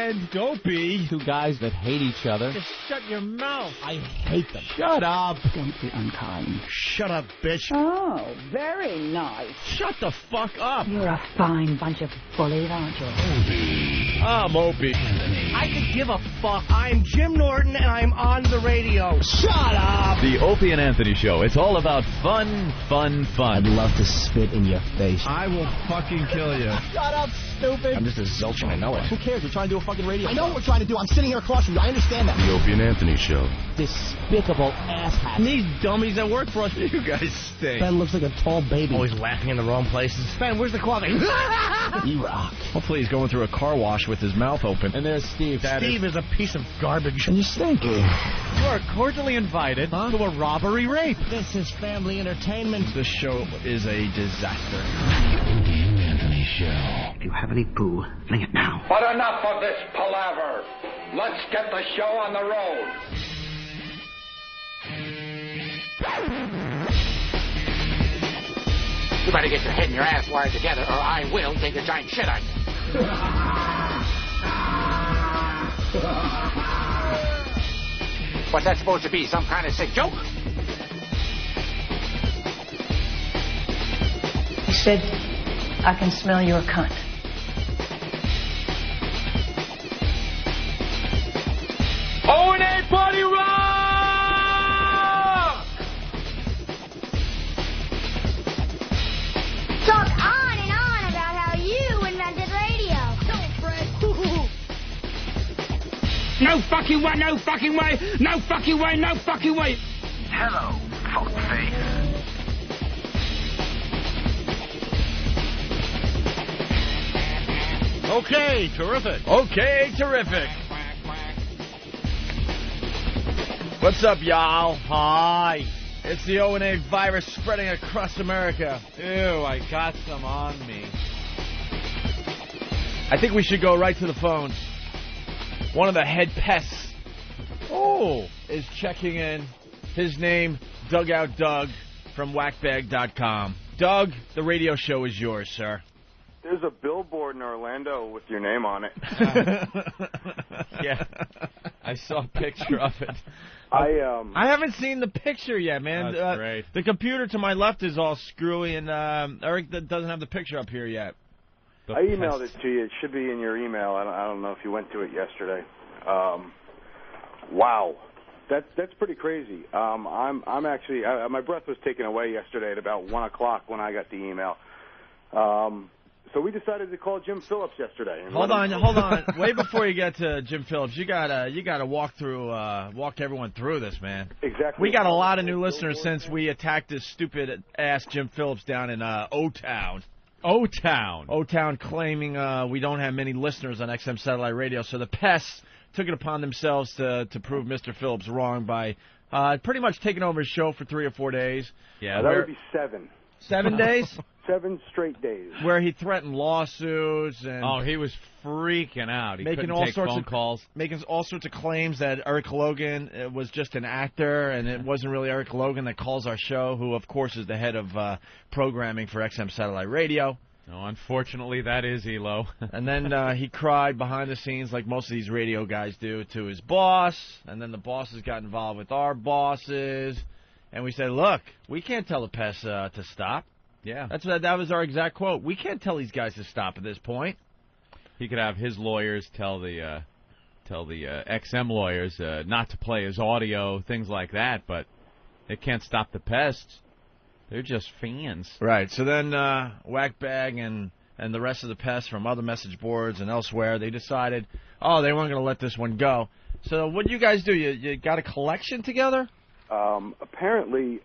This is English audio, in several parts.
and Dopey. Two guys that hate each other. Just shut your mouth. I hate them. Shut up. Don't be unkind. Shut up, bitch. Oh, very nice. Shut the fuck up. You're a fine bunch of bullies, aren't you? Opie. I'm Opie. I could give a fuck. I'm Jim Norton, and I'm on the radio. Shut up. The Opie and Anthony Show. It's all about fun, fun, fun. I'd love to spit in your face. I will fucking kill you. Shut up, stupid. I'm just a zilch and I know it. Who cares? We're trying to do a fucking radio. I know what we're trying to do. I'm sitting here across from you. I understand that. The Opie and Anthony Show. Despicable asshats. And these dummies that work for us. You guys stink. Ben looks like a tall baby. Always laughing in the wrong places. Ben, where's the coffee? You rock. Hopefully he's going through a car wash with his mouth open. And there's Steve. Steve is a piece of garbage. And you stink. You are cordially invited to a robbery rape. This is family entertainment. This show is a disaster. Opie and Anthony Show. If you have any poo, fling it now. But enough of this palaver. Let's get the show on the road. You better get your head and your ass wired together, or I will take a giant shit on you. What's that supposed to be? Some kind of sick joke? He said, I can smell your cunt. O&A Party Rock! Talk on and on about how you invented radio. Don't, Fred. No fucking way, no fucking way, no fucking way, no fucking way. Hello, fuckface. Okay, terrific. Okay, terrific. What's up, y'all? Hi. It's the O&A virus spreading across America. Ew, I got some on me. I think we should go right to the phones. One of the head pests, is checking in. His name, Dugout Doug from whackbag.com. Doug, the radio show is yours, sir. There's a billboard in Orlando with your name on it. Yeah, I saw a picture of it. I haven't seen the picture yet, man. That's great. The computer to my left is all screwy, and Eric doesn't have the picture up here yet. I emailed it to you. It should be in your email. I don't know if you went to it yesterday. Wow, that's pretty crazy. I'm actually my breath was taken away yesterday at about 1 o'clock when I got the email. So we decided to call Jim Phillips yesterday. Hold on. Wait before you get to Jim Phillips. You gotta walk everyone through this, man. Exactly. We got a lot of new listeners since we attacked this stupid ass Jim Phillips down in O-Town. O-Town claiming we don't have many listeners on XM satellite radio, so the pests took it upon themselves to prove Mr. Phillips wrong by pretty much taking over his show for 3 or 4 days. Yeah, that would be 7. 7 days? 7 straight days. Where he threatened lawsuits and he was freaking out. He couldn't take phone calls. Making all sorts of claims that Eric Logan was just an actor and it wasn't really Eric Logan that calls our show, who, of course, is the head of programming for XM Satellite Radio. No, unfortunately, that is Elo. And then he cried behind the scenes, like most of these radio guys do, to his boss. And then the bosses got involved with our bosses. And we said, look, we can't tell the pests to stop. Yeah. That was our exact quote. We can't tell these guys to stop at this point. He could have his lawyers tell the XM lawyers not to play his audio, things like that, but it can't stop the pests. They're just fans. Right. So then Whackbag and the rest of the pests from other message boards and elsewhere, they decided, they weren't going to let this one go. So what did you guys do? You got a collection together? Apparently,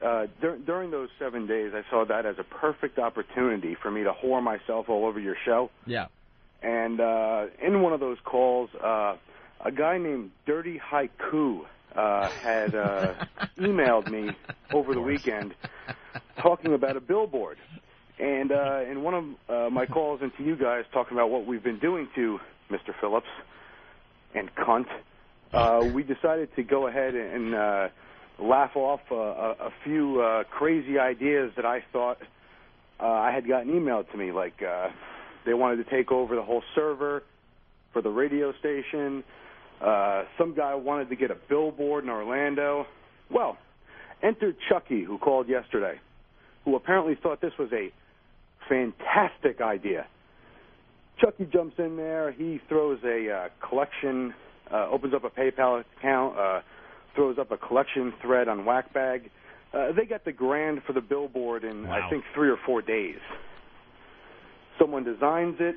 during those 7 days, I saw that as a perfect opportunity for me to whore myself all over your show. Yeah. And in one of those calls, a guy named Dirty Haiku had emailed me over the weekend talking about a billboard. And in one of my calls into you guys talking about what we've been doing to Mr. Phillips and cunt, we decided to go ahead and laugh off a few crazy ideas that I thought I had gotten emailed to me, like they wanted to take over the whole server, for the radio station. Some guy wanted to get a billboard in Orlando. Well, enter Chucky, who called yesterday, who apparently thought this was a fantastic idea. Chucky jumps in there. He throws a collection, opens up a PayPal account, throws up a collection thread on Whackbag. They got the grand for the billboard in, I think, 3 or 4 days. Someone designs it.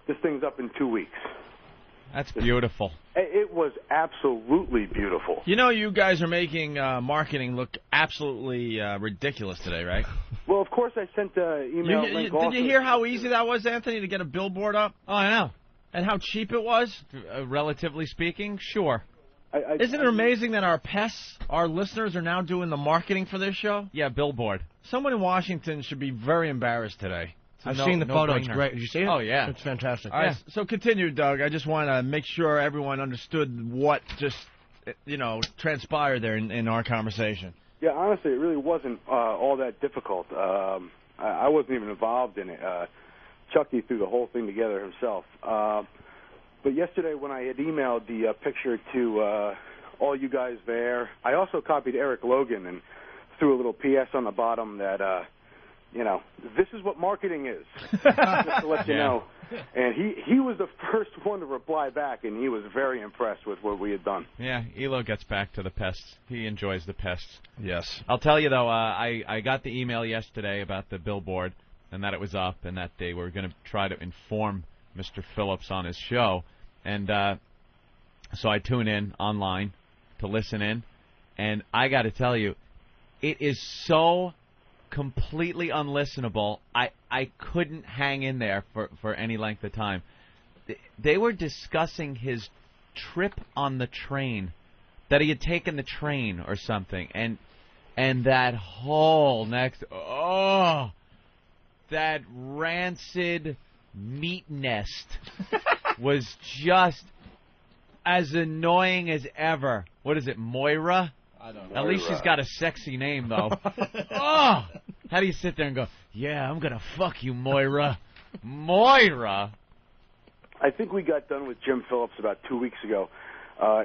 This thing's up in 2 weeks. That's beautiful. It was absolutely beautiful. You know, you guys are making marketing look absolutely ridiculous today, right? Well, of course, I sent an email. Did you hear how easy that was, Anthony, to get a billboard up? Oh, I know. And how cheap it was? Relatively speaking, sure. Isn't it amazing that our pests, our listeners, are now doing the marketing for this show? Yeah, billboard. Someone in Washington should be very embarrassed today. I've seen the photo. It's great. Did you see it? Oh, yeah. It's fantastic. All right, so continue, Doug. I just want to make sure everyone understood what just, transpired there in our conversation. Yeah, honestly, it really wasn't all that difficult. I wasn't even involved in it. Chucky threw the whole thing together himself. But yesterday when I had emailed the picture to all you guys there, I also copied Eric Logan and threw a little PS on the bottom that, this is what marketing is, just to let you know. And he was the first one to reply back, and he was very impressed with what we had done. Yeah, Elo gets back to the pests. He enjoys the pests. Yes. I'll tell you, though, I got the email yesterday about the billboard and that it was up and that they were going to try to inform Mr. Phillips on his show. And so I tune in online to listen in. And I got to tell you, it is so completely unlistenable. I couldn't hang in there for any length of time. They were discussing his trip on the train, that he had taken the train or something, and that whole that rancid meat nest was just as annoying as ever. What is it, Moira? I don't know. At least she's got a sexy name, though. Oh! How do you sit there and go, yeah, I'm going to fuck you, Moira. Moira? I think we got done with Jim Phillips about 2 weeks ago.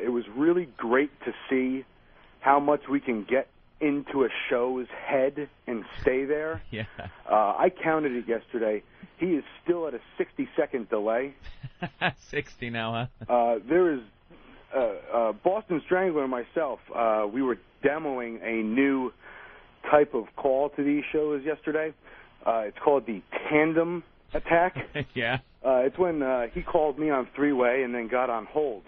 It was really great to see how much we can get into a show's head and stay there. Yeah. I counted it yesterday. He is still at a 60-second delay. 60 now, huh? There is Boston Strangler and myself, we were demoing a new type of call to these shows yesterday. It's called the tandem attack. Yeah. It's when he called me on three-way and then got on hold.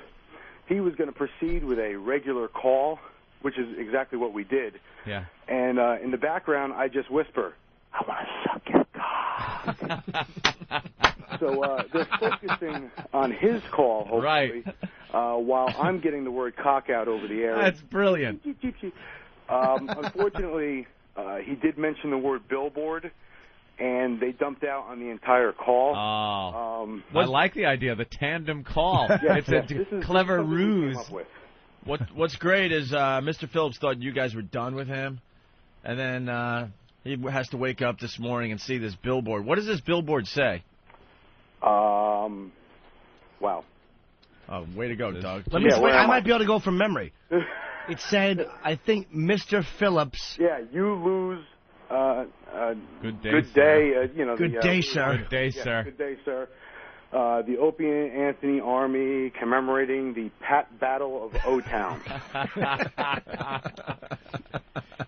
He was going to proceed with a regular call, which is exactly what we did. Yeah. And in the background, I just whisper, I want to suck your cock. So they're focusing on his call, hopefully, right. While I'm getting the word cock out over the air. That's brilliant. Unfortunately, he did mention the word billboard, and they dumped out on the entire call. Oh. I like the idea of the tandem call. It's a clever ruse. What's great is Mr. Phillips thought you guys were done with him, and then he has to wake up this morning and see this billboard. What does this billboard say? Wow. Oh, way to go, Doug. I might be able to go from memory. It said, I think, Mr. Phillips. Yeah, you lose. Good day, good sir. day. Good day, sir. Good day, sir. Good day, sir. The Opie and Anthony Army commemorating the Pat Battle of O-Town.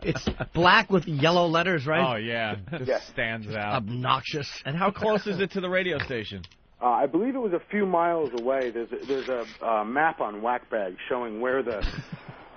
It's black with yellow letters, right? Oh, yeah. Just stands out. Obnoxious. And how close is it to the radio station? I believe it was a few miles away. There's a map on Whackbag showing where the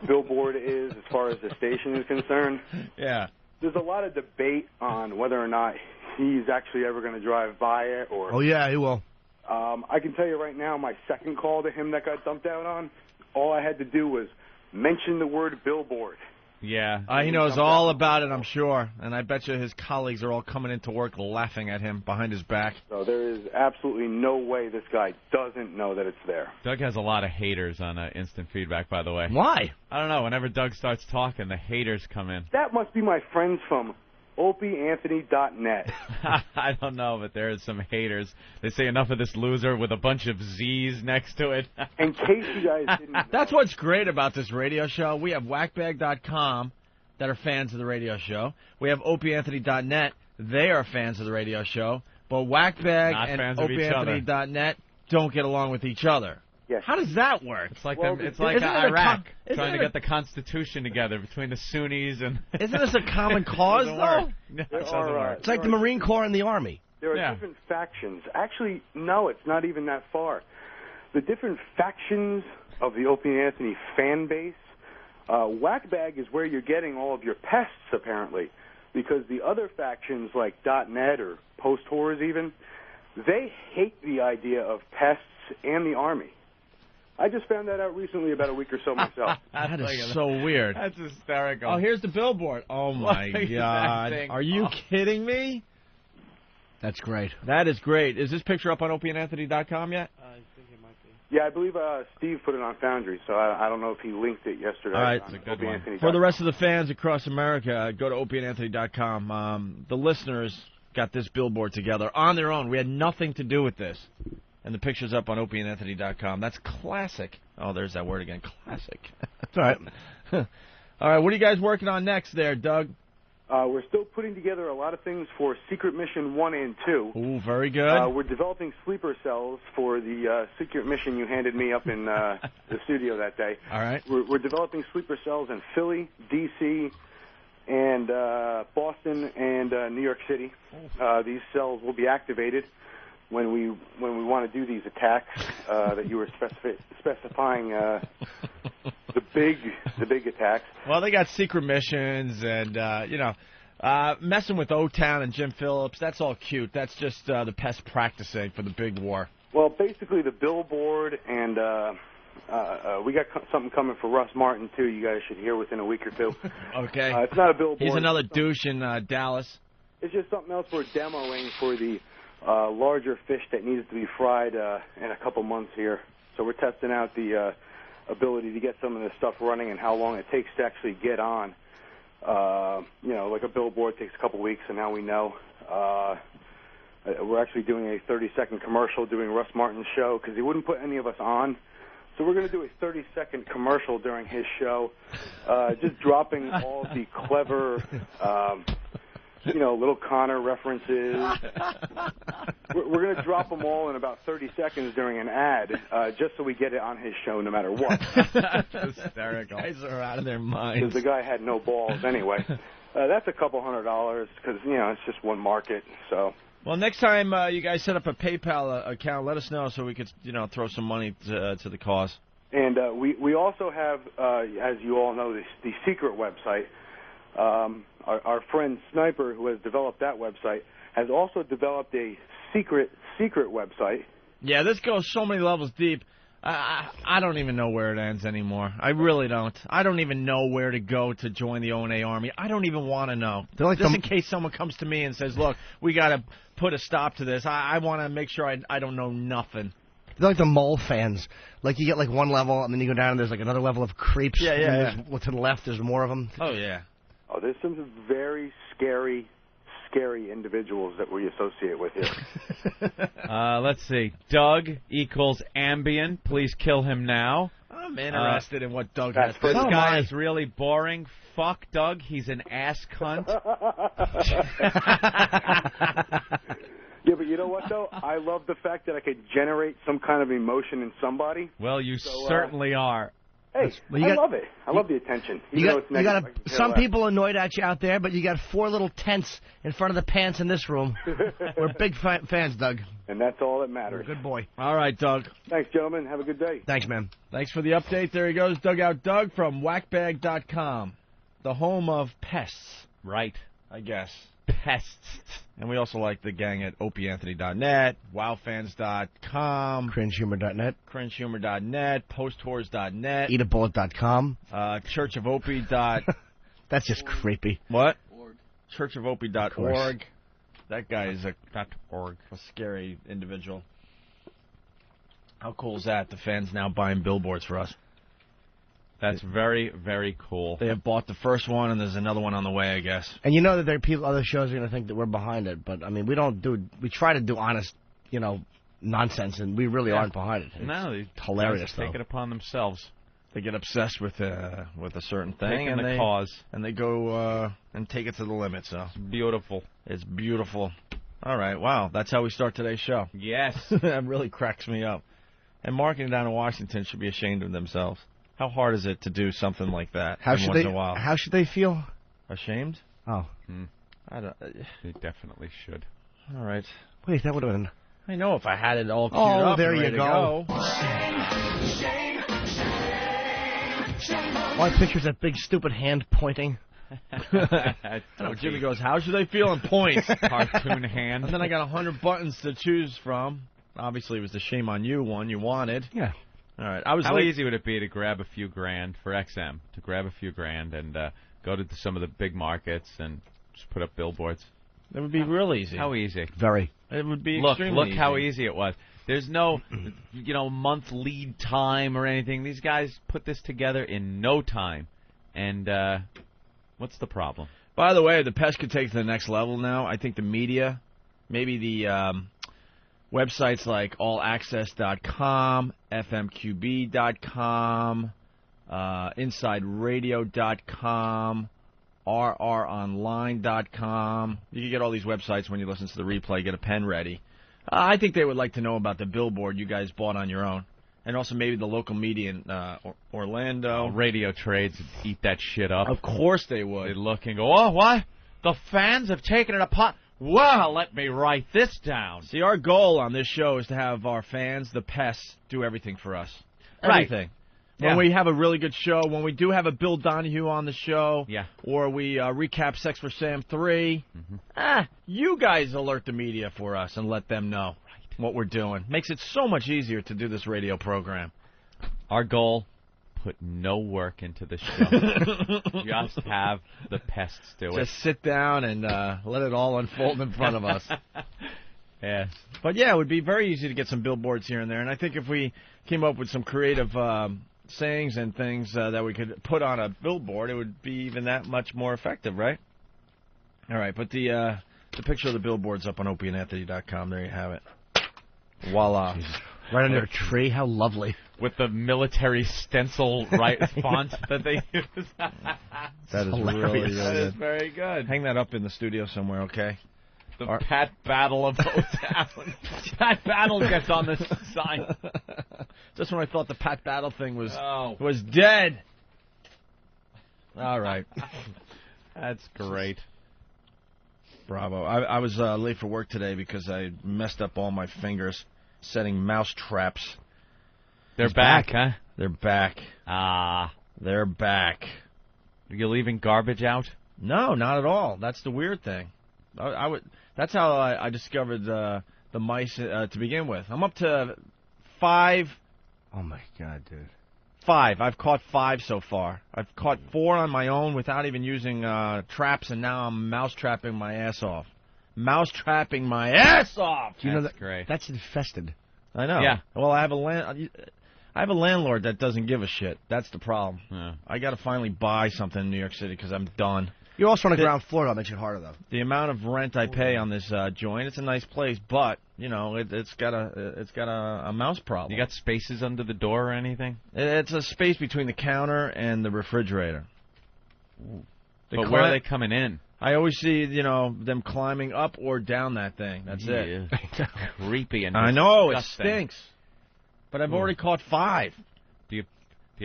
billboard is as far as the station is concerned. Yeah. There's a lot of debate on whether or not he's actually ever going to drive by it. Or. Oh, yeah, he will. I can tell you right now, my second call to him that got dumped out on, all I had to do was mention the word billboard. Yeah. He knows all about it, I'm sure. And I bet you his colleagues are all coming into work laughing at him behind his back. So there is absolutely no way this guy doesn't know that it's there. Doug has a lot of haters on instant feedback, by the way. Why? I don't know. Whenever Doug starts talking, the haters come in. That must be my friends from opieanthony.net. I don't know, but there are some haters. They say enough of this loser with a bunch of Z's next to it. In case you guys didn't know. That's what's great about this radio show. We have whackbag.com that are fans of the radio show. We have opieanthony.net. They are fans of the radio show. But whackbag and opieanthony.net don't get along with each other. Yes. How does that work? It's like Iraq trying to get the Constitution together between the Sunnis and. Isn't this a common cause, though? No, it doesn't work. It's like the Marine Corps and the Army. There are different factions. Actually, no, it's not even that far. The different factions of the Opie and Anthony fan base, Whackbag is where you're getting all of your pests, apparently, because the other factions like .net or Post Whores even, they hate the idea of pests and the Army. I just found that out recently about a week or so myself. That is so weird. That's hysterical. Oh, here's the billboard. Oh, my God. Are you kidding me? That's great. That is great. Is this picture up on opieandanthony.com yet? I think it might be. Yeah, I believe Steve put it on Foundry, so I don't know if he linked it yesterday. All right. On Opie For the rest of the fans across America, go to opieandanthony.com. The listeners got this billboard together on their own. We had nothing to do with this. And the picture's up on opieandanthony.com. That's classic. Oh, there's that word again. Classic. All right. All right, what are you guys working on next there, Doug? We're still putting together a lot of things for Secret Mission 1 and 2. Ooh, very good. We're developing sleeper cells for the Secret Mission you handed me up in the studio that day. All right. We're developing sleeper cells in Philly, D.C., and Boston and New York City. These cells will be activated when we want to do these attacks that you were specifying, the big attacks. Well, they got secret missions and messing with O-Town and Jim Phillips. That's all cute. That's just the pest practicing for the big war. Well, basically the billboard and we got something coming for Russ Martin too. You guys should hear within a week or two. Okay. It's not a billboard. He's another douche in Dallas. It's just something else we're demoing for the larger fish that needs to be fried in a couple months here. So we're testing out the ability to get some of this stuff running and how long it takes to actually get on. Like a billboard takes a couple weeks, and now we know. We're actually doing a 30-second commercial doing Russ Martin's show because he wouldn't put any of us on. So we're going to do a 30-second commercial during his show, just dropping all the clever... little Connor references. We're going to drop them all in about 30 seconds during an ad, just so we get it on his show no matter what. Hysterical. Guys are out of their minds. Because the guy had no balls anyway. That's a couple $100 because, it's just one market. So. Well, next time you guys set up a PayPal account, let us know so we could, throw some money to the cause. And we also have, as you all know, the secret website. Our friend Sniper, who has developed that website, has also developed a secret website. Yeah, this goes so many levels deep. I don't even know where it ends anymore. I really don't. I don't even know where to go to join the O&A Army. I don't even want to know. Just in case someone comes to me and says, look, we got to put a stop to this. I want to make sure I don't know nothing. They're like the mole fans. Like, you get, one level, and then you go down, and there's, another level of creeps. Yeah. To the left, there's more of them. Oh, yeah. Oh, there's some very scary individuals that we associate with here. Let's see. Doug equals Ambien. Please kill him now. I'm interested in what Doug has to say. This guy is really boring. Fuck Doug. He's an ass cunt. Yeah, but you know what, though? I love the fact that I could generate some kind of emotion in somebody. Well, you certainly are. Hey, I love it. I love the attention. You got some people annoyed at you out there, but you got 4 little tents in front of the pants in this room. We're big fans, Doug. And that's all that matters. You're a good boy. All right, Doug. Thanks, gentlemen. Have a good day. Thanks, man. Thanks for the update. There he goes, Dugout Doug from whackbag.com, the home of pests. Right. I guess. Pests. And we also like the gang at opieanthony.net, wowfans.com, cringehumor.net, postwhores.net, eatabullet.com, Church of Opie. That's just creepy. What? Churchofopie.org. That guy is a scary individual. How cool is that? The fans now buying billboards for us. That's very, very cool. They have bought the first one, and there's another one on the way, I guess. And you know that there are people, other shows are going to think that we're behind it, but I mean, we try to do honest, nonsense, and we really aren't behind it. It's hilarious, though. Take it upon themselves. They get obsessed with a certain thing, and the cause, and they go and take it to the limit. So it's beautiful. It's beautiful. All right, wow, that's how we start today's show. Yes, that really cracks me up. And marketing down in Washington should be ashamed of themselves. How hard is it to do something like that once in a while? How should they feel? Ashamed? Oh. I don't. They definitely should. All right. Wait, that would have been... I know if I had it all queued up. Oh, there you go. My picture's that big stupid hand pointing. Jimmy goes, how should they feel, and points. Cartoon hand. And then I got 100 buttons to choose from. Obviously, it was the shame on you one you wanted. Yeah. All right. How easy would it be to grab a few grand for XM, to grab a few grand and go to some of the big markets and just put up billboards? It would be real easy. How easy? Very. It would be extremely easy. Look how easy it was. There's no, month lead time or anything. These guys put this together in no time. And what's the problem? By the way, the Pest could take it to the next level now. I think the media, maybe the websites like allaccess.com, fmqb.com, insideradio.com, rronline.com. You can get all these websites when you listen to the replay. Get a pen ready. I think they would like to know about the billboard you guys bought on your own. And also maybe the local media in Orlando. Radio trades eat that shit up. Of course they would. They look and go, oh, what? The fans have taken it apart. Well, let me write this down. See, our goal on this show is to have our fans, the pests, do everything for us. Everything. Right. When we have a really good show, when we do have a Bill Donahue on the show, yeah, or we recap Sex for Sam 3, you guys alert the media for us and let them know what we're doing. Makes it so much easier to do this radio program. Our goal, put no work into the show. Just have the pests do it. Just sit down and let it all unfold in front of us. Yes. But, yeah, it would be very easy to get some billboards here and there. And I think if we came up with some creative sayings and things that we could put on a billboard, it would be even that much more effective, right? All right, but the picture of the billboard's up on opieandanthony.com. There you have it. Voila. Jesus. Right under a tree? How lovely. With the military stencil font that they use. That is really good. That is very good. Hang that up in the studio somewhere, okay? The Pat Battle of O-Town. Pat Battle gets on the sign. Just when I thought the Pat Battle thing was dead. All right. That's great. Bravo. I was late for work today because I messed up all my fingers setting mouse traps. They're back, huh? They're back. Ah. They're back. Are you leaving garbage out? No, not at all. That's the weird thing. That's how I discovered the mice to begin with. I'm up to 5. Oh, my God, dude. 5. I've caught 5 so far. I've caught 4 on my own without even using traps, and now I'm mouse trapping my ass off. Mouse trapping my ass off. Do you know that's great. That's infested. I know. Yeah. Well, I have a landlord that doesn't give a shit. That's the problem. Yeah. I got to finally buy something in New York City because I'm done. You're also on the ground floor. That makes it harder, though. The amount of rent I pay on this joint, it's a nice place, but it's got a mouse problem. You got spaces under the door or anything? It's a space between the counter and the refrigerator. But where are they coming in? I always see them climbing up or down that thing. That's it. Creepy and I know disgusting. It stinks. But I've already caught 5. Do you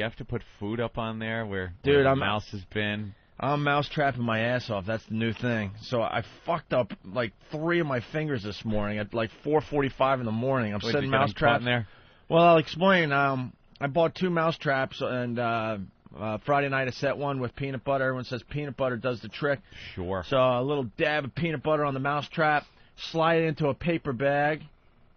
have to put food up on there where the mouse has been? I'm mouse trapping my ass off. That's the new thing. So I fucked up like 3 of my fingers this morning at like 4:45 in the morning. I'm setting mouse traps in there. Well, I'll explain. I bought 2 mouse traps, and Friday night I set one with peanut butter. Everyone says peanut butter does the trick. Sure. So a little dab of peanut butter on the mouse trap, slide it into a paper bag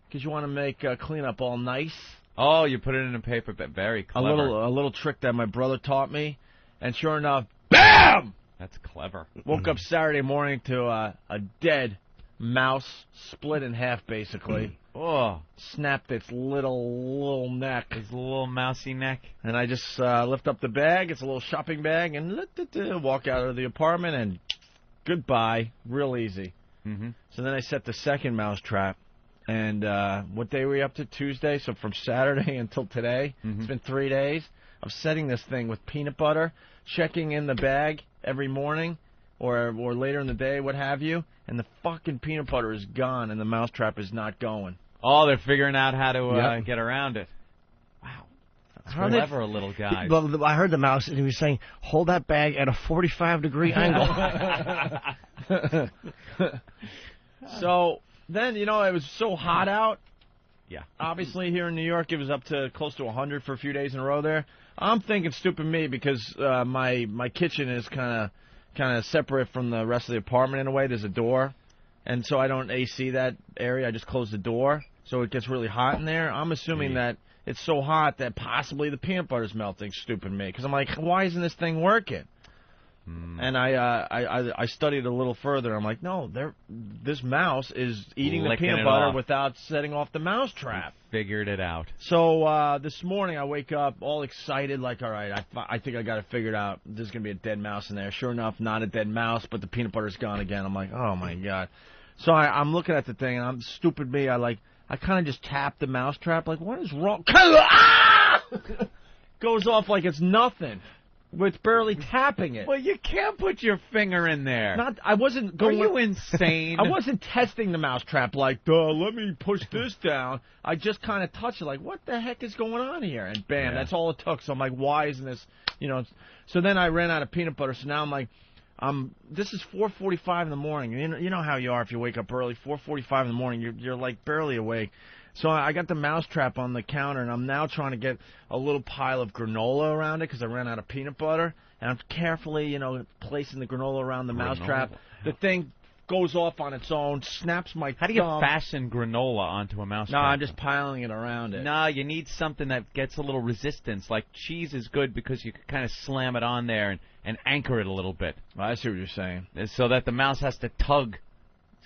because you want to make cleanup all nice. Oh, you put it in a paper bag. Very clever. A little trick that my brother taught me, and sure enough. BAM! That's clever. Woke up Saturday morning to a dead mouse split in half, basically. Oh. Snapped its little neck. Its little mousy neck. And I just lift up the bag. It's a little shopping bag, and walk out of the apartment, and goodbye. Real easy. Mm-hmm. So then I set the second mouse trap. And what day were we up to? Tuesday. So from Saturday until today, It's been 3 days. I'm setting this thing with peanut butter, checking in the bag every morning or later in the day, what have you, and the fucking peanut butter is gone and the mousetrap is not going. Oh, they're figuring out how to get around it. Wow. That's clever, little guys. Well, I heard the mouse, and he was saying, hold that bag at a 45-degree angle. So then, it was so hot out. Yeah. Obviously, here in New York, it was up to close to 100 for a few days in a row there. I'm thinking stupid me because my kitchen is kind of separate from the rest of the apartment in a way. There's a door, and so I don't AC that area. I just close the door, so it gets really hot in there. I'm assuming that it's so hot that possibly the peanut butter's melting. Stupid me, because I'm like, why isn't this thing working? And I studied a little further. I'm like, no, this mouse is eating the peanut butter without setting off the mouse trap. Figured it out. So this morning I wake up all excited, like, all right, I think I got it figured out. There's going to be a dead mouse in there. Sure enough, not a dead mouse, but the peanut butter's gone again. I'm like, oh, my God. So I'm looking at the thing, and I'm stupid me. I kind of just tap the mouse trap, like, what is wrong? Goes off like it's nothing. With barely tapping it. Well, you can't put your finger in there. I wasn't going. Are you insane? I wasn't testing the mousetrap like, let me push this down. I just kind of touched it like, what the heck is going on here? And bam, that's all it took. So I'm like, why isn't this, So then I ran out of peanut butter. So now I'm like, this is 4:45 in the morning. You know how you are if you wake up early. 4:45 in the morning, you're like barely awake. So I got the mousetrap on the counter, and I'm now trying to get a little pile of granola around it because I ran out of peanut butter. And I'm carefully, placing the granola around the mousetrap. The thing goes off on its own, snaps my How do you fasten granola onto a mousetrap? No, I'm just piling it around it. No, you need something that gets a little resistance. Like cheese is good because you can kind of slam it on there and anchor it a little bit. I see what you're saying. So that the mouse has to tug.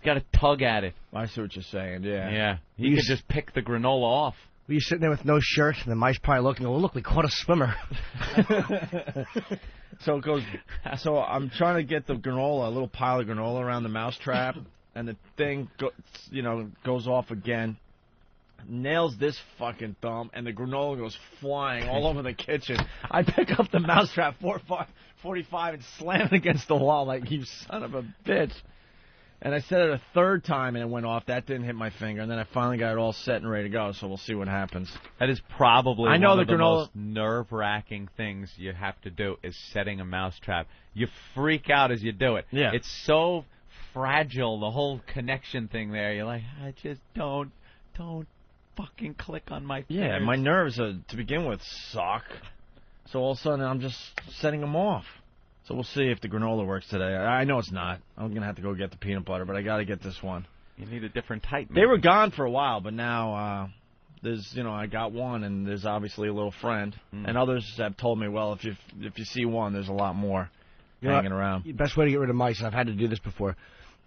Got to tug at it. I see what you're saying, yeah. Yeah. You could just pick the granola off. Were you sitting there with no shirt, and the mice probably looking, look, we caught a swimmer. So it goes. So I'm trying to get the granola, a little pile of granola around the mousetrap, and the thing, goes off again. Nails this fucking thumb, and the granola goes flying all over the kitchen. I pick up the mousetrap 4:45 and slam it against the wall like, you son of a bitch. And I set it a third time, and it went off. That didn't hit my finger. And then I finally got it all set and ready to go, so we'll see what happens. That is probably one of the most nerve-wracking things you have to do is setting a mousetrap. You freak out as you do it. Yeah. It's so fragile, the whole connection thing there. You're like, I just don't fucking click on my fingers. Yeah, my nerves, to begin with, suck. So all of a sudden, I'm just setting them off. So we'll see if the granola works today. I know it's not. I'm going to have to go get the peanut butter, but I got to get this one. You need a different type. They were gone for a while, but now there's, I got one, and there's obviously a little friend. And others have told me, well, if you see one, there's a lot more hanging around. The best way to get rid of mice, and I've had to do this before,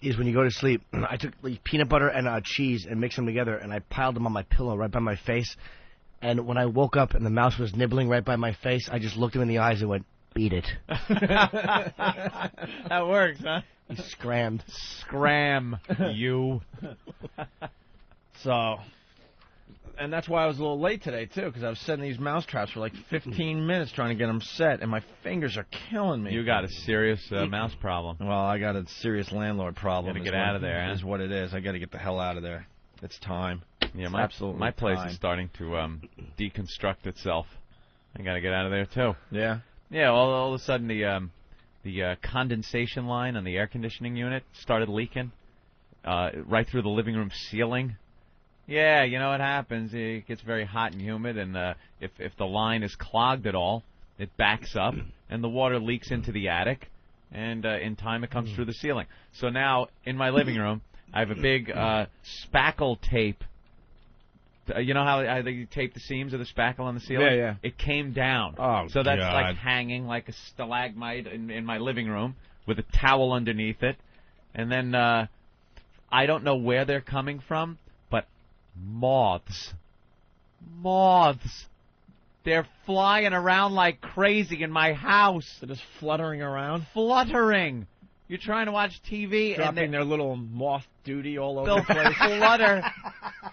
is when you go to sleep, I took peanut butter and cheese and mixed them together, and I piled them on my pillow right by my face. And when I woke up and the mouse was nibbling right by my face, I just looked him in the eyes and went, beat it. That works, huh? He scrammed. Scram, you. So, and that's why I was a little late today, too, because I was setting these mouse traps for like 15 minutes trying to get them set, and my fingers are killing me. You got a serious mouse problem. Well, I got a serious landlord problem. You got to get out of there, is what it is. I got to get the hell out of there. It's time. Yeah, my place is starting to deconstruct itself. I got to get out of there, too. Yeah? Yeah, all of a sudden the condensation line on the air conditioning unit started leaking right through the living room ceiling. Yeah, you know what happens. It gets very hot and humid, and if the line is clogged at all, it backs up, and the water leaks into the attic, and in time it comes through the ceiling. So now, in my living room, I have a big spackle tape. You know how they tape the seams of the spackle on the ceiling? Yeah, yeah. It came down. Oh, so that's God. like hanging like a stalagmite in my living room with a towel underneath it. And then I don't know where they're coming from, but moths. Moths. They're flying around like crazy in my house. They're just fluttering around? Fluttering. You're trying to watch TV dropping and their little moth duty all over the place. Flutter.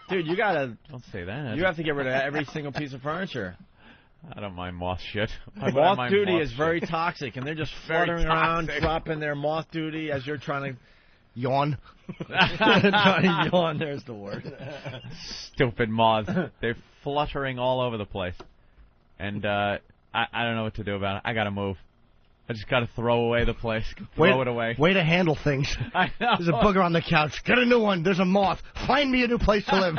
Dude, you gotta... Don't say that. You have to get rid of every single piece of furniture. I don't mind moth shit. Moth duty is very toxic, and they're just fluttering around, dropping their moth duty as you're trying to... Yawn. Trying to yawn, there's the word. Stupid moths. They're fluttering all over the place. And I don't know what to do about it. I gotta move. I just gotta throw away the place. Throw it away. Way to handle things. I know. There's a booger on the couch. Get a new one. There's a moth. Find me a new place to live.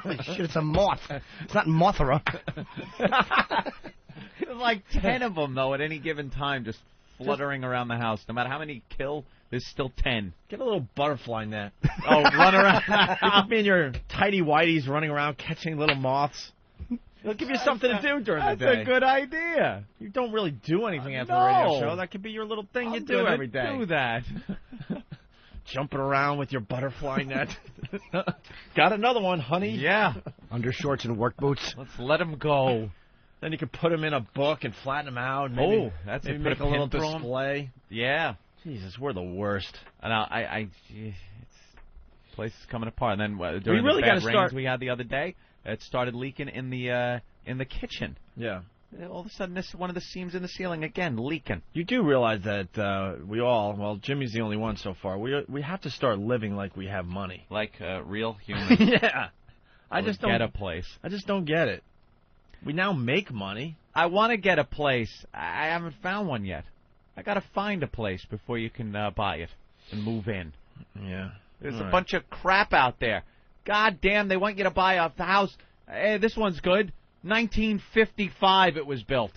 Holy shit, it's a moth. It's not Mothra. There's like 10 of them, though, at any given time, just fluttering around the house. No matter how many kill, there's still 10. Get a little butterfly net. Oh, run around. You could be in your tidy whities running around catching little moths. It'll give you something to do during the day. That's a good idea. You don't really do anything after the radio show. That could be your little thing you do every day. Do that. Jumping around with your butterfly net. Got another one, honey. Yeah. Undershorts and work boots. Let's let them go. Then you could put them in a book and flatten them out. Maybe, that's maybe it. make Put a little pin through 'em. display. Yeah. Jesus, we're the worst. And place is coming apart. And then during really the bad gotta rains we had the other day, it started leaking in the kitchen. Yeah. All of a sudden, one of the seams in the ceiling again leaking. You do realize that we all, well, Jimmy's the only one so far. We have to start living like we have money, like real humans. Yeah. I just don't get a place. I just don't get it. We now make money. I want to get a place. I haven't found one yet. I got to find a place before you can buy it and move in. Yeah. There's a bunch of crap out there. God damn, they want you to buy a house. Hey, this one's good. 1955 it was built.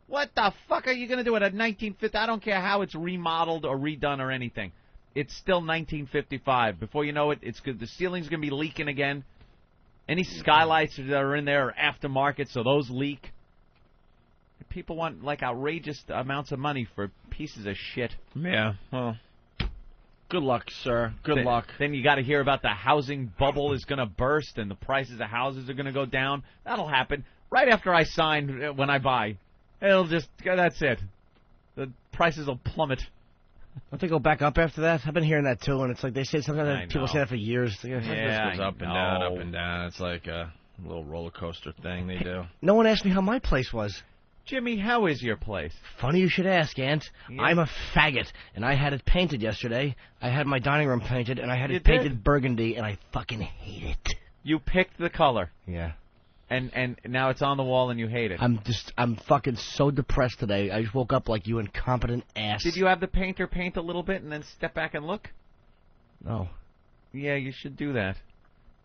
What the fuck are you going to do at a 1950? I don't care how it's remodeled or redone or anything. It's still 1955. Before you know it, it's good. The ceiling's going to be leaking again. Any skylights that are in there are aftermarket, so those leak. People want, like, outrageous amounts of money for pieces of shit. Yeah, well, good luck, sir. Good luck. Then you got to hear about the housing bubble is going to burst and the prices of houses are going to go down. That'll happen right after I sign when I buy. That's it. The prices will plummet. Don't they go back up after that? I've been hearing that too, and it's like they say something. People say that for years. Yeah, it goes up and down, up and down. It's like a little roller coaster thing they do. No one asked me how my place was. Jimmy, how is your place? Funny you should ask, Ant. Yeah. I'm a faggot, and I had it painted yesterday. I had my dining room painted, and I had it painted burgundy, and I fucking hate it. You picked the color. Yeah. And now it's on the wall and you hate it. I'm fucking so depressed today. I just woke up like you incompetent ass. Did you have the painter paint a little bit and then step back and look? No. Yeah, you should do that.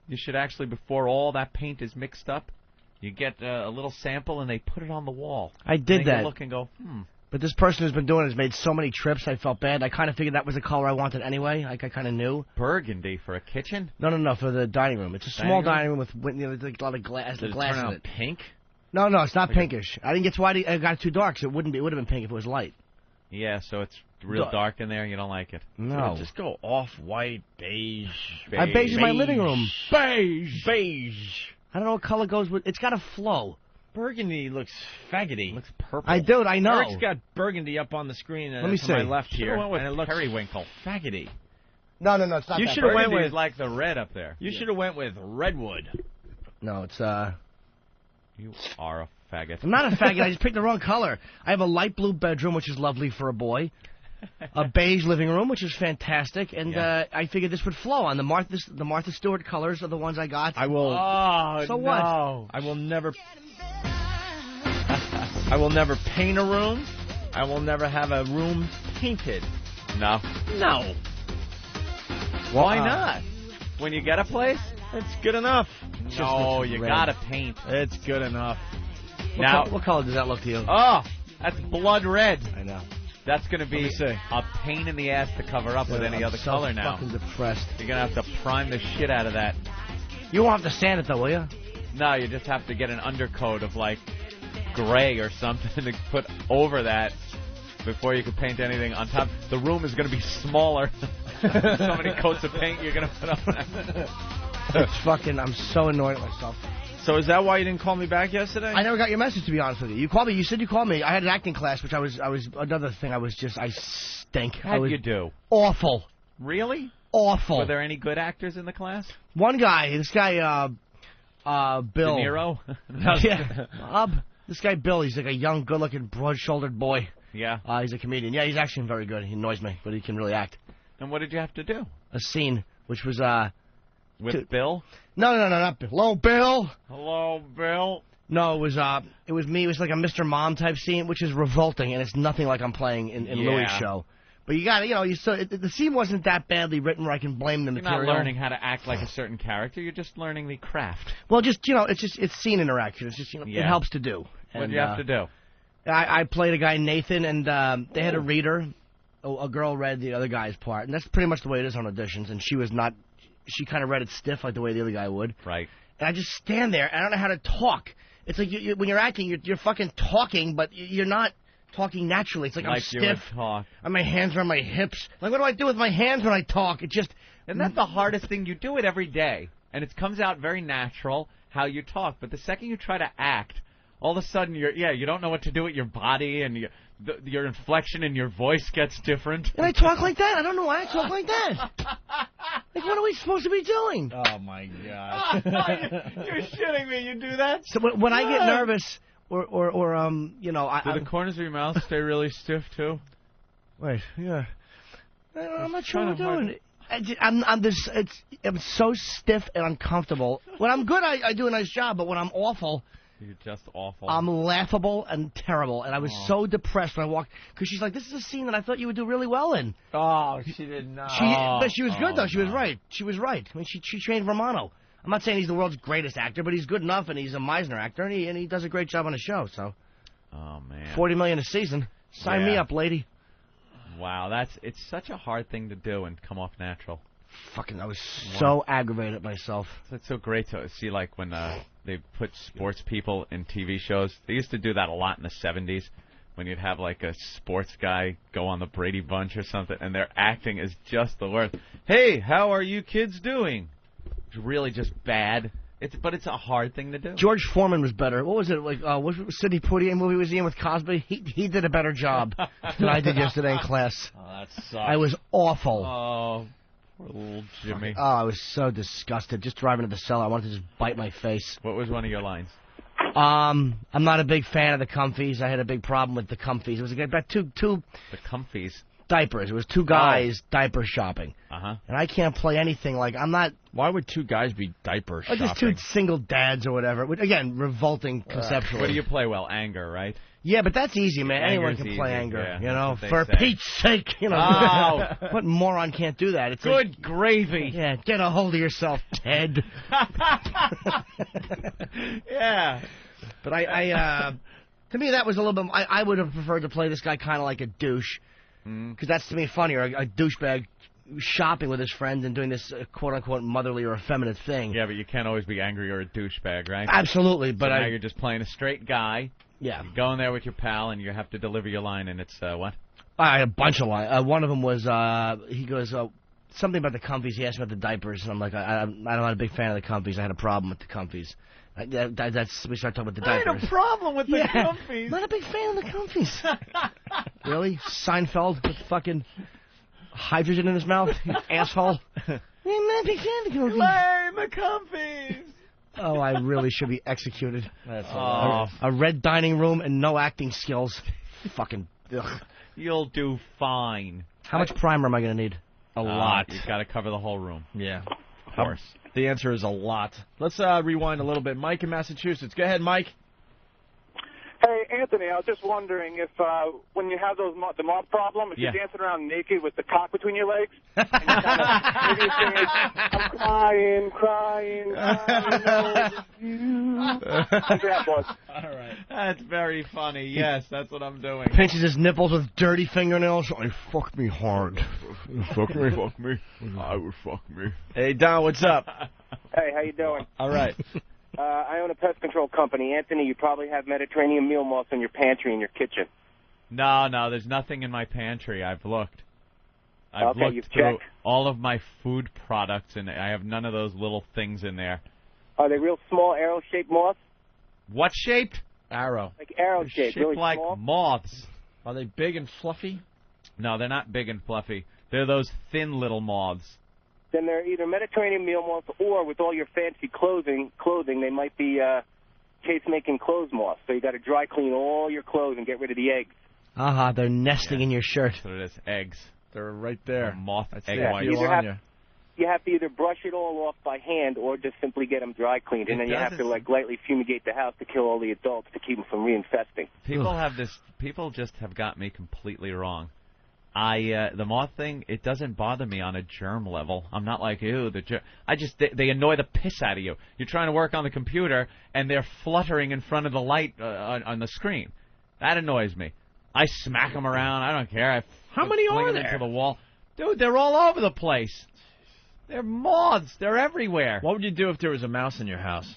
You should actually, before all that paint is mixed up, you get a little sample and they put it on the wall. I did that. You look and go, But this person who's been doing it has made so many trips, I felt bad. I kind of figured that was the color I wanted anyway. Like, I kind of knew. Burgundy for a kitchen? No, for the dining room. It's a small dining room with a lot of glass. Did it glass turn in out it. pink? No, it's not pinkish. I didn't get to why I got it too dark, so it would have been pink if it was light. Yeah, so it's real dark in there. You don't like it. No. Just go off-white, beige. Beige is my living room. Beige. I don't know what color goes with. It's got a flow. Burgundy looks faggoty. Looks purple. I know. Eric's got burgundy up on the screen. Let me see. My left here, went with and it looks periwinkle. Faggoty. No, it's not. You that should have went Burgundy with is like the red up there. You should have went with redwood. No, it's You are a faggot. I'm not a faggot. I just picked the wrong color. I have a light blue bedroom, which is lovely for a boy. A beige living room, which is fantastic, and I figured this would flow on the Martha Stewart colors are the ones I got. I will. Oh, so no. what? I will never. I will never paint a room. I will never have a room painted. No. Why not? When you get a place, it's good enough. No, you gotta paint. It's good enough. What color does that look to you? Oh, that's blood red. I know. That's going to be a pain in the ass to cover up with any other color now. I'm fucking depressed. You're going to have to prime the shit out of that. You won't have to sand it, though, will you? No, you just have to get an undercoat of, like, gray or something to put over that before you can paint anything on top. The room is going to be smaller. So many coats of paint you're going to put on that. It's fucking, I'm so annoyed at myself. So is that why you didn't call me back yesterday? I never got your message, to be honest with you. You called me. You said you called me. I had an acting class, which I was another thing. I stink. How'd you do? Awful. Really? Awful. Were there any good actors in the class? One guy, this guy, Bill. De Niro? Yeah. This guy, Bill, he's like a young, good-looking, broad-shouldered boy. Yeah. He's a comedian. Yeah, he's actually very good. He annoys me, but he can really act. And what did you have to do? A scene, which was, With Bill? No, not Bill. Hello, Bill. Hello, Bill. No, it was me. It was like a Mr. Mom type scene, which is revolting, and it's nothing like I'm playing in Louis' show. But you got to, the scene wasn't that badly written where I can blame the material. You're not learning how to act like a certain character. You're just learning the craft. Well, it's scene interaction. It's just, it helps to do. What do you have to do? I played a guy, Nathan, and they had a reader. A girl read the other guy's part, and that's pretty much the way it is on auditions, and she kind of read it stiff like the way the other guy would. Right. And I just stand there, and I don't know how to talk. It's like when you're acting, you're fucking talking, but you're not talking naturally. It's like I'm stiff. Talk. And my hands are on my hips. Like, what do I do with my hands when I talk? It just... And that's the hardest thing. You do it every day, and it comes out very natural how you talk. But the second you try to act, all of a sudden you don't know what to do with your body, and your inflection in your voice gets different. And I talk like that? I don't know why I talk like that. Like, what are we supposed to be doing? Oh, my God. You're shitting me. You do that? So when I get nervous, or do the corners of your mouth stay really stiff, too? Wait, yeah. I'm not sure what I'm doing. I'm so stiff and uncomfortable. When I'm good, I do a nice job, but when I'm awful... You're just awful. I'm laughable and terrible, and I was so depressed when I walked, because she's like, this is a scene that I thought you would do really well in. Oh, she did not. But she was good, though. She was right. She was right. I mean, she trained Romano. I'm not saying he's the world's greatest actor, but he's good enough, and he's a Meisner actor, and he does a great job on the show, so. Oh, man. $40 million a season. Sign me up, lady. Wow, it's such a hard thing to do and come off natural. Fucking, I was so aggravated at myself. It's so great to see, like, when they put sports people in TV shows. They used to do that a lot in the 70s, when you'd have, like, a sports guy go on the Brady Bunch or something, and their acting is just the worst. Hey, how are you kids doing? It's really just bad. But it's a hard thing to do. George Foreman was better. What was it, like, what Sidney Poitier movie was he in with Cosby? He did a better job than I did yesterday in class. Oh, that sucks. I was awful. Oh, poor little Jimmy. Oh, I was so disgusted. Just driving to the cellar, I wanted to just bite my face. What was one of your lines? I'm not a big fan of the comfies. I had a big problem with the comfies. It was about two The comfies? Diapers. It was two guys diaper shopping. Uh-huh. And I can't play anything like, I'm not... Why would two guys be diaper shopping? Just two single dads or whatever. Again, revolting conceptually. What do you play well? Anger, right? Yeah, but that's easy, man. Anyone can play anger, For Pete's sake, Oh. What moron can't do that? It's Good gravy. Yeah, get a hold of yourself, Ted. Yeah. But to me, that was a little bit... I would have preferred to play this guy kind of like a douche. Because that's, to me, funnier. A douchebag shopping with his friends and doing this quote-unquote motherly or effeminate thing. Yeah, but you can't always be angry or a douchebag, right? Absolutely, but now you're just playing a straight guy. Yeah. You go in there with your pal, and you have to deliver your line, and it's what? I had a bunch of lines. One of them was, he goes, something about the comfies. He asked me about the diapers, and I'm like, I'm not a big fan of the comfies. I had a problem with the comfies. We started talking about the diapers. I had a problem with the comfies. Not a big fan of the comfies. Really? Seinfeld with fucking hydrogen in his mouth? You asshole. I'm not a big fan of the comfies. Play the comfies. Oh, I really should be executed. That's a red dining room and no acting skills. Fucking ugh. You'll do fine. How much primer am I going to need? A lot. You've got to cover the whole room. Yeah. Of course. The answer is a lot. Let's rewind a little bit. Mike in Massachusetts. Go ahead, Mike. Hey, Anthony, I was just wondering if when you have the mob problem, if you're dancing around naked with the cock between your legs, and you kind of maybe singing, I'm crying over you. Yeah, boss. All right. That's very funny. Yes, that's what I'm doing. Pinches his nipples with dirty fingernails. I fuck me hard. Fuck me. Fuck me. I would fuck me. Hey, Don, what's up? Hey, how you doing? All right. I own a pest control company. Anthony, you probably have Mediterranean meal moths in your pantry in your kitchen. No, there's nothing in my pantry. I've looked. I've looked through all of my food products, and I have none of those little things in there. Are they real small arrow-shaped moths? What shaped? Arrow. Like arrow-shaped, really like small? moths. Are they big and fluffy? No, they're not big and fluffy. They're those thin little moths. Then they're either Mediterranean meal moths or, with all your fancy clothing, they might be case-making clothes moths. So you got to dry clean all your clothes and get rid of the eggs. They're nesting in your shirt. That's what it is. Eggs. They're right there. Moth egg white. You have to either brush it all off by hand or just simply get them dry cleaned, and then you have to lightly fumigate the house to kill all the adults to keep them from reinfesting. People just have got me completely wrong. The moth thing, it doesn't bother me on a germ level. I'm not like, ew, the germ. They annoy the piss out of you. You're trying to work on the computer, and they're fluttering in front of the light on the screen. That annoys me. I smack them around. I don't care. How many are them there? into the wall. Dude, they're all over the place. They're moths. They're everywhere. What would you do if there was a mouse in your house?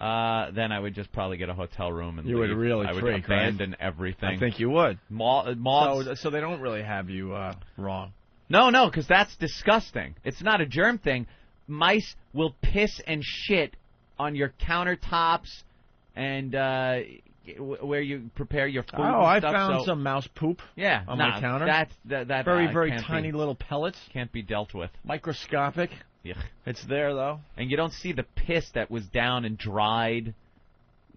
Then I would just probably get a hotel room and you leave. would really I would freak, abandon right? everything. I think you would. Moths. So they don't really have you wrong. No, because that's disgusting. It's not a germ thing. Mice will piss and shit on your countertops and where you prepare your food. Oh, and stuff, I found some mouse poop. Yeah, on my counter. That very tiny little pellets. Can't be dealt with. Microscopic. Yeah. It's there though, and you don't see the piss that was down and dried.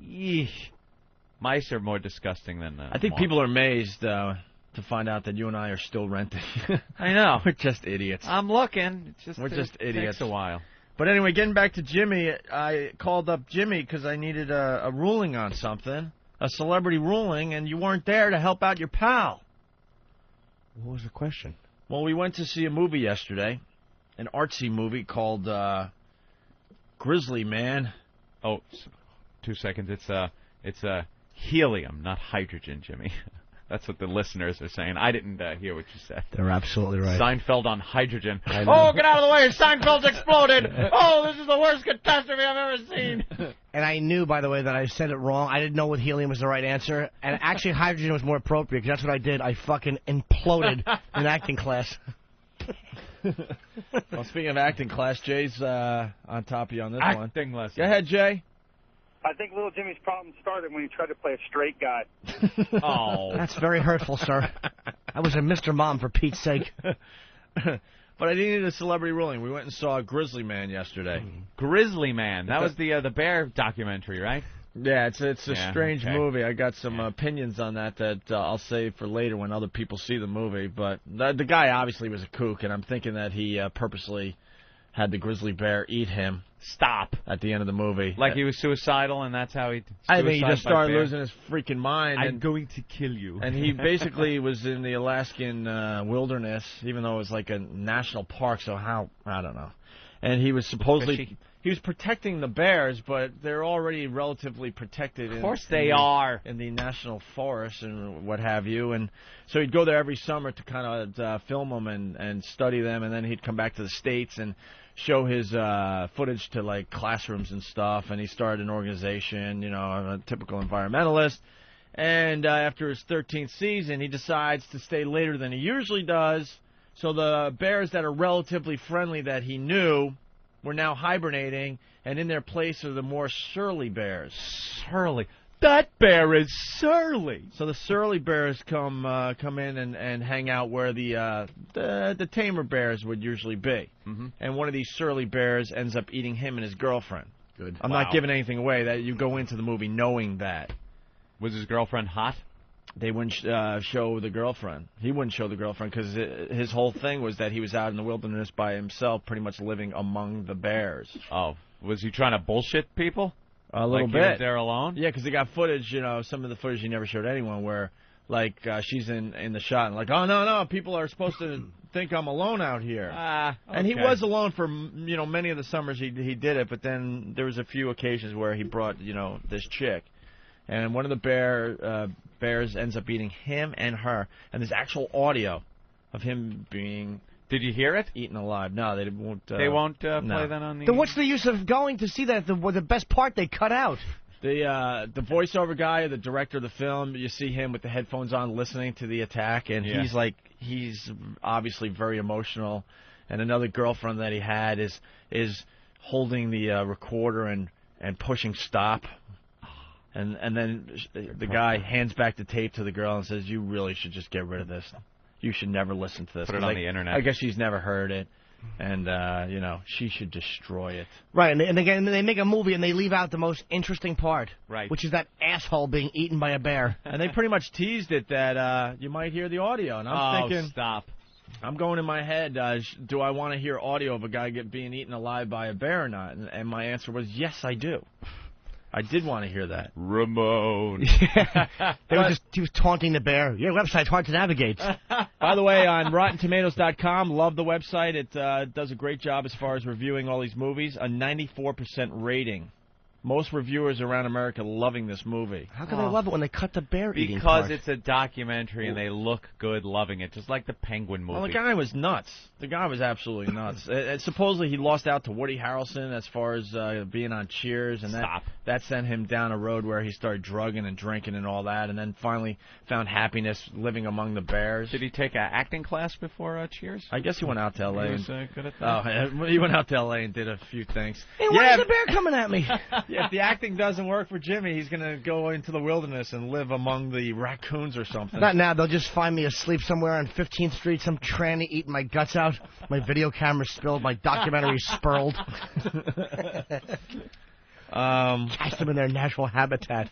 Yeesh. Mice are more disgusting than. I think moths. people are amazed to find out that you and I are still renting. I know. We're just idiots. I'm looking. We're just idiots. Takes a while. But anyway, getting back to Jimmy, I called up Jimmy because I needed a ruling on something, a celebrity ruling, and you weren't there to help out your pal. What was the question? Well, we went to see a movie yesterday, an artsy movie called Grizzly Man. Oh, 2 seconds. It's helium, not hydrogen, Jimmy. That's what the listeners are saying. I didn't hear what you said. They're absolutely right. Seinfeld on hydrogen. Oh, get out of the way! Seinfeld's exploded! Oh, this is the worst catastrophe I've ever seen! And I knew, by the way, that I said it wrong. I didn't know what helium was the right answer. And actually, hydrogen was more appropriate, because that's what I did. I fucking imploded in acting class. Well, speaking of acting class, Jay's on top of you on this one. Acting lesson. Go ahead, Jay. I think little Jimmy's problem started when he tried to play a straight guy. Oh. That's very hurtful, sir. I was a Mr. Mom, for Pete's sake. But I needed a celebrity ruling. We went and saw Grizzly Man yesterday. Grizzly Man. That was the bear documentary, right? Yeah, it's a strange okay. movie. I got some opinions on that I'll save for later when other people see the movie. But the guy obviously was a kook, and I'm thinking that he purposely had the grizzly bear eat him. Stop. At the end of the movie. Like he was suicidal, and that's how he... I think he just started losing his freaking mind. I'm going to kill you. And he basically was in the Alaskan wilderness, even though it was like a national park, so how... I don't know. And he was supposedly... He was protecting the bears, but they're already relatively protected. Of course they are. In the national forest and what have you. And so he'd go there every summer to kind of film them and study them, and then he'd come back to the States and show his footage to, like, classrooms and stuff. And he started an organization, you know, a typical environmentalist. And after his 13th season, he decides to stay later than he usually does. So the bears that are relatively friendly that he knew were now hibernating, and in their place are the more surly bears. Surly. That bear is surly. So the surly bears come in and hang out where the tamer bears would usually be. Mm-hmm. And one of these surly bears ends up eating him and his girlfriend. Good. I'm not giving anything away. That you go into the movie knowing that. Was his girlfriend hot? They wouldn't show the girlfriend. He wouldn't show the girlfriend because his whole thing was that he was out in the wilderness by himself, pretty much living among the bears. Oh, was he trying to bullshit people? A little bit. He was there alone? Yeah, because they got footage, you know, some of the footage he never showed anyone where, like, she's in the shot and like, oh, no, people are supposed to think I'm alone out here. Okay. And he was alone for, you know, many of the summers he did it, but then there was a few occasions where he brought, you know, this chick. And one of the bears ends up eating him and her. And there's actual audio of him being... Did you hear it? Eaten alive. No, they won't... They won't play that on the... Then what's the use of going to see that? The best part they cut out. The voiceover guy, the director of the film, you see him with the headphones on listening to the attack, and he's obviously very emotional. And another girlfriend that he had is holding the recorder and pushing stop. And then the guy hands back the tape to the girl and says, "You really should just get rid of this. You should never listen to this." Put it on the internet. I guess she's never heard it. And, she should destroy it. Right, and again, they make a movie and they leave out the most interesting part. Right. Which is that asshole being eaten by a bear. And they pretty much teased it that you might hear the audio. And I'm thinking, stop. I'm going in my head, do I want to hear audio of a guy being eaten alive by a bear or not? And my answer was, yes, I do. I did want to hear that. Ramon. He was taunting the bear. Your website's hard to navigate. By the way, on RottenTomatoes.com, love the website. It does a great job as far as reviewing all these movies. A 94% rating. Most reviewers around America loving this movie. How can they love it when they cut the bear eating Because part? it's a documentary and they look good loving it, just like the Penguin movie. Well, the guy was nuts. The guy was absolutely nuts. Supposedly he lost out to Woody Harrelson as far as being on Cheers, and that sent him down a road where he started drugging and drinking and all that, and then finally found happiness living among the bears. Did he take an acting class before Cheers? I guess he went out to L.A. He was good at that? He went out to L.A. and did a few things. Hey, why is the bear coming at me? If the acting doesn't work for Jimmy, he's going to go into the wilderness and live among the raccoons or something. Not now. They'll just find me asleep somewhere on 15th Street, some tranny eating my guts out, my video camera spilled, my documentary spurled. Cast them in their natural habitat.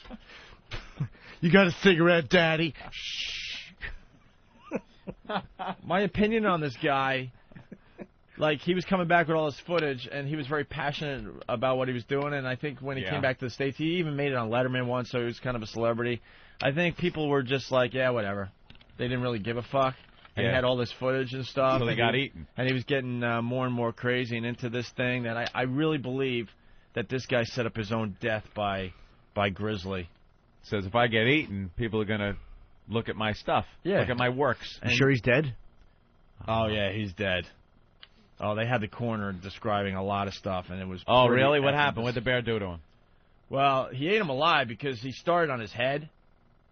You got a cigarette, Daddy? Shh. My opinion on this guy, like, he was coming back with all this footage, and he was very passionate about what he was doing, and I think when he came back to the States, he even made it on Letterman once, so he was kind of a celebrity. I think people were just like, yeah, whatever. They didn't really give a fuck. And he had all this footage and stuff. So they got eaten. And he was getting more and more crazy and into this thing that I really believe that this guy set up his own death by Grizzly. Says if I get eaten, people are going to look at my stuff, look at my works. You sure he's dead? Oh, yeah, he's dead. Oh, they had the coroner describing a lot of stuff, and it was Oh, really? What happened? What did the bear do to him? Well, he ate him alive because he started on his head.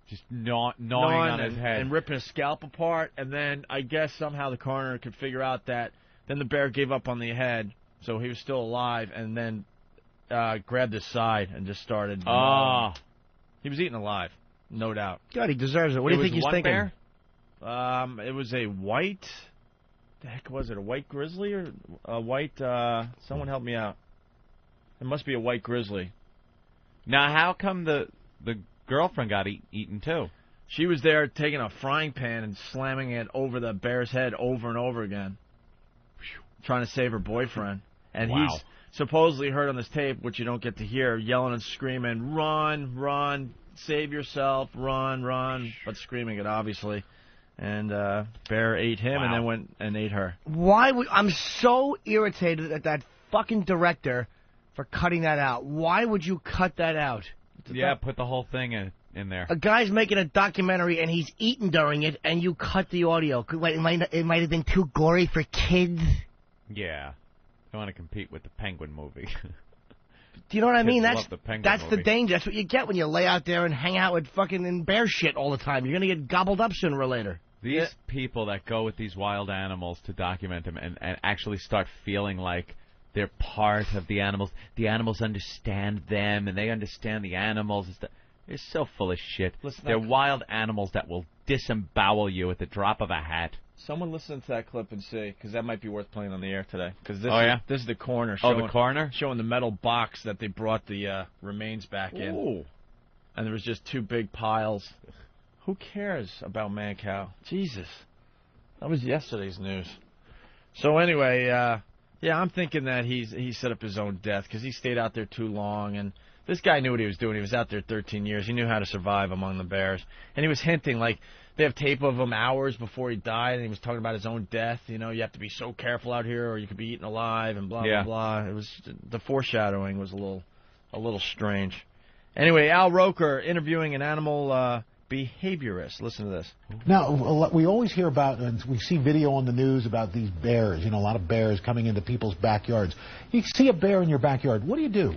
Just gnawing on his head. And ripping his scalp apart, and then I guess somehow the coroner could figure out that then the bear gave up on the head, so he was still alive, and then grabbed his side and just started. He was eaten alive, no doubt. God, he deserves it. What do you think he's thinking? Bear? It was a white. The heck was it? A white grizzly or a white? Someone help me out. It must be a white grizzly. Now, how come the girlfriend got eaten too? She was there taking a frying pan and slamming it over the bear's head over and over again, trying to save her boyfriend. And he's supposedly heard on this tape, which you don't get to hear, yelling and screaming, "Run, run, save yourself, run, run," but screaming it, obviously. And bear ate him and then went and ate her. I'm so irritated at that fucking director for cutting that out. Why would you cut that out? Yeah, put the whole thing in there. A guy's making a documentary and he's eating during it, and you cut the audio. Wait, it might have been too gory for kids. Yeah, I want to compete with the Penguin movie. Do you know what I mean? That's the danger. That's what you get when you lay out there and hang out with fucking bear shit all the time. You're gonna get gobbled up sooner or later. These people that go with these wild animals to document them and actually start feeling like they're part of the animals. The animals understand them, and they understand the animals. They're so full of shit. Listen, they're wild animals that will disembowel you at the drop of a hat. Someone listen to that clip and see, because that might be worth playing on the air today. Because this is the coroner showing the metal box that they brought the remains back in. Ooh. And there was just two big piles. Who cares about Mancow? Jesus. That was yesterday's news. So anyway, I'm thinking that he set up his own death because he stayed out there too long. And this guy knew what he was doing. He was out there 13 years. He knew how to survive among the bears. And he was hinting, like, they have tape of him hours before he died, and he was talking about his own death. You know, you have to be so careful out here or you could be eaten alive and blah, blah, blah. It was the foreshadowing was a little strange. Anyway, Al Roker interviewing an animal behaviorist. Listen to this. Now, we always hear about, and we see video on the news about these bears, a lot of bears coming into people's backyards. You see a bear in your backyard. What do you do?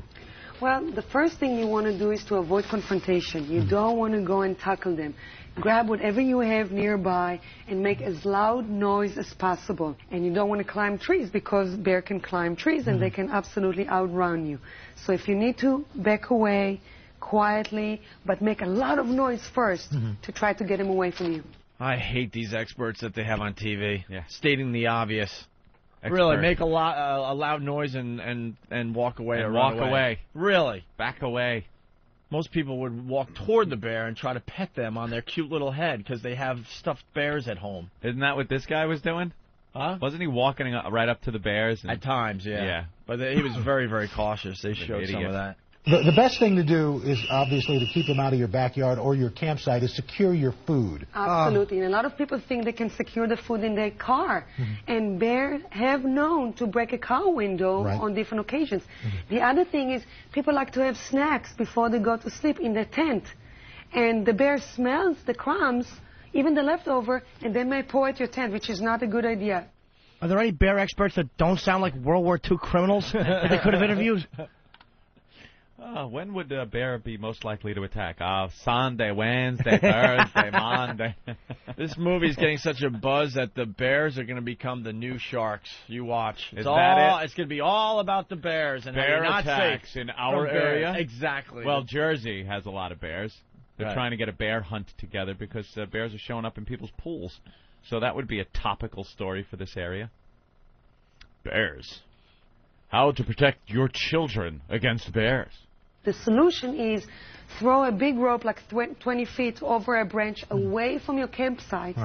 Well, the first thing you want to do is to avoid confrontation. You don't want to go and tackle them. Grab whatever you have nearby and make as loud noise as possible. And you don't want to climb trees because bear can climb trees and they can absolutely outrun you. So if you need to, back away quietly, but make a lot of noise first to try to get him away from you. I hate these experts that they have on TV, stating the obvious. Expert. Really, make a loud noise and walk away and or walk run away. Really? Back away. Most people would walk toward the bear and try to pet them on their cute little head because they have stuffed bears at home. Isn't that what this guy was doing? Huh? Wasn't he walking right up to the bears? At times, yeah. Yeah. But he was very, very cautious. They showed some of that. The best thing to do is obviously to keep them out of your backyard or your campsite is secure your food. Absolutely. And a lot of people think they can secure the food in their car. And bears have known to break a car window on different occasions. The other thing is people like to have snacks before they go to sleep in their tent. And the bear smells the crumbs, even the leftover, and they may pour at your tent, which is not a good idea. Are there any bear experts that don't sound like World War II criminals that they could have interviewed? When would a bear be most likely to attack? Sunday, Wednesday, Thursday, Monday. This movie's getting such a buzz that the bears are going to become the new sharks. You watch. Is that it? It's going to be all about the bears and bear how not attacks safe in our area. Exactly. Well, Jersey has a lot of bears. They're trying to get a bear hunt together because bears are showing up in people's pools. So that would be a topical story for this area. Bears. How to protect your children against bears. The solution is throw a big rope like 20 feet over a branch away from your campsite.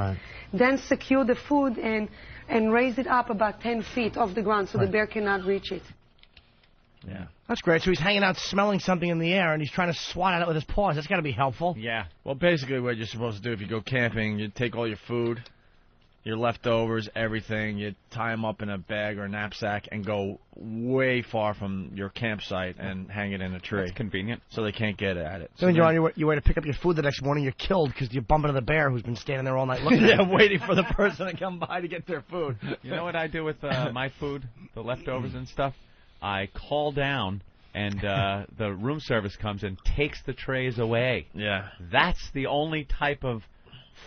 Then secure the food and raise it up about 10 feet off the ground so the bear cannot reach it. Yeah. That's great. So he's hanging out smelling something in the air and he's trying to swat at it with his paws. That's got to be helpful. Yeah. Well, basically what you're supposed to do if you go camping, you take all your food, your leftovers, everything, you tie them up in a bag or a knapsack and go way far from your campsite and hang it in a tree. That's convenient. So they can't get at it. So when you're on your way to pick up your food the next morning, you're killed because you bump into the bear who's been standing there all night looking at you. waiting for the person to come by to get their food. You know what I do with my food, the leftovers and stuff? I call down and the room service comes and takes the trays away. Yeah. That's the only type of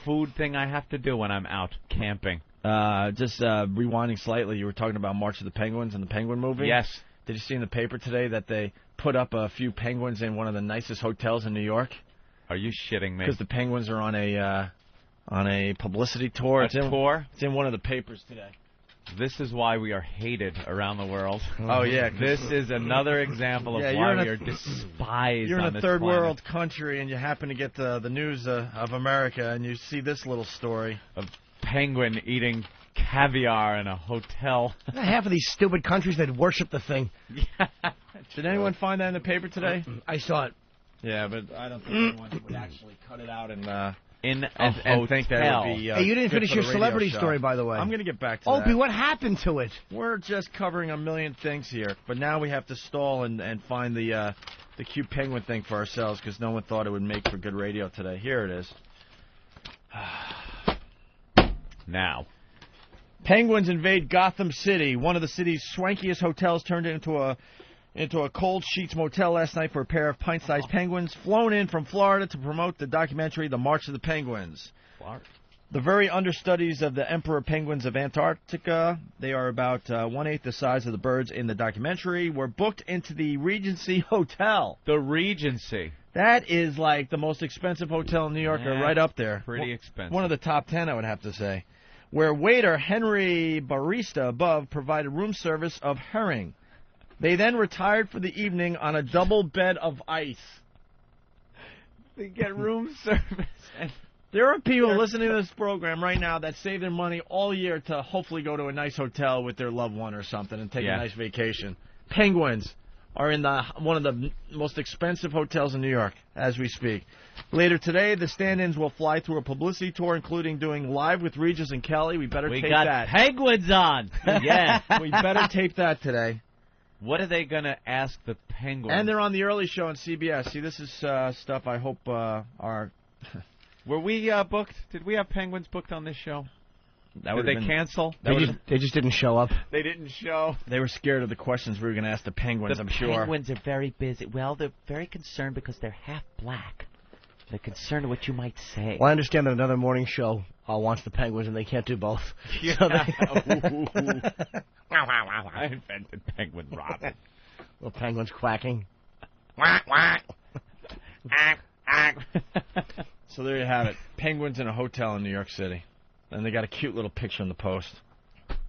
food thing I have to do when I'm out camping. Just rewinding slightly, you were talking about March of the Penguins and the Penguin movie? Yes. Did you see in the paper today that they put up a few penguins in one of the nicest hotels in New York? Are you shitting me? Because the penguins are on a publicity tour. It's in one of the papers today. This is why we are hated around the world. Oh, yeah. This is another example of why we are despised. You're in a third world country, and you happen to get the news of America, and you see this little story. Of penguin eating caviar in a hotel. Half of these stupid countries that worship the thing. Yeah. Did anyone find that in the paper today? I saw it. Yeah, but I don't think anyone would actually cut it out and think that would be hey, you didn't finish your celebrity story, by the way. I'm going to get back to Opie, that. what happened to it? We're just covering a million things here, but now we have to stall and find the cute penguin thing for ourselves because no one thought it would make for good radio today. Here it is. Now. Penguins invade Gotham City. One of the city's swankiest hotels turned into a cold sheets motel last night for a pair of pint-sized penguins flown in from Florida to promote the documentary The March of the Penguins. Florida. The very understudies of the emperor penguins of Antarctica, they are about 1/8 the size of the birds in the documentary, were booked into the Regency Hotel. The Regency. That is like the most expensive hotel in New York, right up there. Pretty expensive. One of the top 10, I would have to say. Where waiter Henry Barista above provided room service of herring. They then retired for the evening on a double bed of ice. They get room service. There are people listening to this program right now that save their money all year to hopefully go to a nice hotel with their loved one or something and take a nice vacation. Penguins are in one of the most expensive hotels in New York as we speak. Later today, the stand-ins will fly through a publicity tour, including doing Live with Regis and Kelly. We better tape that. We got penguins on. Yeah. We better tape that today. What are they going to ask the penguins? And they're on the early show on CBS. See, this is stuff I hope are... Were we booked? Did we have penguins booked on this show? Did they cancel? They just didn't show up. They didn't show. They were scared of the questions we were going to ask the Penguins, I'm sure. The Penguins are very busy. Well, they're very concerned because they're half black. They're concerned of what you might say. Well, I understand that another morning show wants the Penguins, and they can't do both. Yeah. So I invented Penguin Robin. Little penguins quacking. So there you have it. Penguins in a hotel in New York City. And they got a cute little picture in the Post.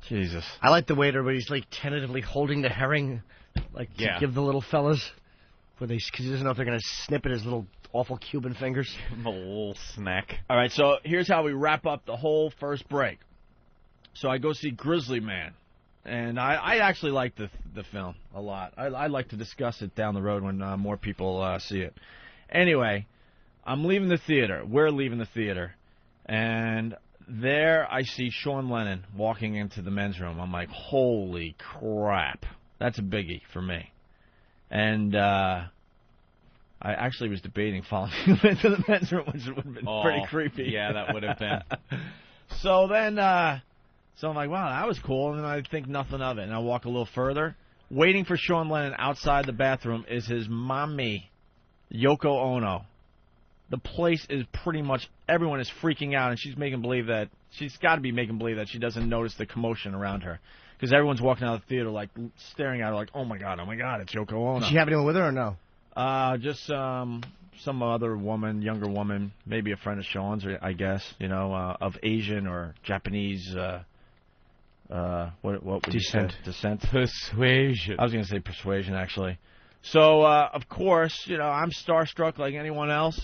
Jesus. I like the waiter, but he's like tentatively holding the herring, to give the little fellas, because he doesn't know if they're going to snip at his little awful Cuban fingers. A little snack. All right, so here's how we wrap up the whole first break. So I go see Grizzly Man. And I actually like the film a lot. I'd like to discuss it down the road when more people see it. Anyway, I'm leaving the theater. We're leaving the theater. And there I see Sean Lennon walking into the men's room. I'm like, holy crap. That's a biggie for me. And I actually was debating following him into the men's room, which would have been pretty creepy. Yeah, that would have been. So then... So I'm like, wow, that was cool, and then I think nothing of it. And I walk a little further. Waiting for Sean Lennon outside the bathroom is his mommy, Yoko Ono. The place is pretty much, everyone is freaking out, and she's got to be making believe that she doesn't notice the commotion around her. Because everyone's walking out of the theater, like, staring at her like, oh my God, it's Yoko Ono. Did she have anyone with her or no? Just some other woman, younger woman, maybe a friend of Sean's, I guess, of Asian or Japanese... what would Descent. You say? Descent. Persuasion. I was going to say persuasion, actually. So, of course, I'm starstruck like anyone else.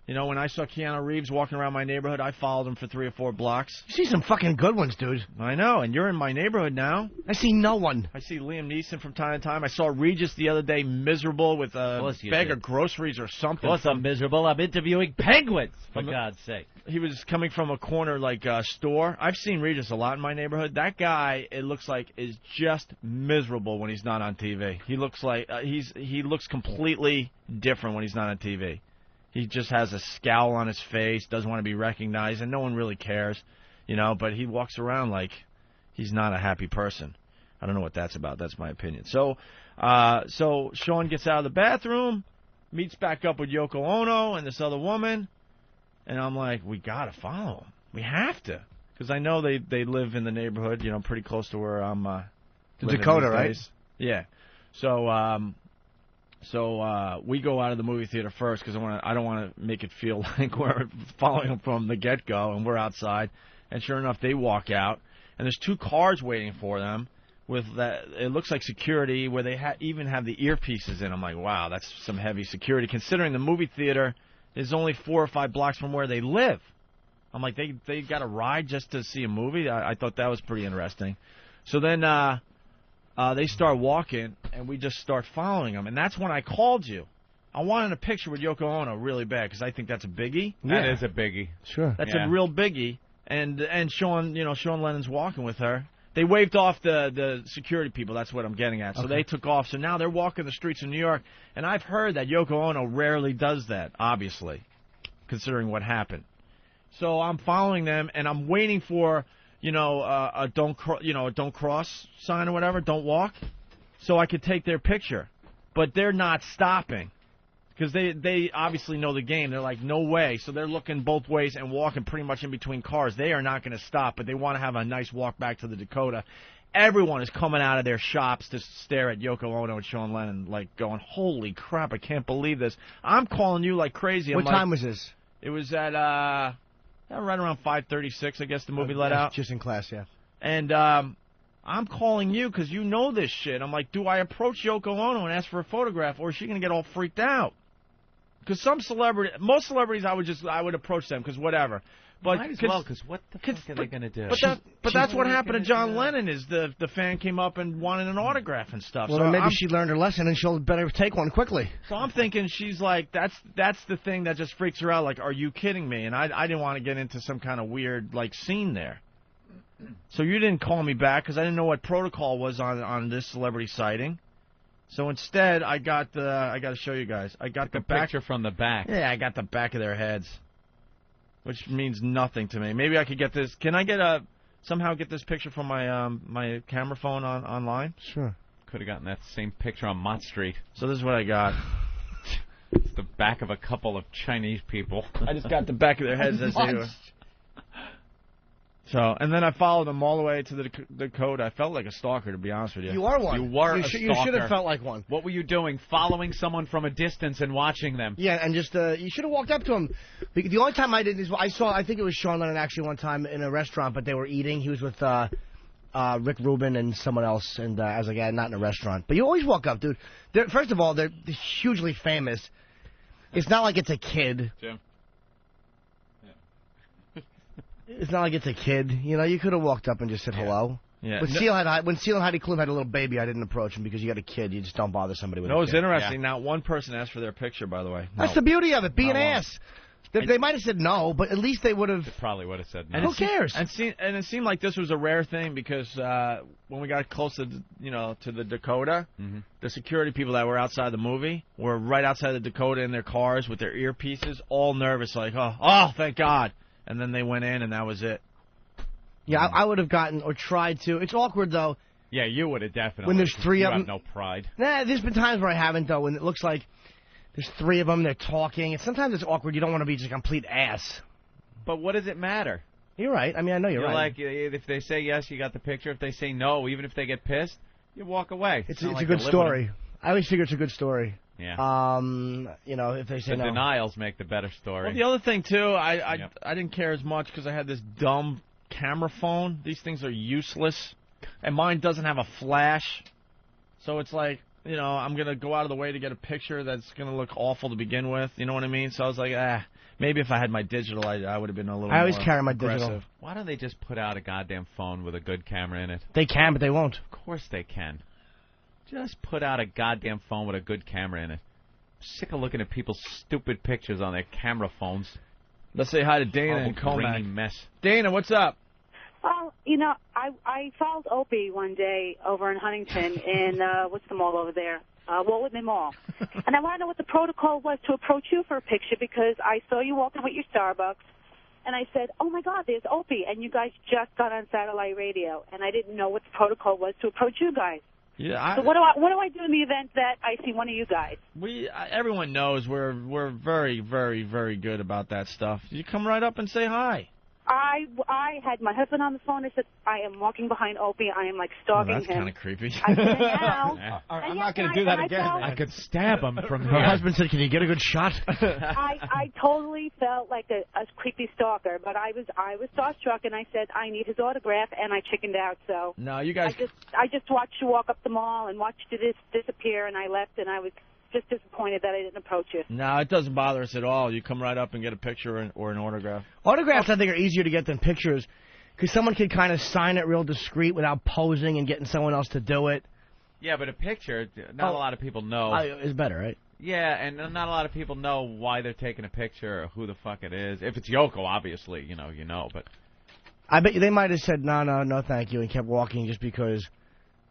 When I saw Keanu Reeves walking around my neighborhood, I followed him for 3 or 4 blocks. You see some fucking good ones, dude. I know, and you're in my neighborhood now. I see no one. I see Liam Neeson from time to time. I saw Regis the other day miserable with a bag of groceries or something. Of course I'm miserable. I'm interviewing penguins, for God's sake. He was coming from a corner, store. I've seen Regis a lot in my neighborhood. That guy, it looks like, is just miserable when he's not on TV. He looks like he looks completely different when he's not on TV. He just has a scowl on his face, doesn't want to be recognized, and no one really cares, but he walks around like he's not a happy person. I don't know what that's about. That's my opinion. So Sean gets out of the bathroom, meets back up with Yoko Ono and this other woman, and I'm like, we got to follow him. We have to, because I know they live in the neighborhood, pretty close to where I'm living Dakota, these right? days. Yeah. So we go out of the movie theater first because I don't want to make it feel like we're following them from the get-go, and we're outside. And sure enough, they walk out, and there's 2 cars waiting for them with that. It looks like security where they even have the earpieces in. I'm like, wow, that's some heavy security, considering the movie theater is only 4 or 5 blocks from where they live. I'm like, they got a ride just to see a movie? I thought that was pretty interesting. So then they start walking, and we just start following them. And that's when I called you. I wanted a picture with Yoko Ono really bad because I think that's a biggie. That is a biggie. Sure. That's a real biggie. And Sean, Sean Lennon's walking with her. They waved off the security people. That's what I'm getting at. So they took off. So now they're walking the streets of New York. And I've heard that Yoko Ono rarely does that, obviously, considering what happened. So I'm following them, and I'm waiting for... a don't cross sign or whatever, don't walk, so I could take their picture. But they're not stopping because they obviously know the game. They're like, no way. So they're looking both ways and walking pretty much in between cars. They are not going to stop, but they want to have a nice walk back to the Dakota. Everyone is coming out of their shops to stare at Yoko Ono and Sean Lennon, like going, holy crap, I can't believe this. I'm calling you like crazy. What time was this? It was at... right around 5:36, I guess the movie let out. Just in class, yeah. And I'm calling you because you know this shit. I'm like, do I approach Yoko Ono and ask for a photograph, or is she going to get all freaked out? Because most celebrities, I would approach them because whatever. But might as well, because what the fuck are they going to do? But that's what happened to John Lennon. Is the fan came up and wanted an autograph and stuff. Well, so then maybe she learned her lesson and she'll better take one quickly. So I'm thinking she's like, that's the thing that just freaks her out. Like, are you kidding me? And I didn't want to get into some kind of weird scene there. So you didn't call me back because I didn't know what protocol was on this celebrity sighting. So instead, I got to show you guys. I got the picture from the back. Yeah, I got the back of their heads, which means nothing to me. Maybe I could get this. Can I get somehow get this picture from my my camera phone online? Sure. Could have gotten that same picture on Mott Street. So this is what I got. It's the back of a couple of Chinese people. I just got the back of their heads as they were. So, and then I followed them all the way to the Dakota. I felt like a stalker, to be honest with you. You are one. You were a You stalker. should have felt like one. What were you doing? Following someone from a distance and watching them? Yeah, and just you should have walked up to him. The only time I did this, I think it was Sean Lennon actually one time in a restaurant, but they were eating. He was with Rick Rubin and someone else, and I was like, yeah, not in a restaurant. But you always walk up, dude. First of all, they're hugely famous. It's not like it's a kid. Jim. It's not like it's a kid. You know, you could have walked up and just said hello. Yeah. When Seal and Heidi Klum had a little baby, I didn't approach him because you got a kid. You just don't bother somebody with a kid. No, it's interesting. Not one person asked for their picture, by the way. That's the beauty of it. Be an ass. They might have said no, but at least they would have. They probably would have said no. And who cares? And it seemed like this was a rare thing because when we got close to to the Dakota, the security people that were outside the movie were right outside the Dakota in their cars with their earpieces, all nervous, like, oh, thank God. And then they went in, and that was it. Yeah, I would have gotten or tried to. It's awkward, though. Yeah, you would have definitely. When there's three of them. You have no pride. Nah, there's been times where I haven't, though, when it looks like there's three of them, they're talking. And sometimes it's awkward. You don't want to be just a complete ass. But what does it matter? You're right. I mean, I know you're right. Like, if they say yes, you got the picture. If they say no, even if they get pissed, you walk away. It's a good story. I always figure it's a good story. Yeah. If they say the no. denials make the better story. Well, the other thing, too, I didn't care as much because I had this dumb camera phone. These things are useless. And mine doesn't have a flash. So it's like, I'm going to go out of the way to get a picture that's going to look awful to begin with. You know what I mean? So I was like, maybe if I had my digital, I would have been a little more I always carry my aggressive. digital. Why don't they just put out a goddamn phone with a good camera in it? They can, but they won't. Of course they can. Just put out a goddamn phone with a good camera in it. I'm sick of looking at people's stupid pictures on their camera phones. Let's say hi to Dana and grainy Comac. Mess. Dana, what's up? Well, I followed Opie one day over in Huntington in, what's the mall over there? Walt Whitman Mall. And I want to know what the protocol was to approach you for a picture because I saw you walking with your Starbucks. And I said, oh, my God, there's Opie. And you guys just got on satellite radio. And I didn't know what the protocol was to approach you guys. Yeah. So what do I do in the event that I see one of you guys? Everyone knows we're very, very, very good about that stuff. You come right up and say hi. I had my husband on the phone. I said, I am walking behind Opie. I am, stalking him. That's kind of creepy. I said, now. I'm not going to do that again. I could stab him from here. Her husband said, can you get a good shot? I totally felt like a creepy stalker, but I was starstruck, and I said, I need his autograph, and I chickened out. So no, you guys. I just watched you walk up the mall and watched you disappear, and I left, and I was just disappointed that I didn't approach you. No, it doesn't bother us at all. You come right up and get a picture or an autograph. Autographs, I think, are easier to get than pictures because someone can kind of sign it real discreet without posing and getting someone else to do it. Yeah, but a picture, not a lot of people know. Is better, right? Yeah, and not a lot of people know why they're taking a picture or who the fuck it is. If it's Yoko, obviously, you know, but... I bet you they might have said, no, thank you, and kept walking just because...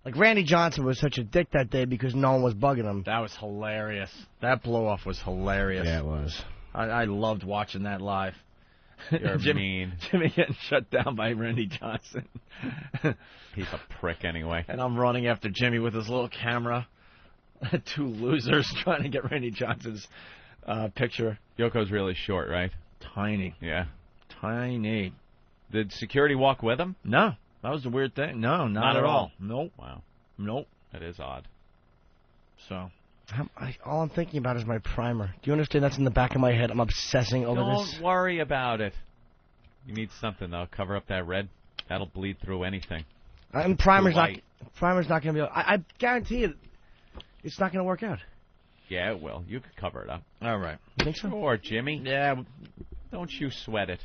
Like, Randy Johnson was such a dick that day because no one was bugging him. That was hilarious. That blow-off was hilarious. Yeah, it was. I loved watching that live. You're mean. Jimmy getting shut down by Randy Johnson. He's a prick anyway. And I'm running after Jimmy with his little camera. Two losers trying to get Randy Johnson's picture. Yoko's really short, right? Tiny. Yeah. Tiny. Did security walk with him? No. That was the weird thing. No, not at all. Nope. Wow. Nope. That is odd. So. All I'm thinking about is my primer. Do you understand that's in the back of my head? I'm obsessing over this. Don't worry about it. You need something, though. Cover up that red. That'll bleed through anything. And primer's not going to be able... I guarantee you it's not going to work out. Yeah, it will. You could cover it up. All right. You think so? Or Jimmy. Yeah. Don't you sweat it.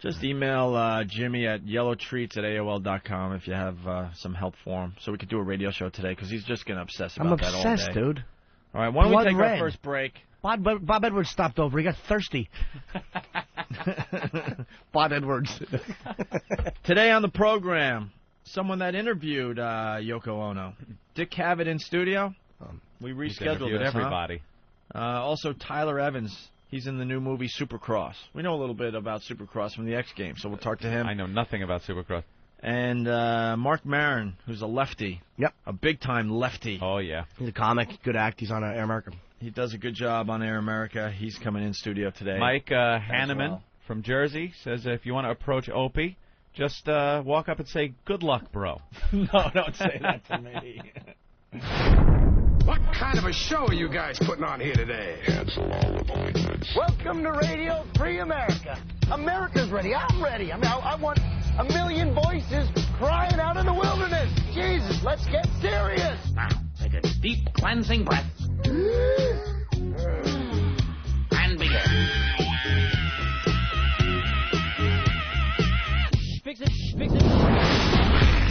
Just email Jimmy at yellowtreats@aol.com if you have some help for him, so we could do a radio show today, because he's just going to obsess about that all day. I'm obsessed, dude. All right, why don't we take our first break? Bob Edwards stopped over. He got thirsty. Bob Edwards. Today on the program, someone that interviewed Yoko Ono. Dick Cavett in studio. We rescheduled this, everybody. Also, Tyler Evans. He's in the new movie Supercross. We know a little bit about Supercross from the X Games, so we'll talk to him. I know nothing about Supercross. And Mark Maron, who's a lefty. Yep. A big-time lefty. Oh, yeah. He's a comic, good act. He's on Air America. He does a good job on Air America. He's coming in studio today. Mike Hanneman from Jersey says if you want to approach Opie, just walk up and say, good luck, bro. No, don't say that to me. What kind of a show are you guys putting on here today? Cancel all appointments. Welcome to Radio Free America. America's ready. I'm ready. I mean, I want a million voices crying out in the wilderness. Jesus, let's get serious. Now, take a deep cleansing breath. And begin. Fix it, fix it.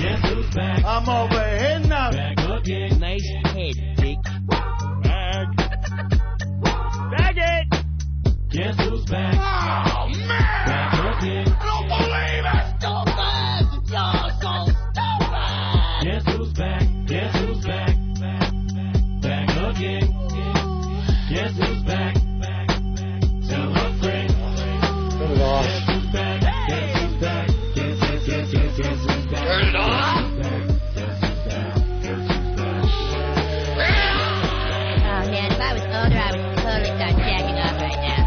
Guess who's back? I'm over here now. Back again. Nice head, Dick. Bag. Bag it. Guess who's back? Oh, man. Back again. I don't believe it. Stupid. You're so stupid. Guess who's back? Guess who's back? Back again. Guess who's back? Tell a friend. Turn it off. Guess who's back? Guess who's back? Guess who's back? Turn it off. Oh, man, if I was older, I would totally start jacking off right now.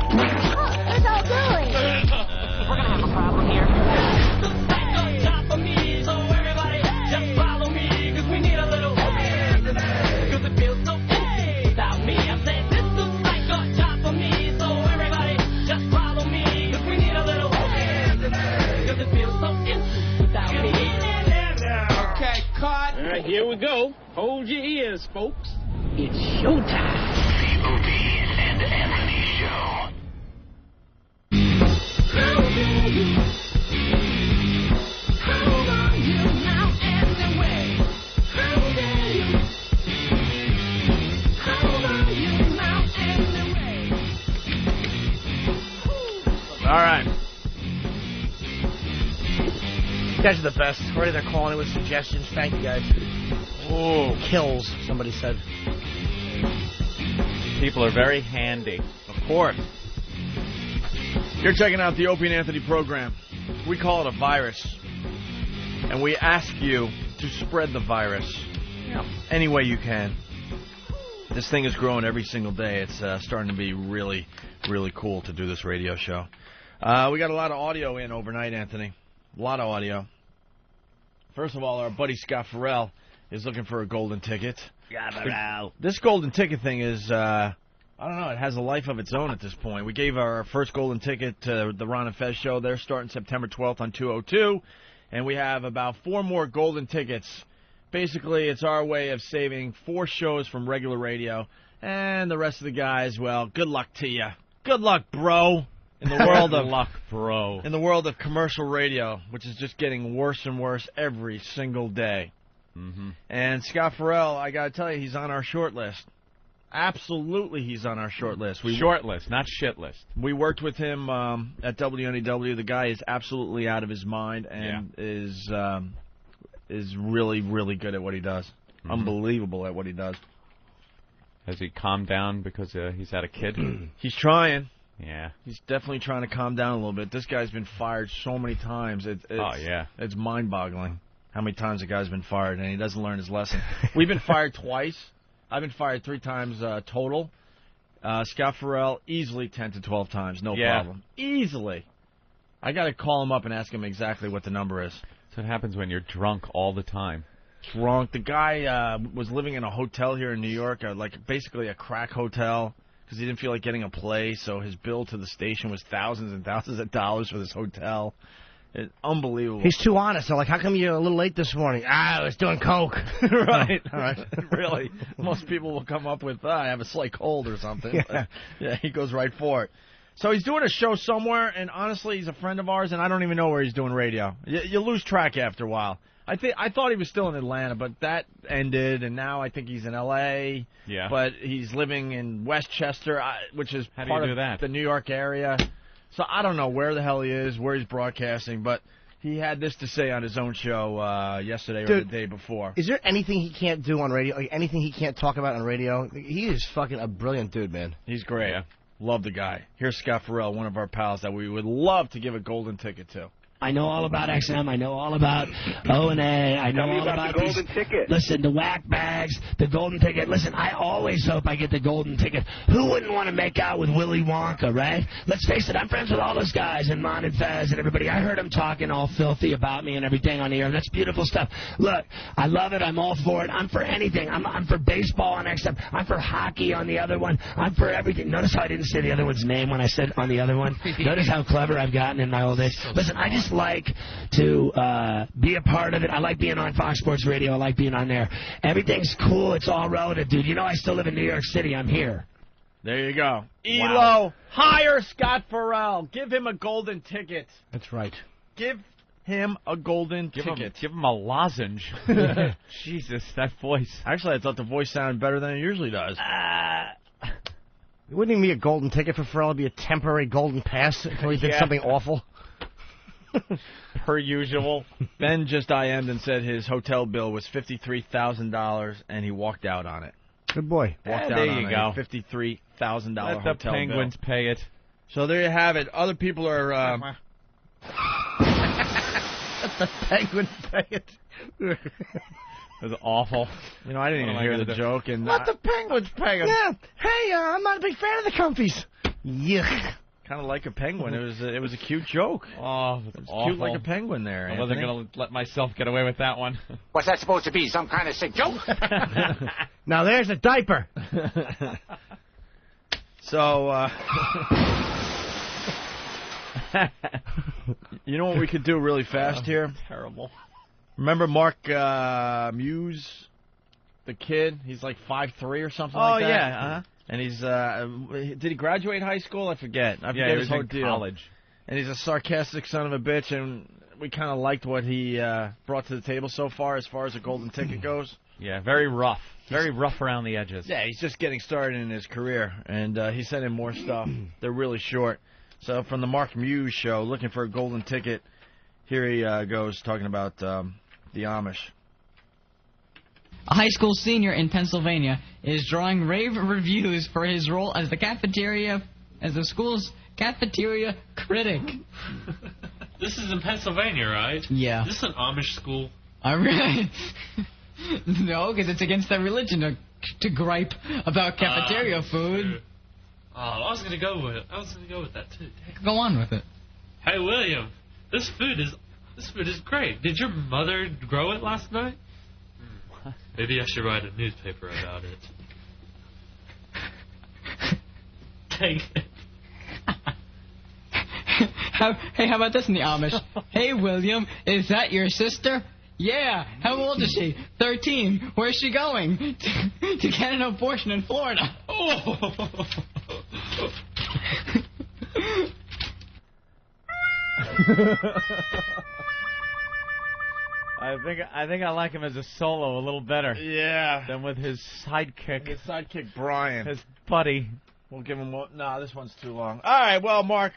What's all doing? We're gonna have a problem here. Okay, cut. All right, here we go. Hold your ears, folks. It's showtime. The Opie and Anthony Show. All right. You guys are the best. Already they're calling in with suggestions. Thank you, guys. Oh, kills, somebody said. People are very handy. Of course. You're checking out the Opie and Anthony program. We call it a virus. And we ask you to spread the virus any way you can. This thing is growing every single day. It's starting to be really, really cool to do this radio show. We got a lot of audio in overnight, Anthony. A lot of audio. First of all, our buddy Scott Farrell is looking for a golden ticket. This golden ticket thing is, I don't know, it has a life of its own at this point. We gave our first golden ticket to the Ron and Fez show. They're starting September 12th on 202. And we have about 4 more golden tickets. Basically, it's our way of saving 4 shows from regular radio. And the rest of the guys, well, good luck to you. Good luck, bro. In the world of luck, bro. In the world of commercial radio, which is just getting worse and worse every single day. Mm-hmm. And Scott Farrell, I got to tell you, he's on our short list. Absolutely, he's on our short list. Short list, not shit list. We worked with him at WNEW. The guy is absolutely out of his mind and is really, really good at what he does. Mm-hmm. Unbelievable at what he does. Has he calmed down because he's had a kid? He's trying. Yeah. He's definitely trying to calm down a little bit. This guy's been fired so many times. It's mind-boggling how many times the guy's been fired, and he doesn't learn his lesson. We've been fired twice. I've been fired 3 times total. Scott Farrell, easily 10 to 12 times, no problem. Easily. I got to call him up and ask him exactly what the number is. That's what happens when you're drunk all the time. Drunk. The guy was living in a hotel here in New York, like basically a crack hotel, because he didn't feel like getting a play, so his bill to the station was thousands and thousands of dollars for this hotel. It's unbelievable. He's too honest. They're like, how come you're a little late this morning? I was doing coke. Right. All right. Really. Most people will come up with, I have a slight cold or something. Yeah, he goes right for it. So he's doing a show somewhere, and honestly, he's a friend of ours, and I don't even know where he's doing radio. You lose track after a while. I thought he was still in Atlanta, but that ended, and now I think he's in L.A. Yeah. But he's living in Westchester, which is part of the New York area. So I don't know where the hell he is, where he's broadcasting, but he had this to say on his own show yesterday or the day before. Is there anything he can't do on radio? Like anything he can't talk about on radio? He is fucking a brilliant dude, man. He's great. Yeah. Love the guy. Here's Scott Farrell, one of our pals that we would love to give a golden ticket to. I know all about XM. I know all about O&A. I know all about the golden ticket. Listen, the whack bags, the golden ticket. Listen, I always hope I get the golden ticket. Who wouldn't want to make out with Willy Wonka, right? Let's face it, I'm friends with all those guys and Mon and Fez and everybody. I heard them talking all filthy about me and everything on the air. That's beautiful stuff. Look, I love it. I'm all for it. I'm for anything. I'm for baseball on XM. I'm for hockey on the other one. I'm for everything. Notice how I didn't say the other one's name when I said on the other one? Notice how clever I've gotten in my old age. Listen, I just like to be a part of it. I like being on Fox Sports Radio. I like being on there. Everything's cool. It's all relative, dude. You know I still live in New York City. I'm here. There you go. ELO, hire Scott Farrell. Give him a golden ticket. That's right. Give him a golden ticket. Give him a lozenge. Jesus, that voice. Actually, I thought the voice sounded better than it usually does. It wouldn't even be a golden ticket for Farrell. It'd be a temporary golden pass until he did something awful. Per usual. Ben just IM'd and said his hotel bill was $53,000, and he walked out on it. Good boy. Walked out there on you a go. $53,000 hotel Let the Penguins pay it. So there you have it. Other people are... Let the Penguins pay it. It was awful. You know, I didn't even hear the joke. And Let the Penguins pay it. Yeah. Hey, I'm not a big fan of the Comfies. Yuck. Kind of like a penguin. It was a cute joke. Oh, it was cute like a penguin there. I wasn't going to let myself get away with that one. What's that supposed to be? Some kind of sick joke? Now there's a diaper. So, you know what we could do really fast here? Terrible. Remember Mark Muse, the kid? He's like 5'3" or something like that. Oh, yeah. Uh-huh. And he's, did he graduate high school? I forget. I forget he his was whole in deal. college. And he's a sarcastic son of a bitch, and we kind of liked what he brought to the table so far as a golden ticket goes. Yeah, very rough. Very rough around the edges. Yeah, he's just getting started in his career, and he sent in more stuff. They're really short. So from the Mark Muse show, looking for a golden ticket, here he goes talking about the Amish. A high school senior in Pennsylvania is drawing rave reviews for his role as the school's cafeteria critic. This is in Pennsylvania, right? Yeah. Is this an Amish school? No, because it's against their religion to gripe about cafeteria food. Oh, I was gonna go with that too. Go on with it. Hey, William, this food is great. Did your mother grow it last night? Maybe I should write a newspaper about it. Take it. Hey, how about this in the Amish? Hey, William, is that your sister? Yeah. How old is she? 13. Where's she going? To get an abortion in Florida. Oh. I think I like him as a solo a little better. Yeah. Than with his sidekick. His sidekick, Brian. His buddy. We'll give him one. No, this one's too long. All right, well, Mark.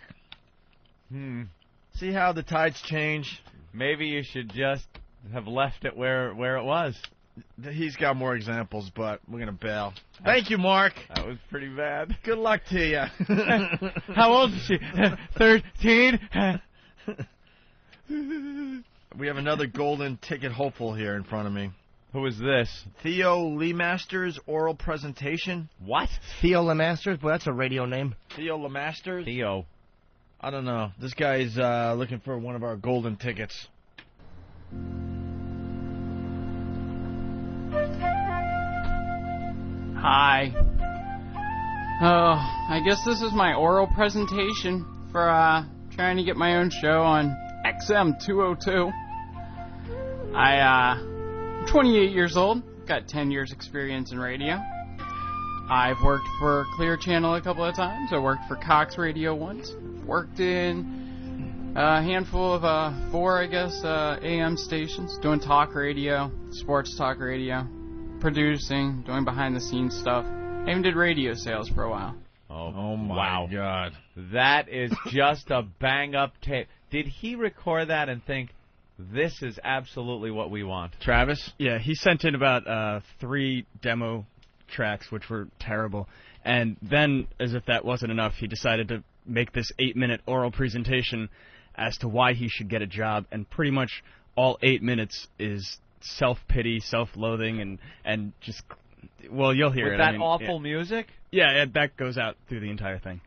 See how the tides change? Maybe you should just have left it where it was. He's got more examples, but we're going to bail. Thank you, Mark. That was pretty bad. Good luck to you. How old is she? 13? We have another golden ticket hopeful here in front of me. Who is this? Theo Lemasters' oral presentation. What? Theo Lemasters? Boy, that's a radio name. Theo Lemasters? Theo. I don't know. This guy's looking for one of our golden tickets. Hi. Oh, I guess this is my oral presentation for trying to get my own show on XM 202. I'm 28 years old, got 10 years experience in radio. I've worked for Clear Channel a couple of times. I worked for Cox Radio once. Worked in a handful of 4, I guess, AM stations, doing talk radio, sports talk radio, producing, doing behind-the-scenes stuff. I even did radio sales for a while. Oh my God. That is just a bang-up tape. Did he record that and think, this is absolutely what we want? Travis? Yeah, he sent in about 3 demo tracks, which were terrible. And then, as if that wasn't enough, he decided to make this 8-minute oral presentation. as to why he should get a job, and pretty much all 8 minutes is self-pity, self-loathing, and just, well, you'll hear With it. that I mean, awful music? Yeah, that goes out through the entire thing.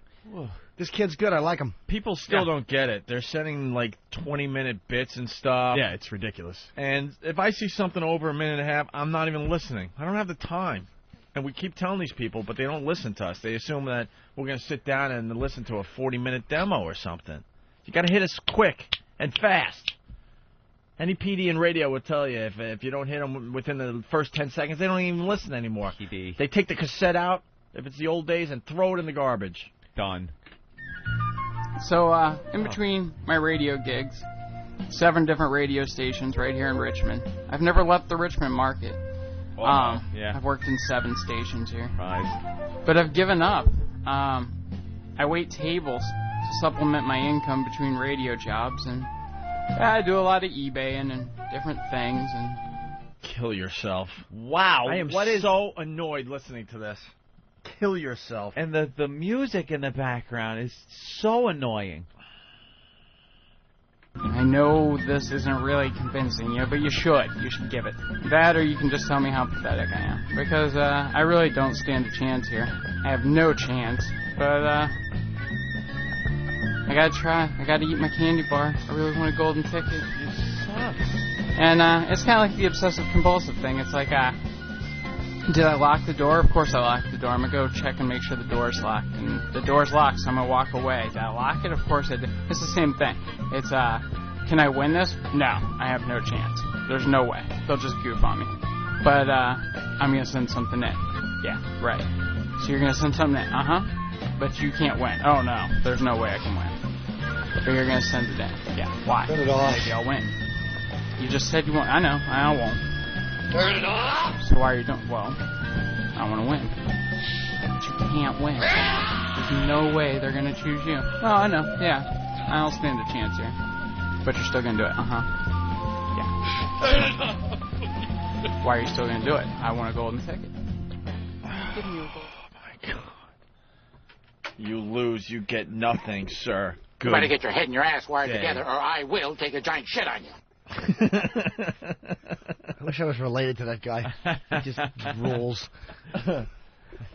This kid's good. I like him. People still don't get it. They're sending like 20-minute bits and stuff. Yeah, it's ridiculous. And if I see something over a minute and a half, I'm not even listening. I don't have the time. And we keep telling these people, but they don't listen to us. They assume that we're going to sit down and listen to a 40-minute demo or something. You got to hit us quick and fast. Any PD in radio will tell you if you don't hit them within the first 10 seconds, they don't even listen anymore. PD. They take the cassette out, if it's the old days, and throw it in the garbage. Done. So, in between my radio gigs, 7 different radio stations right here in Richmond. I've never left the Richmond market. Yeah. I've worked in 7 stations here. Right. But I've given up. I wait tables to supplement my income between radio jobs, and I do a lot of eBaying and different things. And Kill yourself. Wow. I am so annoyed listening to this. Kill yourself. And the music in the background is so annoying. I know this isn't really convincing you, but you should. You should give it. That, or you can just tell me how pathetic I am. Because I really don't stand a chance here. I have no chance. But I gotta try. I gotta eat my candy bar. I really want a golden ticket. You suck. And it's kind of like the obsessive-compulsive thing. It's like, did I lock the door? Of course I locked the door. I'm going to go check and make sure the door's locked. And the door's locked, so I'm going to walk away. Did I lock it? Of course I did. It's the same thing. It's, can I win this? No, I have no chance. There's no way. They'll just goof on me. But I'm going to send something in. Yeah, right. So you're going to send something in. Uh-huh. But you can't win. Oh, no. There's no way I can win. But you're going to send it in. Yeah, why? Turn it off. Maybe I'll win. You just said you won't. I know. I won't. Turn it off! So why are you doing... Well, I want to win. But you can't win. There's no way they're going to choose you. Oh, I know. Yeah. I don't stand a chance here. But you're still going to do it. Uh-huh. Yeah. Why are you still going to do it? I want a golden ticket. I'm giving you a golden ticket. Oh, my God. You lose. You get nothing, sir. Good. You better get your head and your ass wired together, or I will take a giant shit on you. I wish I was related to that guy. He just rules.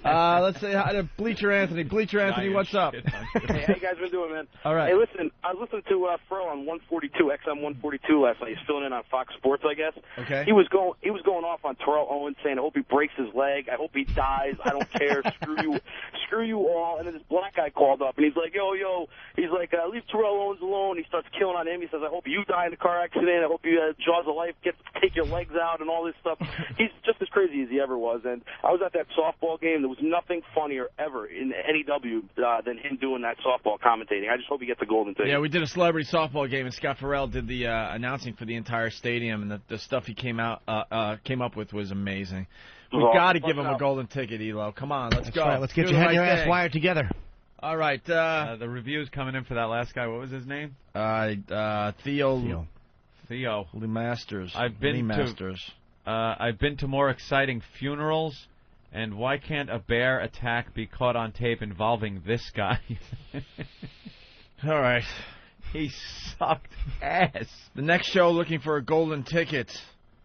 Let's say hi to Bleacher Anthony. Bleacher Anthony, what's up? Hey, how you guys been doing, man? All right. Hey, listen, I was listening to Farrell on 142, XM 142 last night. He's filling in on Fox Sports, I guess. Okay. He was going off on Terrell Owens, saying, I hope he breaks his leg. I hope he dies. I don't care. Screw you all. And then this black guy called up, and he's like, yo. He's like, leave Terrell Owens alone. He starts killing on him. He says, I hope you die in a car accident. I hope you jaws of life take your legs out and all this stuff. He's just as crazy as he ever was. And I was at that softball game. There was nothing funnier ever in NEW than him doing that softball commentating. I just hope he gets a golden ticket. Yeah, we did a celebrity softball game, and Scott Farrell did the announcing for the entire stadium, and the stuff he came up with was amazing. We've got to give him a golden ticket, Elo. Come on, let's go. Right, let's get your head and your ass wired together. All right. The review's coming in for that last guy. What was his name? Theo. Lee Masters. I've been to more exciting funerals. And why can't a bear attack be caught on tape involving this guy? All right. He sucked ass. The next show looking for a golden ticket.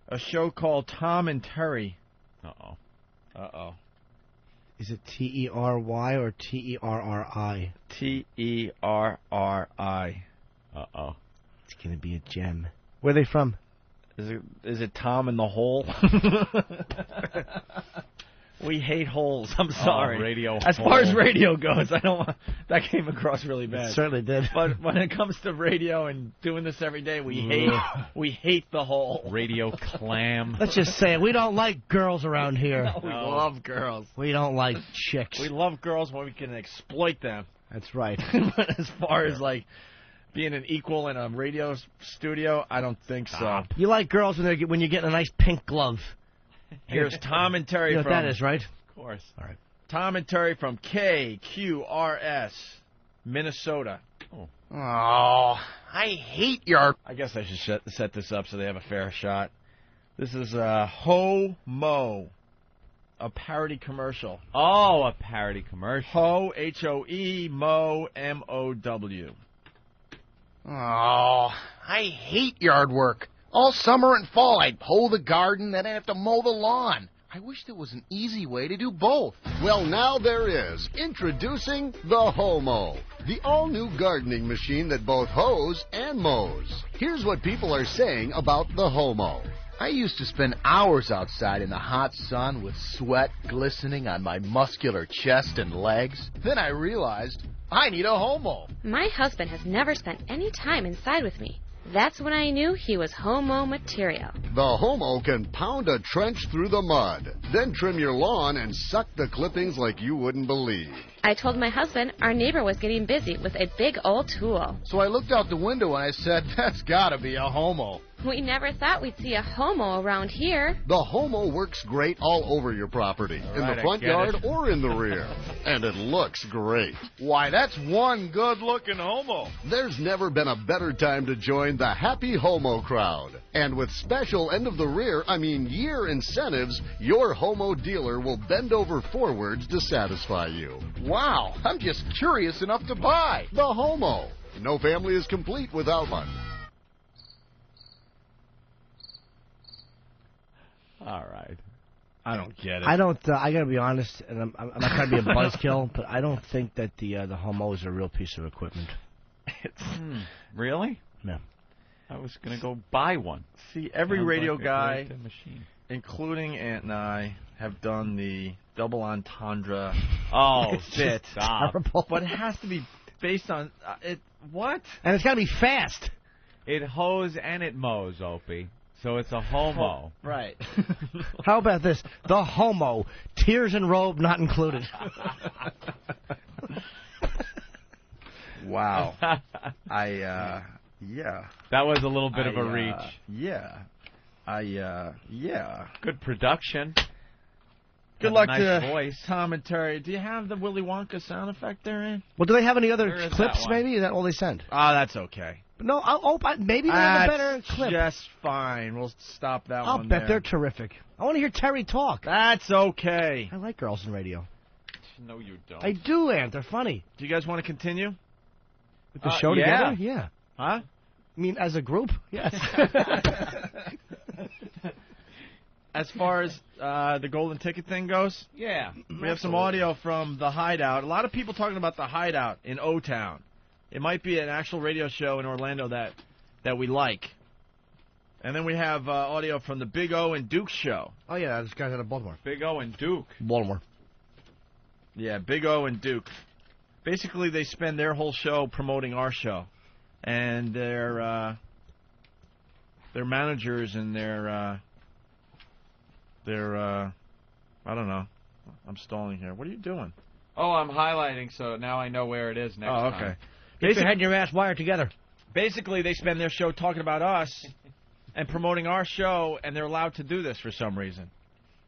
A show called Tom and Terry. Uh-oh. Is it T-E-R-Y or T-E-R-R-I? T-E-R-R-I. Uh-oh. It's going to be a gem. Where are they from? Is it Tom in the Hole? We hate holes. I'm sorry. As far as radio goes, I don't want, that came across really bad. It certainly did. But when it comes to radio and doing this every day, we hate the hole. Radio clam. Let's just say it. We don't like girls around here. No, we love girls. We don't like chicks. We love girls when we can exploit them. That's right. But as far as like being an equal in a radio studio, I don't think so. You like girls when you're getting a nice pink glove. Here's Tom and Terry. You know what that is, right? Of course. All right. Tom and Terry from KQRS, Minnesota. Oh, I hate your... I guess I should set this up so they have a fair shot. This is Ho Mo, a parody commercial. Oh, a parody commercial. Ho, H-O-E, Mo, M-O-W. Oh, I hate yard work. All summer and fall, I'd hoe the garden, then I'd have to mow the lawn. I wish there was an easy way to do both. Well, now there is. Introducing the Homo, the all-new gardening machine that both hoes and mows. Here's what people are saying about the Homo. I used to spend hours outside in the hot sun with sweat glistening on my muscular chest and legs. Then I realized I need a Homo. My husband has never spent any time inside with me. That's when I knew he was homo material. The Homo can pound a trench through the mud, then trim your lawn and suck the clippings like you wouldn't believe. I told my husband our neighbor was getting busy with a big old tool. So I looked out the window and I said, that's gotta be a Homo. We never thought we'd see a homo around here. The Homo works great all over your property, in the front yard or in the rear. And it looks great. Why, that's one good-looking Homo. There's never been a better time to join the happy Homo crowd. And with special year incentives, your Homo dealer will bend over forwards to satisfy you. Wow, I'm just curious enough to buy. The Homo. No family is complete without one. All right. I don't get it. I don't. I gotta be honest, and I'm not trying to be a buzzkill, but I don't think that the Homo is a real piece of equipment. Really? No. I was gonna go buy one. See, every Sounds radio like a guy, great machine. including Ant and I, have done the double entendre. Oh, bit. stop! But it has to be based on it. What? And it's gotta be fast. It hoes and it mows, Opie. So it's a homo. Right. How about this? The Homo, tears and robe not included. Wow. Yeah. That was a little bit of a reach. Yeah. Yeah. Good production. Good luck nice to voice. Tom and Terry. Do you have the Willy Wonka sound effect there, in? Well, do they have any other Where is clips, that one? maybe? Is that all they send? Oh, that's okay. No, maybe they have a better clip. Just fine. We'll stop that I'll one bet there. they're terrific. I want to hear Terry talk. That's okay. I like girls in radio. No, you don't. I do, Ant. They're funny. Do you guys want to continue? With the show yeah. together? Yeah. Huh? I mean, as a group? Yes. As far as the golden ticket thing goes, Yeah. we have some audio from the Hideout. A lot of people talking about the Hideout in O-Town. It might be an actual radio show in Orlando that we like. And then we have audio from the Big O and Duke show. Oh, yeah, this guy's out of Baltimore. Big O and Duke. Baltimore. Yeah, Big O and Duke. Basically, they spend their whole show promoting our show. And their managers and their I don't know. I'm stalling here. What are you doing? Oh, I'm highlighting, so now I know where it is next time. Oh, okay. Get your head and your ass wired together. Basically, they spend their show talking about us and promoting our show, and they're allowed to do this for some reason.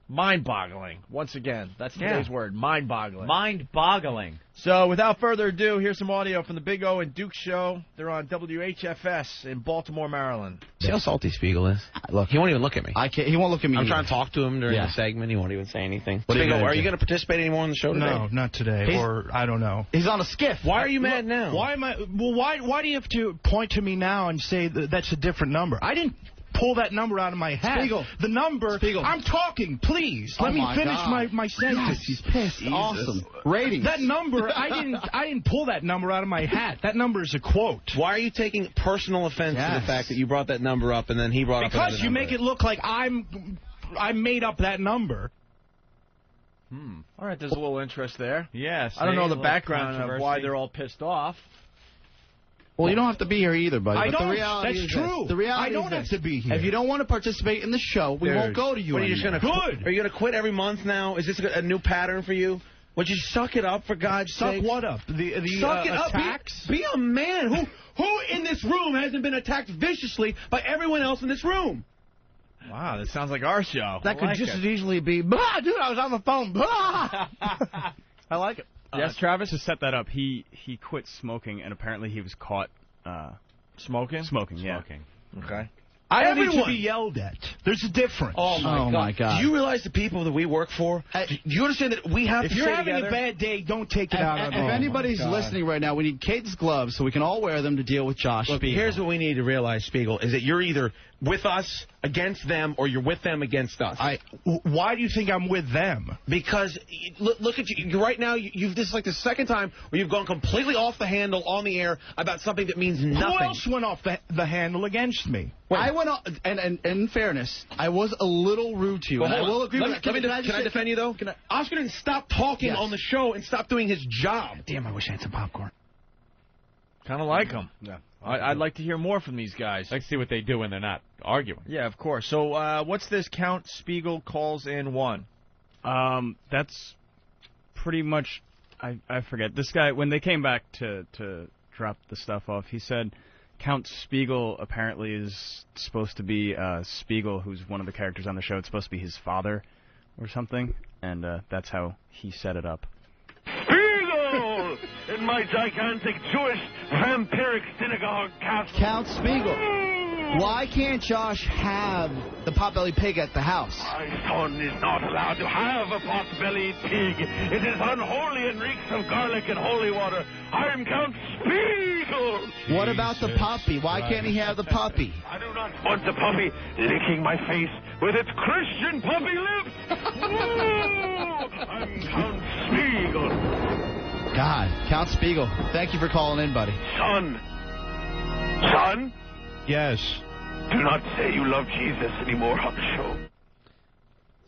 Mind-boggling. Once again, that's today's word, mind-boggling. Mind-boggling. So, without further ado, here's some audio from the Big O and Duke show. They're on WHFS in Baltimore, Maryland. See how salty Spiegel is? Look, he won't even look at me. He won't look at me. I'm either. trying to talk to him during the segment. He won't even say anything. Spiegel, Are you going to participate anymore in the show today? No, not today. Or I don't know. He's on a skiff. Why are you mad now? Why am I? Well, why do you have to point to me now and say that's a different number? I didn't pull that number out of my hat. Spiegel. The number. Spiegel. I'm talking, please. Let me finish my sentence. He's pissed. Jesus. Awesome. Ratings. That number, I didn't pull that number out of my hat. That number is a quote. Why are you taking personal offense to the fact that you brought that number up and then he brought up another Because you make it look like I made up that number. All right, there's a little interest there. Yes. I don't know the background of why they're all pissed off. Well, you don't have to be here either, buddy. But the reality is true. The reality I don't is have to be here. If you don't want to participate in the show, we won't go to you What, are you just anymore. gonna Are you going to quit every month now? Is this a new pattern for you? Would you suck it up, for God's sake? Suck what up? The Suck it attacks? up. Be a man. Who in this room hasn't been attacked viciously by everyone else in this room? Wow, that sounds like our show. That could just as easily be, dude, I was on the phone. I like it. Yes, Travis? To set that up, he quit smoking, and apparently he was caught smoking? Smoking, yeah. Okay. I don't need to Everyone. be yelled at. There's a difference. Oh, my God. Do you realize the people that we work for? Do you understand that we have If to you're stay having together? a bad day, don't take it out on me. If anybody's listening right now, we need kids' gloves so we can all wear them to deal with Josh Look, Spiegel. here's what we need to realize, Spiegel, is that you're either with us, against them, or you're with them, against us. Why do you think I'm with them? Because look at you right now. This is like the second time where you've gone completely off the handle on the air about something that means nothing. Who else went off the handle against me? I went on, and in fairness, I was a little rude to you. Well, And I hold on. will agree with that. Can I defend you, though? Oscar didn't stop talking on the show and stop doing his job. Damn, I wish I had some popcorn. Kind of like them. Yeah. I'd like to hear more from these guys. I'd like to see what they do when they're not arguing. Yeah, of course. So what's this Count Spiegel calls in one? That's pretty much, I forget. This guy, when they came back to drop the stuff off, he said Count Spiegel apparently is supposed to be Spiegel, who's one of the characters on the show. It's supposed to be his father or something, and that's how he set it up. Spiegel! In my gigantic Jewish vampiric synagogue castle. Count Spiegel. Why can't Josh have the potbelly pig at the house? My son is not allowed to have a pot-bellied pig. It is unholy and reeks of garlic and holy water. I'm Count Spiegel. What about the puppy? Why can't he have the puppy? I do not want the puppy licking my face with its Christian puppy lips. Ooh, I'm Count Spiegel. God, Count Spiegel, thank you for calling in, buddy. Son. Son? Yes. Do not say you love Jesus anymore on the show.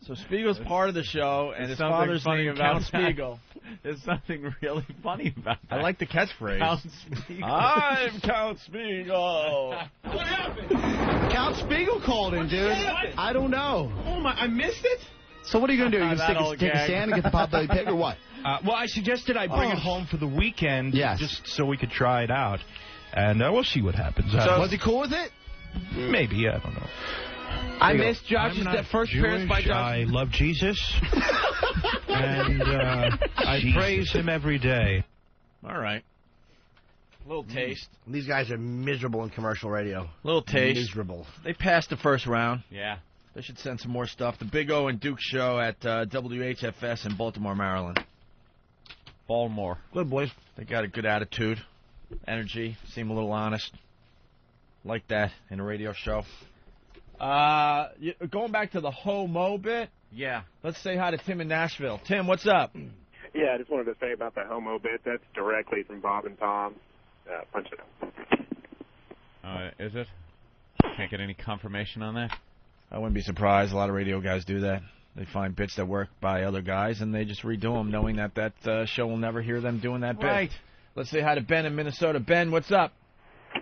So Spiegel's part of the show, and his something father's funny name about Count that. Spiegel. There's something really funny about that. I like the catchphrase. Count Spiegel. I'm Count Spiegel. What happened? Count Spiegel called in, dude. I don't know. Oh, my, I missed it? So what are you going to do? You That going old to take a gag. stand and get the potbelly pig or what? Well, I suggested I bring it home for the weekend just so we could try it out. And we'll see what happens. Was he cool with it? Maybe, I don't know. I missed Josh's first appearance by Josh. I love Jesus. And I praise him every day. All right. Little taste. These guys are miserable in commercial radio. Little taste. Miserable. They passed the first round. Yeah. They should send some more stuff. The Big O and Duke show at WHFS in Baltimore, Maryland. Baltimore. Good, boys. They got a good attitude, energy, seem a little honest. Like that in a radio show. Going back to the homo bit. Yeah. Let's say hi to Tim in Nashville. Tim, what's up? Yeah, I just wanted to say about the homo bit. That's directly from Bob and Tom. Punch it up. Is it? Can't get any confirmation on that? I wouldn't be surprised. A lot of radio guys do that. They find bits that work by other guys, and they just redo them, knowing that show will never hear them doing that bit. Right. Let's say hi to Ben in Minnesota. Ben, what's up?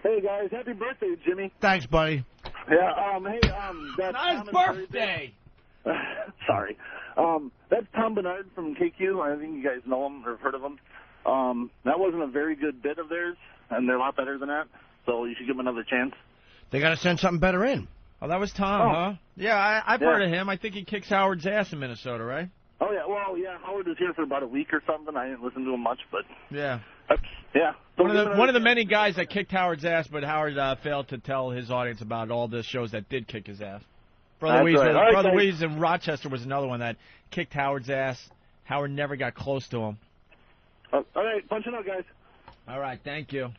Hey, guys. Happy birthday, Jimmy. Thanks, buddy. Yeah, that's Not his birthday. Sorry. That's Tom Bernard from KQ. I think you guys know him or have heard of him. That wasn't a very good bit of theirs, and they're a lot better than that, so you should give them another chance. They got to send something better in. Oh, that was Tom, huh? Yeah, I've heard of him. I think he kicks Howard's ass in Minnesota, right? Oh, yeah. Well, yeah, Howard was here for about a week or something. I didn't listen to him much, but... Yeah. Yeah. One of the many guys that kicked Howard's ass, but Howard failed to tell his audience about all the shows that did kick his ass. Brother Weeze in Rochester was another one that kicked Howard's ass. Howard never got close to him. All right, punch it out, guys. All right, thank you.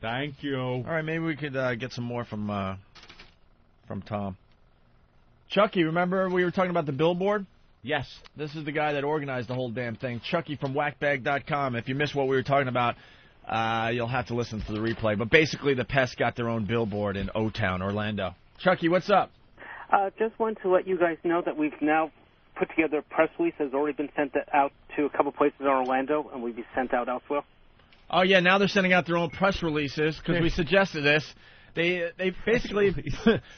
Thank you. All right, maybe we could get some more from Tom. Chucky, remember we were talking about the billboard? Yes. This is the guy that organized the whole damn thing. Chucky from whackbag.com. If you missed what we were talking about, you'll have to listen to the replay. But basically, the Pests got their own billboard in O-Town, Orlando. Chucky, what's up? Just wanted to let you guys know that we've now put together a press release that's already been sent out to a couple places in Orlando, and will be sent out elsewhere. Oh, yeah, now they're sending out their own press releases because we suggested this. They basically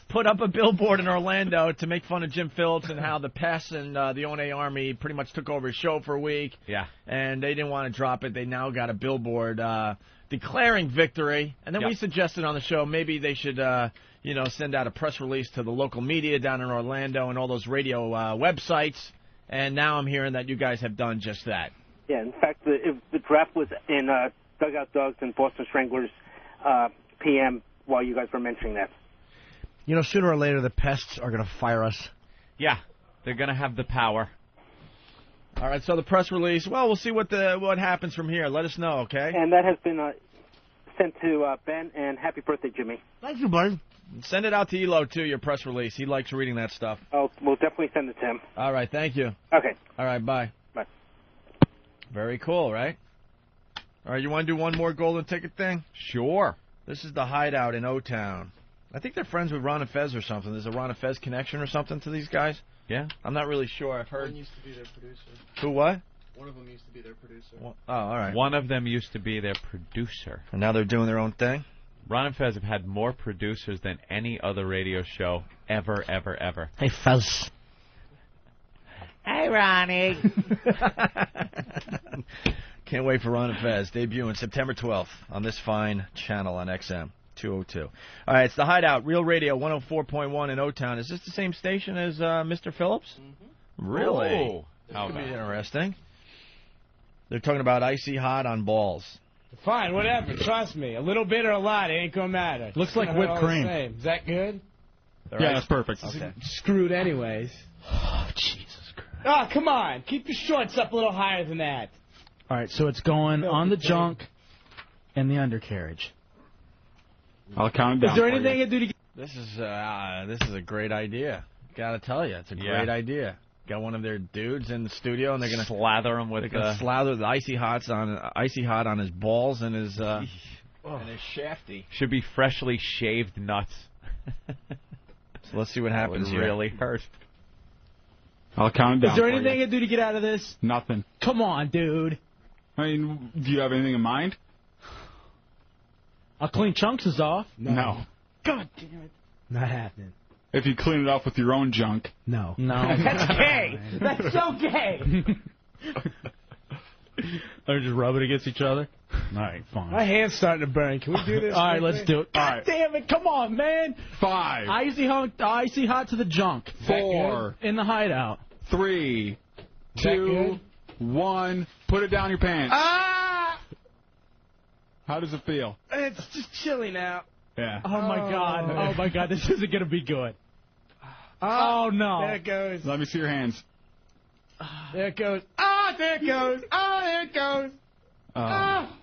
put up a billboard in Orlando to make fun of Jim Phillips and how the Pests and the O&A Army pretty much took over his show for a week. Yeah. And they didn't want to drop it. They now got a billboard declaring victory. And then we suggested on the show maybe they should, send out a press release to the local media down in Orlando and all those radio websites. And now I'm hearing that you guys have done just that. Yeah, in fact, the draft was in Dugout Dogs and Boston Stranglers PM while you guys were mentioning that. You know, sooner or later the pests are going to fire us. Yeah, they're going to have the power. All right, so the press release. Well, we'll see what happens from here. Let us know, okay? And that has been sent to Ben, and happy birthday, Jimmy. Thank you, bud. Send it out to Elo, too, your press release. He likes reading that stuff. Oh, we'll definitely send it to him. All right, thank you. Okay. All right, bye. Bye. Very cool, right? All right, you want to do one more golden ticket thing? Sure. This is the Hideout in O-Town. I think they're friends with Ron and Fez or something. There's a Ron and Fez connection or something to these guys. Yeah? I'm not really sure. I've heard. One used to be their producer. Who, what? One of them used to be their producer. Well, oh, all right. One of them used to be their producer. And now they're doing their own thing? Ron and Fez have had more producers than any other radio show ever, ever, ever. Hey, Fez. Hey, Ronnie. Can't wait for Ron and Fez. Debuting September 12th on this fine channel on XM 202. All right, it's the Hideout, Real Radio 104.1 in O-Town. Is this the same station as Mr. Phillips? Mm-hmm. Really? Oh, That could be interesting. They're talking about Icy Hot on balls. Fine, whatever. Trust me. A little bit or a lot, it ain't gonna matter. Looks like whipped cream. Is that good? Yeah, that's perfect. Okay. Screwed anyways. Oh, Jesus Christ. Oh, come on. Keep your shorts up a little higher than that. All right, so it's going on the junk and the undercarriage. I'll count it down. Is there anything you do to get... This is a great idea. Gotta tell you, it's a great idea. Got one of their dudes in the studio, and they're gonna slather him with slather the Icy Hot on his balls and his and his shafty. Should be freshly shaved nuts. So let's see what happens here. Really hurt. I'll count it down. Is there anything you do to get out of this? Nothing. Come on, dude. I mean, do you have anything in mind? I'll clean chunks off. No. God damn it. Not happening. If you clean it off with your own junk. No. That's gay. That's so gay. Or just rub it against each other? All right, fine. My hand's starting to burn. Can we do this? All right, let's do it. God damn it. Come on, man. 5. Icy hot to the junk. 4. In the Hideout. 3. 2. 1. Put it down your pants. Ah! How does it feel? It's just chilly now. Yeah. Oh, my God. Oh, my God. This isn't going to be good. Oh, no. There it goes. Let me see your hands. There it goes. Ah, there it goes. Ah, there it goes. Ah.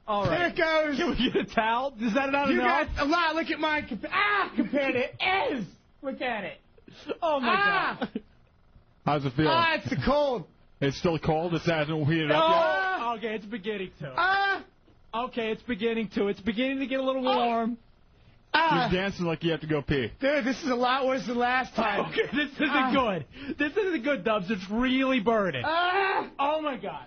All right. There it goes. Can we get a towel? Is that not enough? You got a lot. Look at mine. Compared to his. Look at it. Oh, my God. How's it feel? Ah, it's cold. It's still cold? It hasn't heated up yet? Okay, it's beginning to. Okay, it's beginning to. It's beginning to get a little warm. You're dancing like you have to go pee. Dude, this is a lot worse than last time. Okay, this isn't good. This isn't good, Dubs. It's really burning. Oh, my God.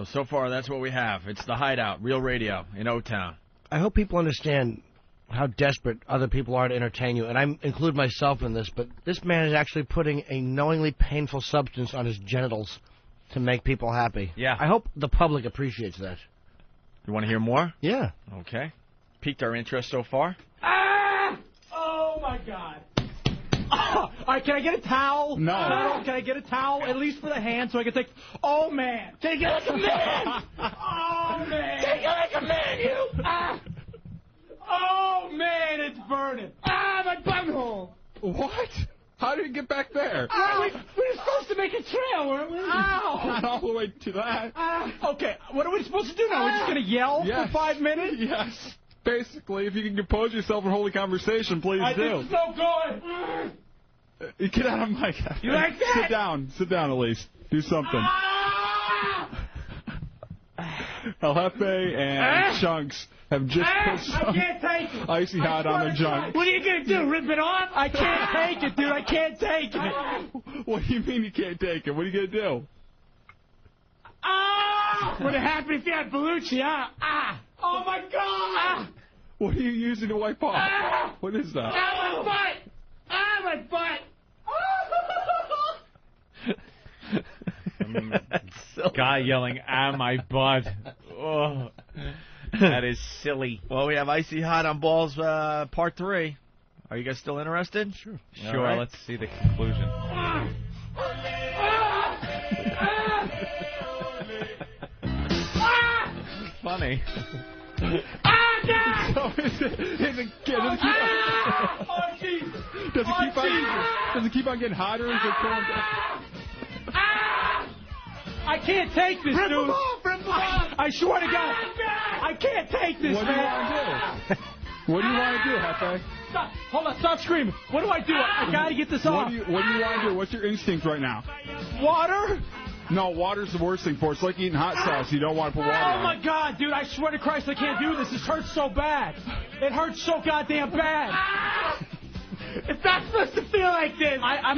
So far, that's what we have. It's the Hideout, Real Radio in O-Town. I hope people understand how desperate other people are to entertain you, and I include myself in this, but this man is actually putting a knowingly painful substance on his genitals to make people happy. Yeah. I hope the public appreciates that. You want to hear more? Yeah. Okay. Piqued our interest so far? Oh, my God. All right, can I get a towel? No. Can I get a towel, at least for the hand, so I can take... Oh, man. Take it like a man. Oh, man. Take it like a man, you. Oh, man, it's burning. My butthole. What? How did it get back there? We were supposed to make a trail, weren't we? Ow. Not all the way to that. Okay, what are we supposed to do now? We're just going to yell for 5 minutes? Yes. Basically, if you can compose yourself and hold a conversation, please do. This is so good. Get out of my... You like that? Sit down. Sit down, at least. Do something. El Jefe and Chunks have just put some Icy Hot on their junk. What are you going to do, rip it off? I can't take it, dude. I can't take it. What do you mean you can't take it? What are you going to do? Would it happen if you had Bellucci, huh? Oh, my God. What are you using to wipe off? What is that? My butt. My butt. Guy yelling, my butt. Oh, that is silly. Well, we have Icy Hot on balls, part 3. Are you guys still interested? Sure. All Sure, right. let's see the conclusion. Funny. Damn Does it keep on getting hotter as it cools down? I can't take this, dude. I swear to God, I can't take this, What do you want to do? What do you want to do, Hefe? Stop. Hold on, stop screaming. What do I do? I gotta get this off. What do you want to do? What's your instinct right now? Water? No, water's the worst thing for it. It's like eating hot sauce. You don't want to put water on. Oh, my God, dude. I swear to Christ, I can't do this. This hurts so bad. It hurts so goddamn bad. It's not supposed to feel like this. I'm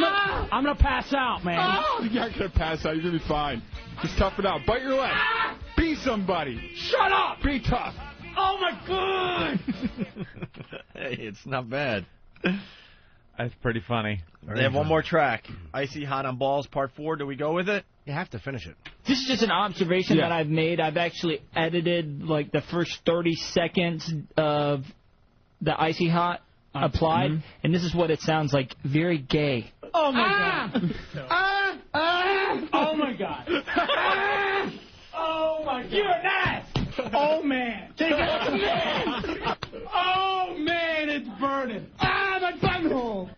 going to pass out, man. You're not going to pass out. You're going to be fine. Just tough it out. Bite your leg. Be somebody. Shut up. Be tough. Oh, my God. Hey, it's not bad. That's pretty funny. They have one more track. Icy Hot on Balls, Part 4. Do we go with it? You have to finish it. This is just an observation that I've made. I've actually edited like the first 30 seconds of the Icy Hot applied, and this is what it sounds like. Very gay. Oh, my God. Oh, my God. Oh, my God. You're an ass. Oh, man. Oh, man, it's burning. My butthole.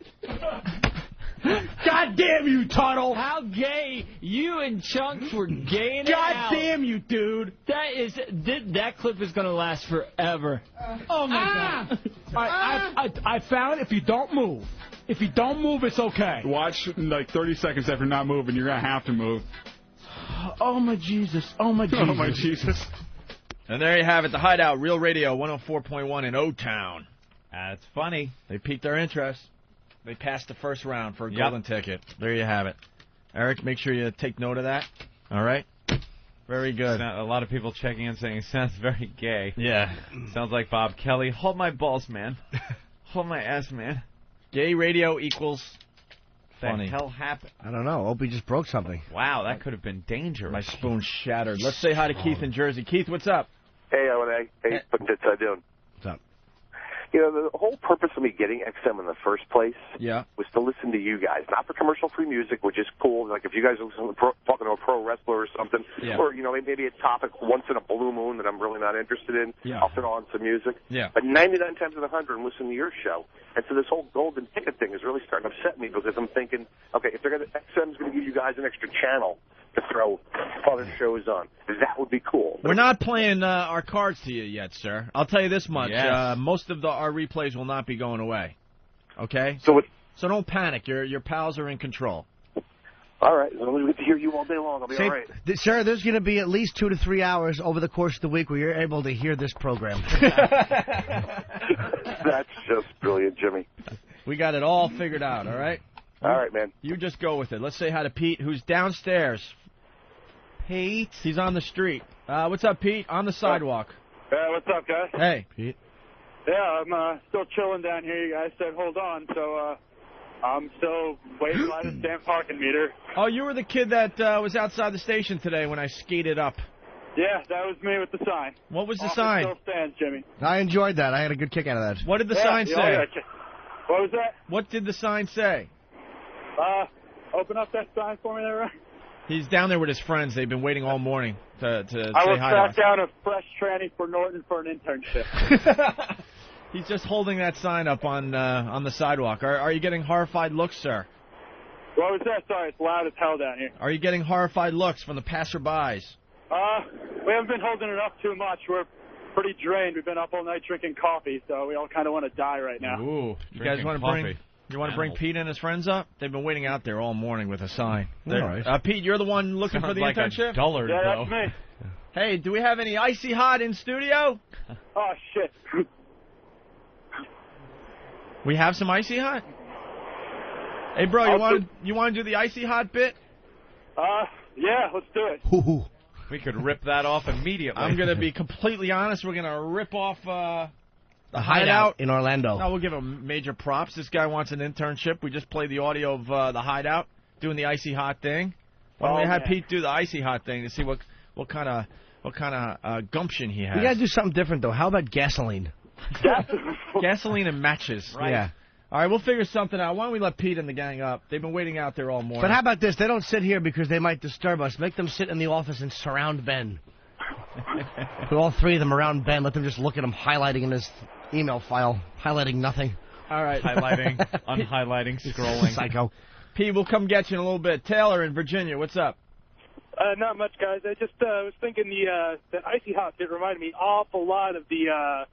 God damn you, Tuttle. How gay. You and Chunks were gaying God out. damn you, dude. That clip is going to last forever. Oh, my God. I found if you don't move, it's okay. Watch like 30 seconds after not moving. You're going to have to move. Oh, my Jesus. Oh, my Jesus. Oh, my Jesus. And there you have it, the Hideout, Real Radio 104.1 in O-Town. That's funny. They piqued their interest. They passed the first round for a golden ticket. There you have it. Eric, make sure you take note of that. All right? Very good. A lot of people checking in saying it sounds very gay. Yeah. Sounds like Bob Kelly. Hold my balls, man. Hold my ass, man. Gay radio equals funny. The hell happened? I don't know. Opie just broke something. Wow, that could have been dangerous. My spoon shattered. Let's say hi to Keith in Jersey. Keith, what's up? Hey, Owen. Hey, what's I doing? What's up? You know, the whole purpose of me getting XM in the first place was to listen to you guys, not for commercial-free music, which is cool. Like if you guys are talking to a pro wrestler or something, or, you know, maybe a topic once in a blue moon that I'm really not interested in, I'll put on some music. Yeah. But 99 times out of 100, I'm listening to your show. And so this whole golden ticket thing is really starting to upset me because I'm thinking, okay, if XM's going to give you guys an extra channel to throw other shows on, that would be cool. We're not playing our cards to you yet, sir. I'll tell you this much. Yes. Most of our replays will not be going away. Okay? So don't panic. Your pals are in control. All right. As long as we get to hear you all day long, I'll be all right. Sir, there's going to be at least 2 to 3 hours over the course of the week where you're able to hear this program. That's just brilliant, Jimmy. We got it all figured out, all right? All right, man. You just go with it. Let's say hi to Pete, who's downstairs. Pete? He's on the street. What's up, Pete? On the sidewalk. What's up, guys? Hey. Pete. Yeah, I'm still chilling down here. You guys said hold on, so I'm still waiting by the damn parking meter. Oh, you were the kid that was outside the station today when I skated up. Yeah, that was me with the sign. What was the Office sign? still stands, Jimmy. I enjoyed that. I had a good kick out of that. What did the sign say? What was that? What did the sign say? Open up that sign for me there, right? He's down there with his friends. They've been waiting all morning to I say will hi track to us. down a fresh tranny for Norton for an internship. He's just holding that sign up on the sidewalk. Are you getting horrified looks, sir? What was that? Sorry, it's loud as hell down here. Are you getting horrified looks from the passerbys? We haven't been holding it up too much. We're pretty drained. We've been up all night drinking coffee, so we all kind of want to die right now. Ooh, you guys want to bring Pete and his friends up? They've been waiting out there all morning with a sign. All right. Pete, you're the one looking for the like internship? A dullard, Yeah, though. that's me. Hey, do we have any Icy Hot in studio? Oh, shit. We have some Icy Hot? Hey, bro, you want to do the Icy Hot bit? Yeah, let's do it. We could rip that off immediately. I'm going to be completely honest. We're going to rip off the Hideout in Orlando. No, we'll give him major props. This guy wants an internship. We just played the audio of the Hideout doing the Icy Hot thing. Why don't we have Pete do the Icy Hot thing to see what kind of gumption he has? You got to do something different, though. How about gasoline? Gasoline and matches. Right. Yeah. All right, we'll figure something out. Why don't we let Pete and the gang up? They've been waiting out there all morning. But how about this? They don't sit here because they might disturb us. Make them sit in the office and surround Ben. Put all three of them around Ben. Let them just look at him highlighting in his email file. Highlighting nothing. All right. Highlighting, unhighlighting, scrolling. Psycho. P, we'll come get you in a little bit. Taylor in Virginia, what's up? Not much, guys. I just was thinking the Icy Hot bit reminded me an awful lot of the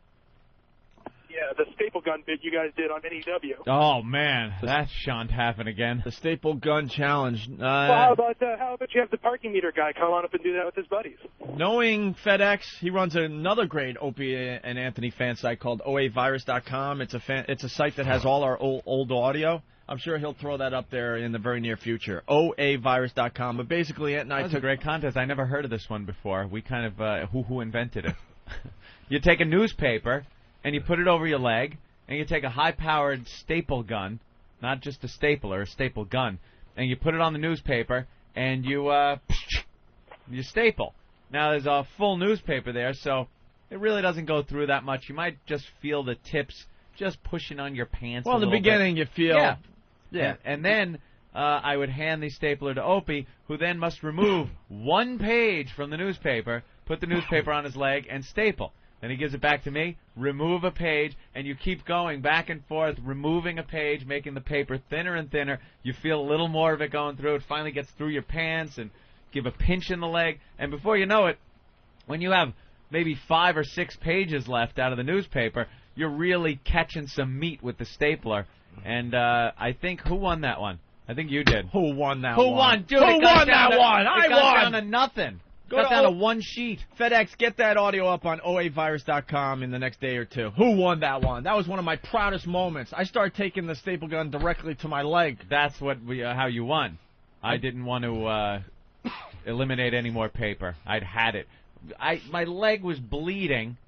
staple gun bit you guys did on NEW. Oh, man. That shan't happen again. The staple gun challenge. Well, how about you have the parking meter guy come on up and do that with his buddies? Knowing FedEx, he runs another great Opie and Anthony fan site called oavirus.com. It's a site that has all our old audio. I'm sure he'll throw that up there in the very near future. oavirus.com. But basically, Ant and I took a great contest. I never heard of this one before. We kind of who invented it. You take a newspaper and you put it over your leg, and you take a high-powered staple gun, not just a stapler, a staple gun, and you put it on the newspaper, and you staple. Now, there's a full newspaper there, so it really doesn't go through that much. You might just feel the tips just pushing on your pants Well, in the beginning, you feel... Yeah. And then I would hand the stapler to Opie, who then must remove one page from the newspaper, put the newspaper on his leg, and staple. Then he gives it back to me, remove a page, and you keep going back and forth, removing a page, making the paper thinner and thinner. You feel a little more of it going through. It finally gets through your pants and give a pinch in the leg. And before you know it, when you have maybe 5 or 6 pages left out of the newspaper, you're really catching some meat with the stapler. And I think, who won that one? I think you did. Who won that one? Who won? Dude, Who won that one? I won! It got won! down to nothing. Got down to one sheet. FedEx, get that audio up on oavirus.com in the next day or two. Who won that one? That was one of my proudest moments. I started taking the staple gun directly to my leg. That's what how you won. I didn't want to eliminate any more paper. I'd had it. My leg was bleeding,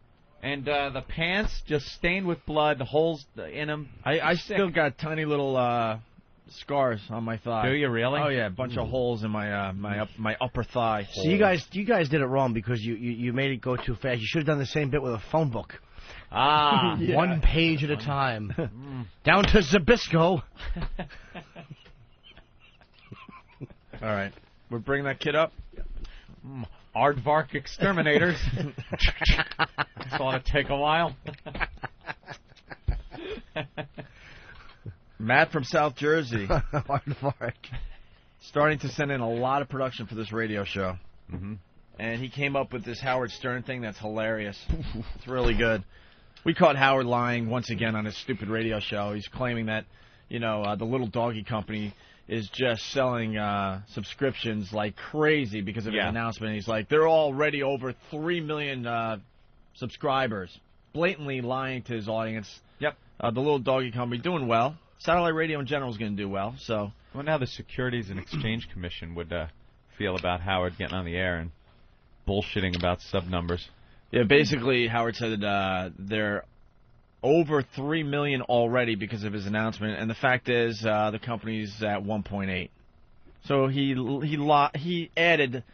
and the pants just stained with blood, the holes in them. I still got tiny little scars on my thigh. Do you really? Oh yeah, a bunch of holes in my my upper thigh. So you guys did it wrong because you made it go too fast. You should have done the same bit with a phone book. Ah, yeah. One page at a time. Down to Zabisco. All right, we're bringing that kid up. Aardvark exterminators. This ought to take a while. Matt from South Jersey. Starting to send in a lot of production for this radio show. Mm-hmm. And he came up with this Howard Stern thing that's hilarious. It's really good. We caught Howard lying once again on his stupid radio show. He's claiming that, the Little Doggy Company is just selling subscriptions like crazy because of his announcement. He's like, they're already over 3 million subscribers. Blatantly lying to his audience. Yep. The Little Doggy Company doing well. Satellite radio in general is going to do well. So, well, now the Securities and Exchange Commission would feel about Howard getting on the air and bullshitting about sub numbers. Yeah, basically, Howard said they're over 3 million already because of his announcement, and the fact is the company's at 1.8. So he added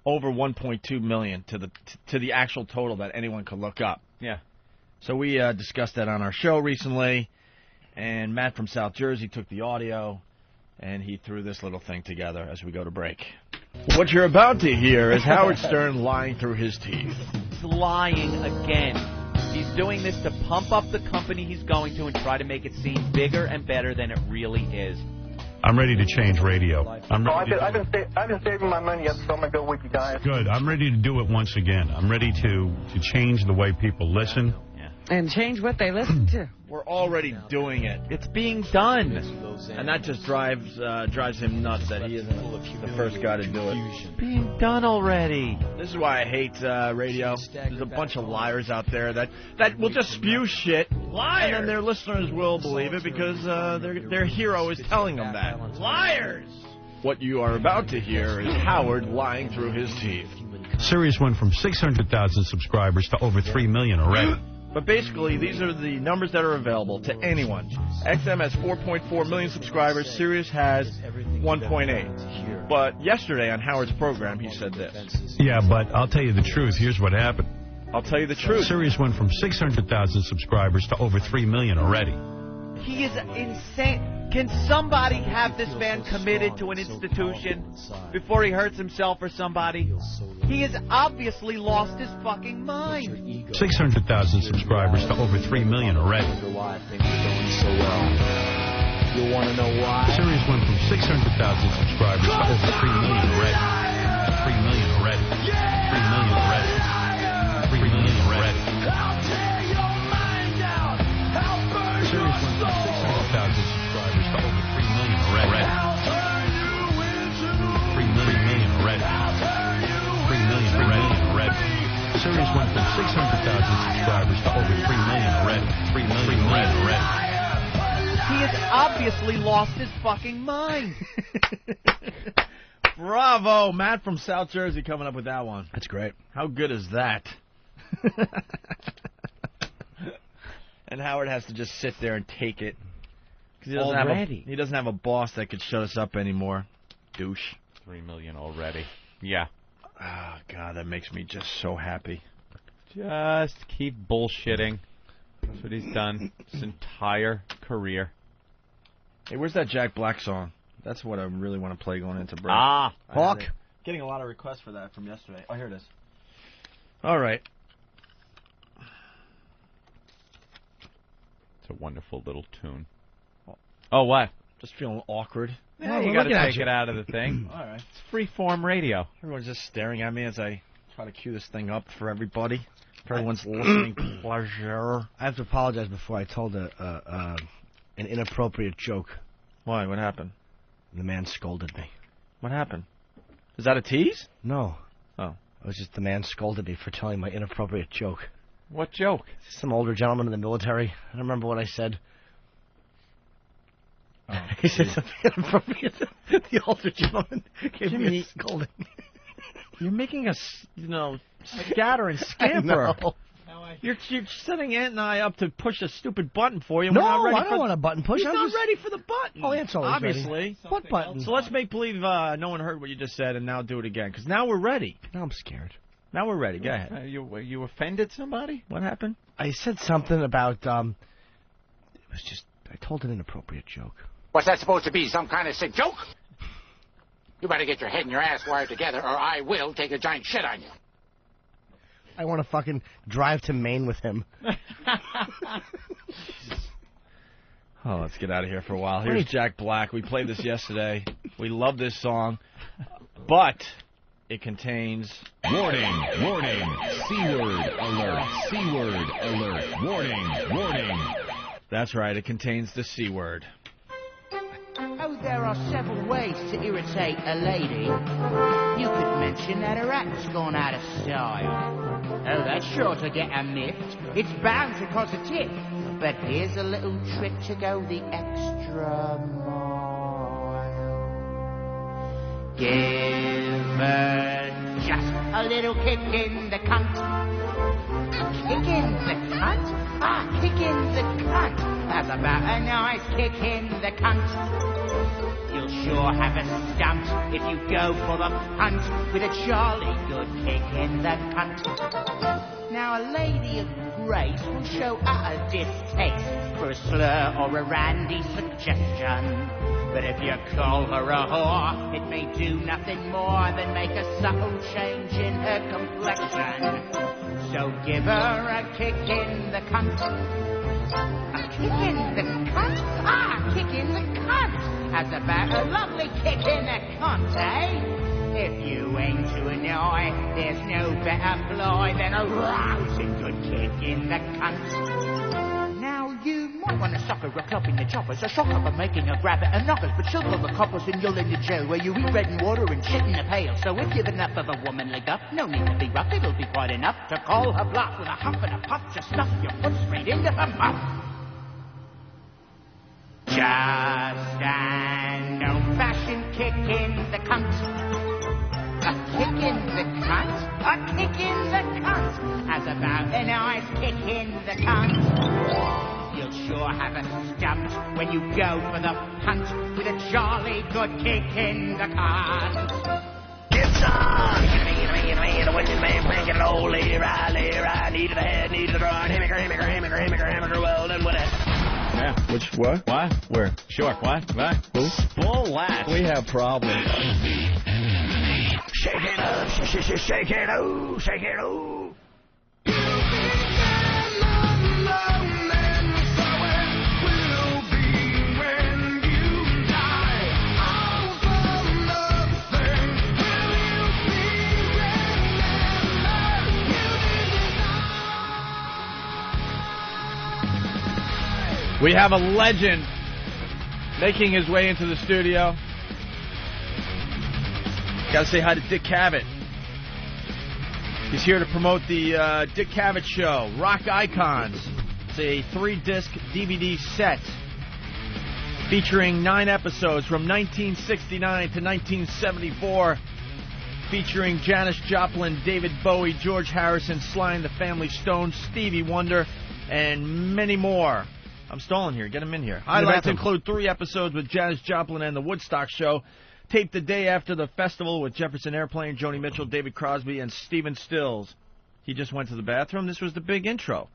over 1.2 million to the actual total that anyone could look up. Yeah. So we discussed that on our show recently, and Matt from South Jersey took the audio, and he threw this little thing together as we go to break. What you're about to hear is Howard Stern lying through his teeth. He's lying again. He's doing this to pump up the company he's going to and try to make it seem bigger and better than it really is. I'm ready to change radio. I've been saving my money up, so I'm going to go with you guys. Good. I'm ready to do it once again. I'm ready to change the way people listen. And change what they listen to. We're already doing it. It's being done. And that just drives him nuts that he isn't the first guy to do it. It's being done already. This is why I hate radio. There's a bunch of liars out there that will just spew shit. Liars! And then their listeners will believe it because their hero is telling them that. Liars! What you are about to hear is Howard lying through his teeth. Sirius went from 600,000 subscribers to over 3 million already. But basically, these are the numbers that are available to anyone. XM has 4.4 million subscribers. Sirius has 1.8. But yesterday on Howard's program, he said this. Yeah, but I'll tell you the truth. Here's what happened. I'll tell you the truth. Sirius went from 600,000 subscribers to over 3 million already. He is insane. Can somebody have this man committed to an institution before he hurts himself or somebody? He has obviously lost his fucking mind. 600,000 subscribers to over 3 million already. You want to know why? Sirius went from 600,000 subscribers to over 3 million already. 3 million already. 3 million already. 3 million already. Sirius went from 600,000 subscribers to over 3 million already. 3 million already. 3 million already. Sirius went from 600,000 subscribers to over 3 million already. 3 million already. He has obviously lost his fucking mind. Bravo. Matt from South Jersey coming up with that one. That's great. How good is that? And Howard has to just sit there and take it. 'Cause he doesn't have a boss that could shut us up anymore. Douche. 3 million already. Yeah. Oh, God, that makes me just so happy. Just keep bullshitting. That's what he's done his entire career. Hey, where's that Jack Black song? That's what I really want to play going into break. Hawk. Getting a lot of requests for that from yesterday. Oh, here it is. All right. It's a wonderful little tune. Oh, what? Just feeling awkward. Yeah, you got to take it out of the thing. All right. It's free-form radio. Everyone's just staring at me as I try to cue this thing up for everybody. For everyone's listening pleasure. I have to apologize before I told an inappropriate joke. Why? What happened? The man scolded me. What happened? Is that a tease? No. Oh. It was just the man scolded me for telling my inappropriate joke. What joke? Some older gentleman in the military. I don't remember what I said. Oh, he said something inappropriate. The older gentleman gave me a scolding. You're making us, scatter and scamper. You're setting Ant and I up to push a stupid button for you. No, we're not ready I don't want a button push. He's I'm not just ready for the button. Oh, Ant's always obviously. ready. What button? So let's make believe no one heard what you just said and now do it again. Because now we're ready. Now I'm scared. Now we're ready. Go ahead. You offended somebody? What happened? I said something about, it was just, I told an inappropriate joke. What's that supposed to be, some kind of sick joke? You better get your head and your ass wired together, or I will take a giant shit on you. I want to fucking drive to Maine with him. Oh, let's get out of here for a while. Here's Jack Black. We played this yesterday. We love this song, but it contains... Warning, warning, C-word alert, C-word alert, warning, warning. That's right, it contains the C word. Oh, there are several ways to irritate a lady. You could mention that her hat's gone out of style. Oh, that's sure to get her miffed. It's bound to cause a tiff. But here's a little trick to go the extra mile. Give her just a little kick in the cunt. Kick in the cunt? Ah, kick in the cunt. That's about a nice kick in the cunt. You'll sure have a stump if you go for the punt with a jolly good kick in the cunt. Now a lady of grace will show utter distaste for a slur or a randy suggestion. But if you call her a whore, it may do nothing more than make a subtle change in her complexion. So give her a kick in the cunt. A kick in the cunt? Ah, kick in the cunt. That's about a lovely kick in the cunt, eh? If you aim to annoy, there's no better ploy than a rousing good kick in the cunt. Now you might want to sucker a club in the choppers, a shock up and making a grab at a knockers, but she'll pull the coppers and you'll in the jail where you eat bread and water and shit in a pail. So if you've enough of a womanly guff, no need to be rough, it'll be quite enough to call her bluff with a huff and a puff to stuff your foot straight into her muff. Just an old-fashioned kick in the cunt. A kick in the cunt. A kick in the cunt. As about a nice kick in the cunt. You'll sure have a stump when you go for the punt with a jolly good kick in the cunt. It's on! The winning man, bring it all, right, knee to the head, knee to the groin, hammer, well done with it. Yeah. Which, what? What? Where? Sure. What? What? Who? Bull-lat. We have problems. Shake it up, shake it up, shake it up. We have a legend making his way into the studio. Got to say hi to Dick Cavett. He's here to promote the Dick Cavett Show, Rock Icons. It's a 3-disc DVD set featuring 9 episodes from 1969 to 1974, featuring Janis Joplin, David Bowie, George Harrison, Sly and the Family Stone, Stevie Wonder, and many more. I'm stalling here. Get him in here. Highlights include 3 episodes with Janis Joplin and the Woodstock Show, taped the day after the festival with Jefferson Airplane, Joni Mitchell, David Crosby, and Stephen Stills. He just went to the bathroom. This was the big intro.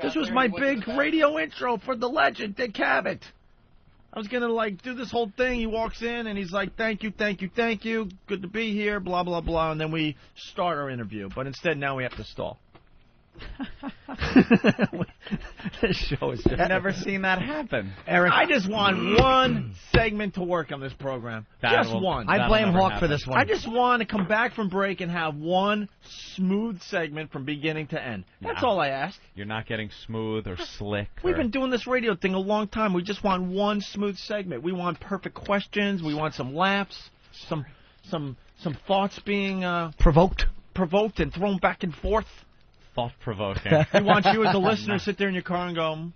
This was my big radio intro for the legend, Dick Cavett. I was going to, do this whole thing. He walks in, and he's like, thank you, thank you, thank you. Good to be here, blah, blah, blah. And then we start our interview. But instead, now we have to stall. This show is I've never seen that happen. Eric, I just want one segment to work on this program. One. I blame Hawk for this one. I just want to come back from break and have one smooth segment from beginning to end. That's all I ask. You're not getting smooth or slick. We've been doing this radio thing a long time. We just want one smooth segment. We want perfect questions. We want some laughs, some thoughts being provoked and thrown back and forth. Thought-provoking. We want you as a listener to sit there in your car and go,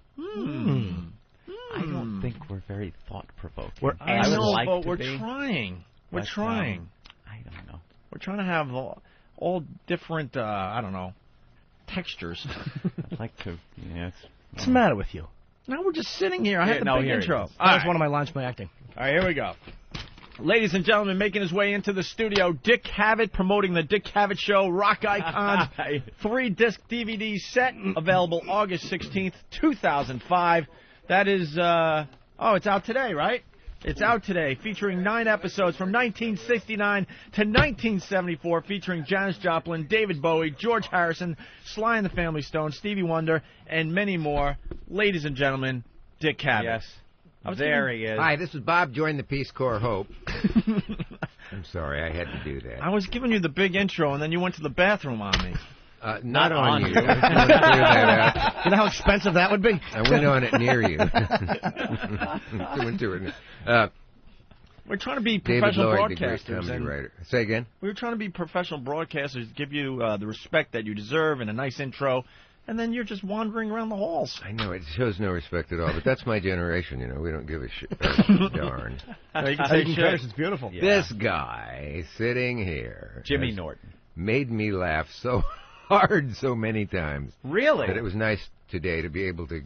I don't think we're very thought-provoking. I know, like but we're be, trying. We're trying. I don't know. We're trying to have all different, textures. I'd like to, What's the matter with you? Now we're just sitting here. I had the big intro. That's one of my lines for my acting. All right, here we go. Ladies and gentlemen, making his way into the studio, Dick Cavett, promoting the Dick Cavett Show, Rock Icons, 3-disc DVD set, available August 16th, 2005. That is, it's out today, right? It's out today, featuring 9 episodes from 1969 to 1974, featuring Janis Joplin, David Bowie, George Harrison, Sly and the Family Stone, Stevie Wonder, and many more. Ladies and gentlemen, Dick Cavett. Yes. There he is. Hi, this is Bob. Joined the Peace Corps Hope. I'm sorry, I had to do that. I was giving you the big intro, and then you went to the bathroom on me. Not on you. Clear that out. You know how expensive that would be? I went on it near you. We're trying to be professional David Lloyd, broadcasters. the great writer. Say again? We were trying to be professional broadcasters, give you the respect that you deserve and a nice intro. And then you're just wandering around the halls. I know, it shows no respect at all, but that's my generation, We don't give a darn. No, you can say shit. It's beautiful. Yeah. This guy sitting here, Jimmy Norton, made me laugh so hard so many times. Really? That it was nice today to be able to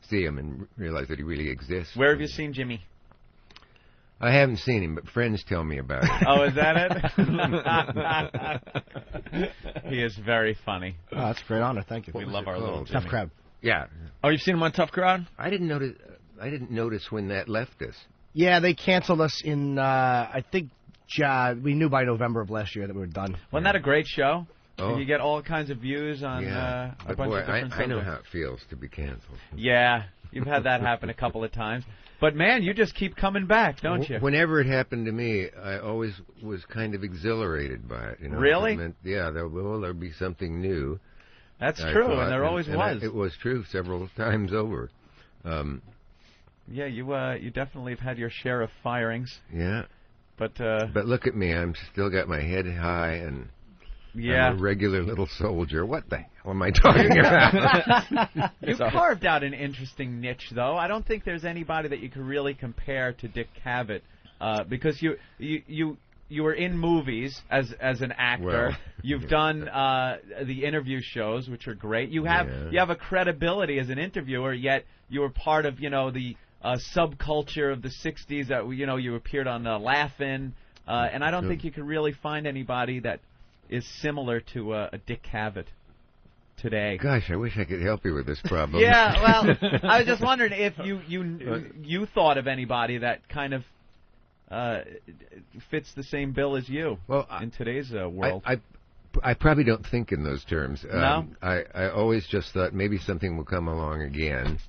see him and realize that he really exists. Where have you seen Jimmy? I haven't seen him, but friends tell me about it. Oh, is that it? He is very funny. Oh, that's a great honor. Thank you. We love our little Jimmy. Tough Crowd. Yeah. Oh, you've seen him on Tough Crowd? I didn't notice when that left us. Yeah, they canceled us in, I think, we knew by November of last year that we were done. Wasn't that a great show? Oh. You get all kinds of views on a bunch of different I know how it feels to be canceled. Yeah, you've had that happen a couple of times. But, man, you just keep coming back, don't you? Whenever it happened to me, I always was kind of exhilarated by it. Really? It meant, there'll be something new. That's true, and there always was. It was true several times over. Yeah, you definitely have had your share of firings. Yeah. But look at me. I'm still got my head high and... Yeah. I'm a regular little soldier. What the hell am I talking about? You've carved out an interesting niche, though. I don't think there's anybody that you could really compare to Dick Cavett, because you were in movies as an actor. Well, You've done the interview shows, which are great. You have a credibility as an interviewer, yet you were part of the subculture of the '60s that you appeared on Laugh-In, and I don't think you could really find anybody that is similar to a Dick Cavett. today. Gosh, I wish I could help you with this problem. Yeah, well, I was just wondering if you thought of anybody that kind of fits the same bill as you in today's world. I probably don't think in those terms. No? I always just thought maybe something will come along again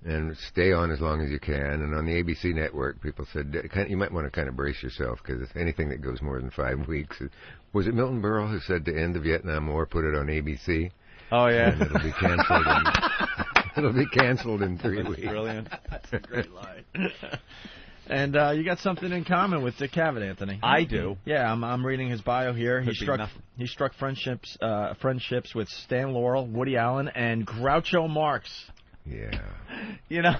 and stay on as long as you can. And on the ABC network, people said, you might want to kind of brace yourself because anything that goes more than 5 weeks. Was it Milton Berle who said to end the Vietnam War, put it on ABC? Oh, yeah. And it'll be canceled it'll be canceled in 3 weeks. Brilliant. That's a great line. And you got something in common with Dick Cavett, Anthony. I do. Yeah, I'm reading his bio here. He struck friendships with Stan Laurel, Woody Allen, and Groucho Marx. Yeah. You know,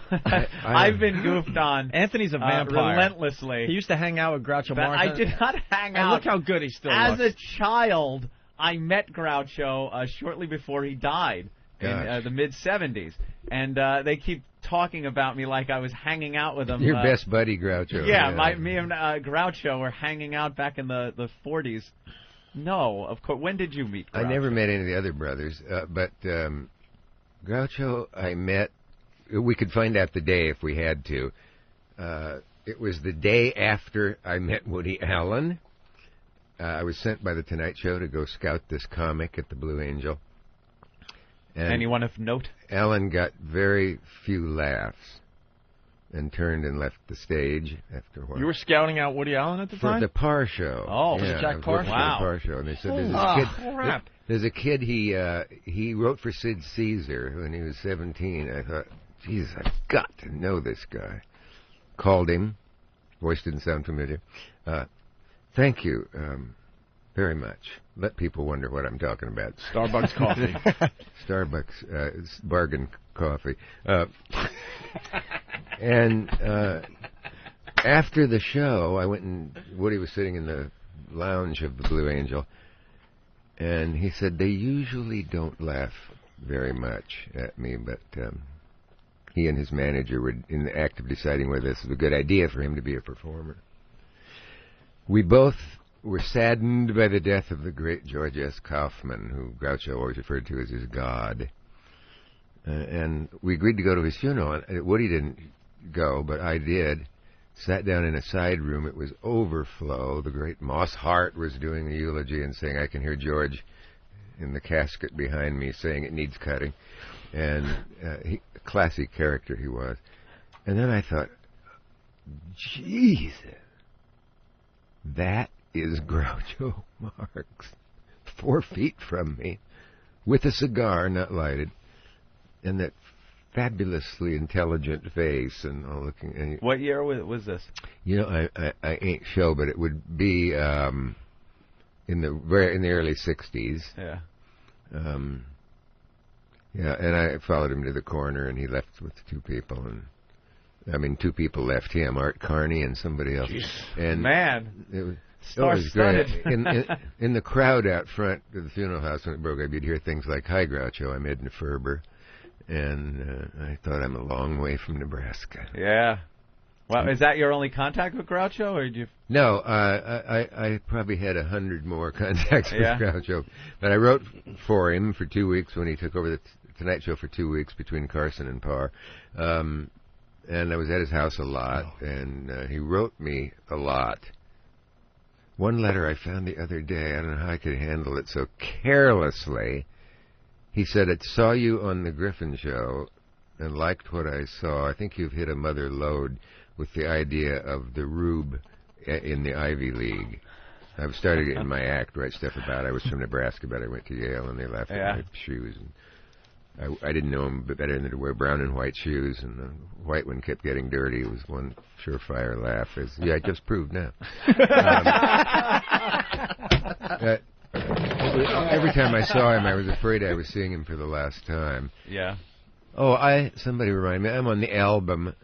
I've been goofed on. Anthony's a vampire. Relentlessly. He used to hang out with Groucho Marx. I did not hang out. And look how good he still looks. As a child, I met Groucho shortly before he died in the mid-'70s. And they keep talking about me like I was hanging out with him. Your best buddy, Groucho. Yeah, me and Groucho were hanging out back in the 40s. No, of course. When did you meet Groucho? I never met any of the other brothers, but Groucho I met, we could find out the day if we had to. It was the day after I met Woody Allen. I was sent by The Tonight Show to go scout this comic at the Blue Angel. And anyone of note? Allen got very few laughs and turned and left the stage after a while. You were scouting out Woody Allen at the time? For the Parr Show. Oh, was it Jack Parr? Wow. The Parr Show. And they said there's a kid, he wrote for Sid Caesar when he was 17. I thought, geez, I've got to know this guy. Called him. Voice didn't sound familiar. Thank you very much. Let people wonder what I'm talking about. Starbucks coffee. Starbucks bargain coffee. And after the show, I went and Woody was sitting in the lounge of the Blue Angel, and he said they usually don't laugh very much at me, but he and his manager were in the act of deciding whether this was a good idea for him to be a performer. We both were saddened by the death of the great George S. Kaufman, who Groucho always referred to as his god. And we agreed to go to his funeral. Woody didn't go, but I did. Sat down in a side room. It was overflow. The great Moss Hart was doing the eulogy and saying, I can hear George in the casket behind me saying it needs cutting. And a classy character he was. And then I thought, Jesus, that is Groucho Marx, 4 feet from me, with a cigar, not lighted, and that fabulously intelligent face, and all looking. And what year was this? You know, I ain't sure, but it would be in the early '60s. Yeah. Yeah, and I followed him to the corner, and he left with 2 people, and. I mean, 2 people left him, Art Carney and somebody else. Jeez. And man, it was great. In the crowd out front of the funeral house when it broke up, you'd hear things like, "Hi, Groucho, I'm Edna Ferber," and I thought I'm a long way from Nebraska. Yeah. Well, is that your only contact with Groucho, or did you? No, I probably had 100 more contacts with Groucho, but I wrote for him for 2 weeks when he took over the Tonight Show for 2 weeks between Carson and Parr. And I was at his house a lot, and he wrote me a lot. One letter I found the other day, I don't know how I could handle it so carelessly. He said, I saw you on the Griffin Show and liked what I saw. I think you've hit a mother lode with the idea of the Rube in the Ivy League. I've started in my act, write stuff about I was from Nebraska, but I went to Yale, and they laughed at my shoes. And I didn't know him better than to wear brown and white shoes, and the white one kept getting dirty. It was one surefire laugh. I just proved now. Every time I saw him, I was afraid I was seeing him for the last time. Yeah. Oh, somebody remind me, I'm on the album,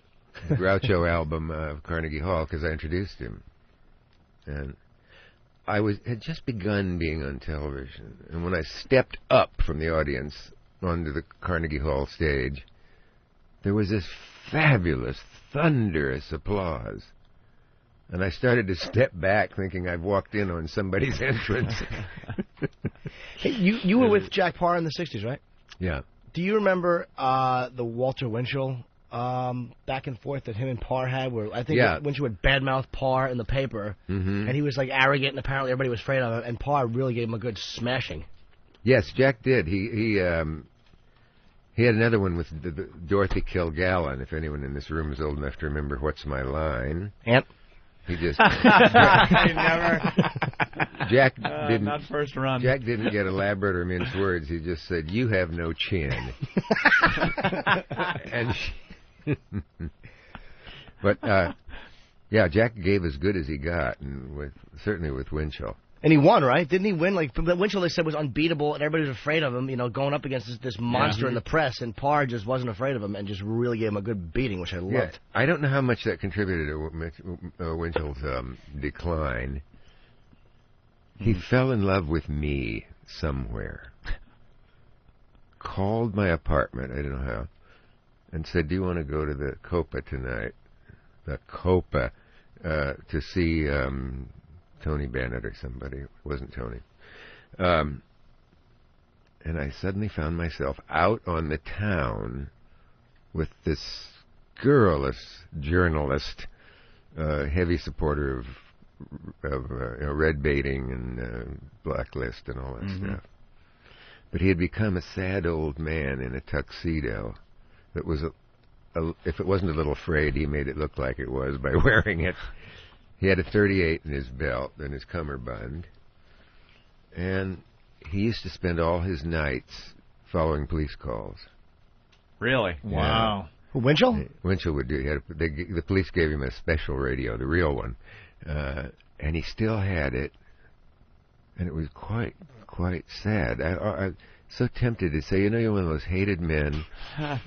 the Groucho album of Carnegie Hall, because I introduced him. And I had just begun being on television, and when I stepped up from the audience onto the Carnegie Hall stage, there was this fabulous, thunderous applause. And I started to step back thinking I've walked in on somebody's entrance. Hey, you were with Jack Parr in the 60s, right? Yeah. Do you remember the Walter Winchell back and forth that him and Parr had, where I think Winchell would badmouth Parr in the paper, and he was like arrogant, and apparently everybody was afraid of him, and Parr really gave him a good smashing. Yes, Jack did. He had another one with Dorothy Kilgallen. If anyone in this room is old enough to remember What's My Line. Yep. He just... I never... Jack didn't... Not first run. Jack didn't get elaborate or mince words. He just said, "You have no chin." And but, yeah, Jack gave as good as he got, and certainly with Winchell. And he won, right? Didn't he win? Like, Winchell, they said, was unbeatable, and everybody was afraid of him, going up against this monster in the press, and Parr just wasn't afraid of him and just really gave him a good beating, which I loved. Yeah. I don't know how much that contributed to Winchell's decline. He fell in love with me somewhere. Called my apartment, I don't know how, and said, "Do you want to go to the Copa tonight?" The Copa, to see... Tony Bennett or somebody. It wasn't Tony. And I suddenly found myself out on the town with this scurrilous journalist, heavy supporter of red baiting and blacklist and all that stuff. But he had become a sad old man in a tuxedo that was, if it wasn't a little frayed, he made it look like it was by wearing it. He had a .38 in his belt and his cummerbund, and he used to spend all his nights following police calls. Really? Wow. Yeah. Winchell? Winchell would do. The police gave him a special radio, the real one, and he still had it, and it was quite sad. I'm so tempted to say, you're one of the most hated men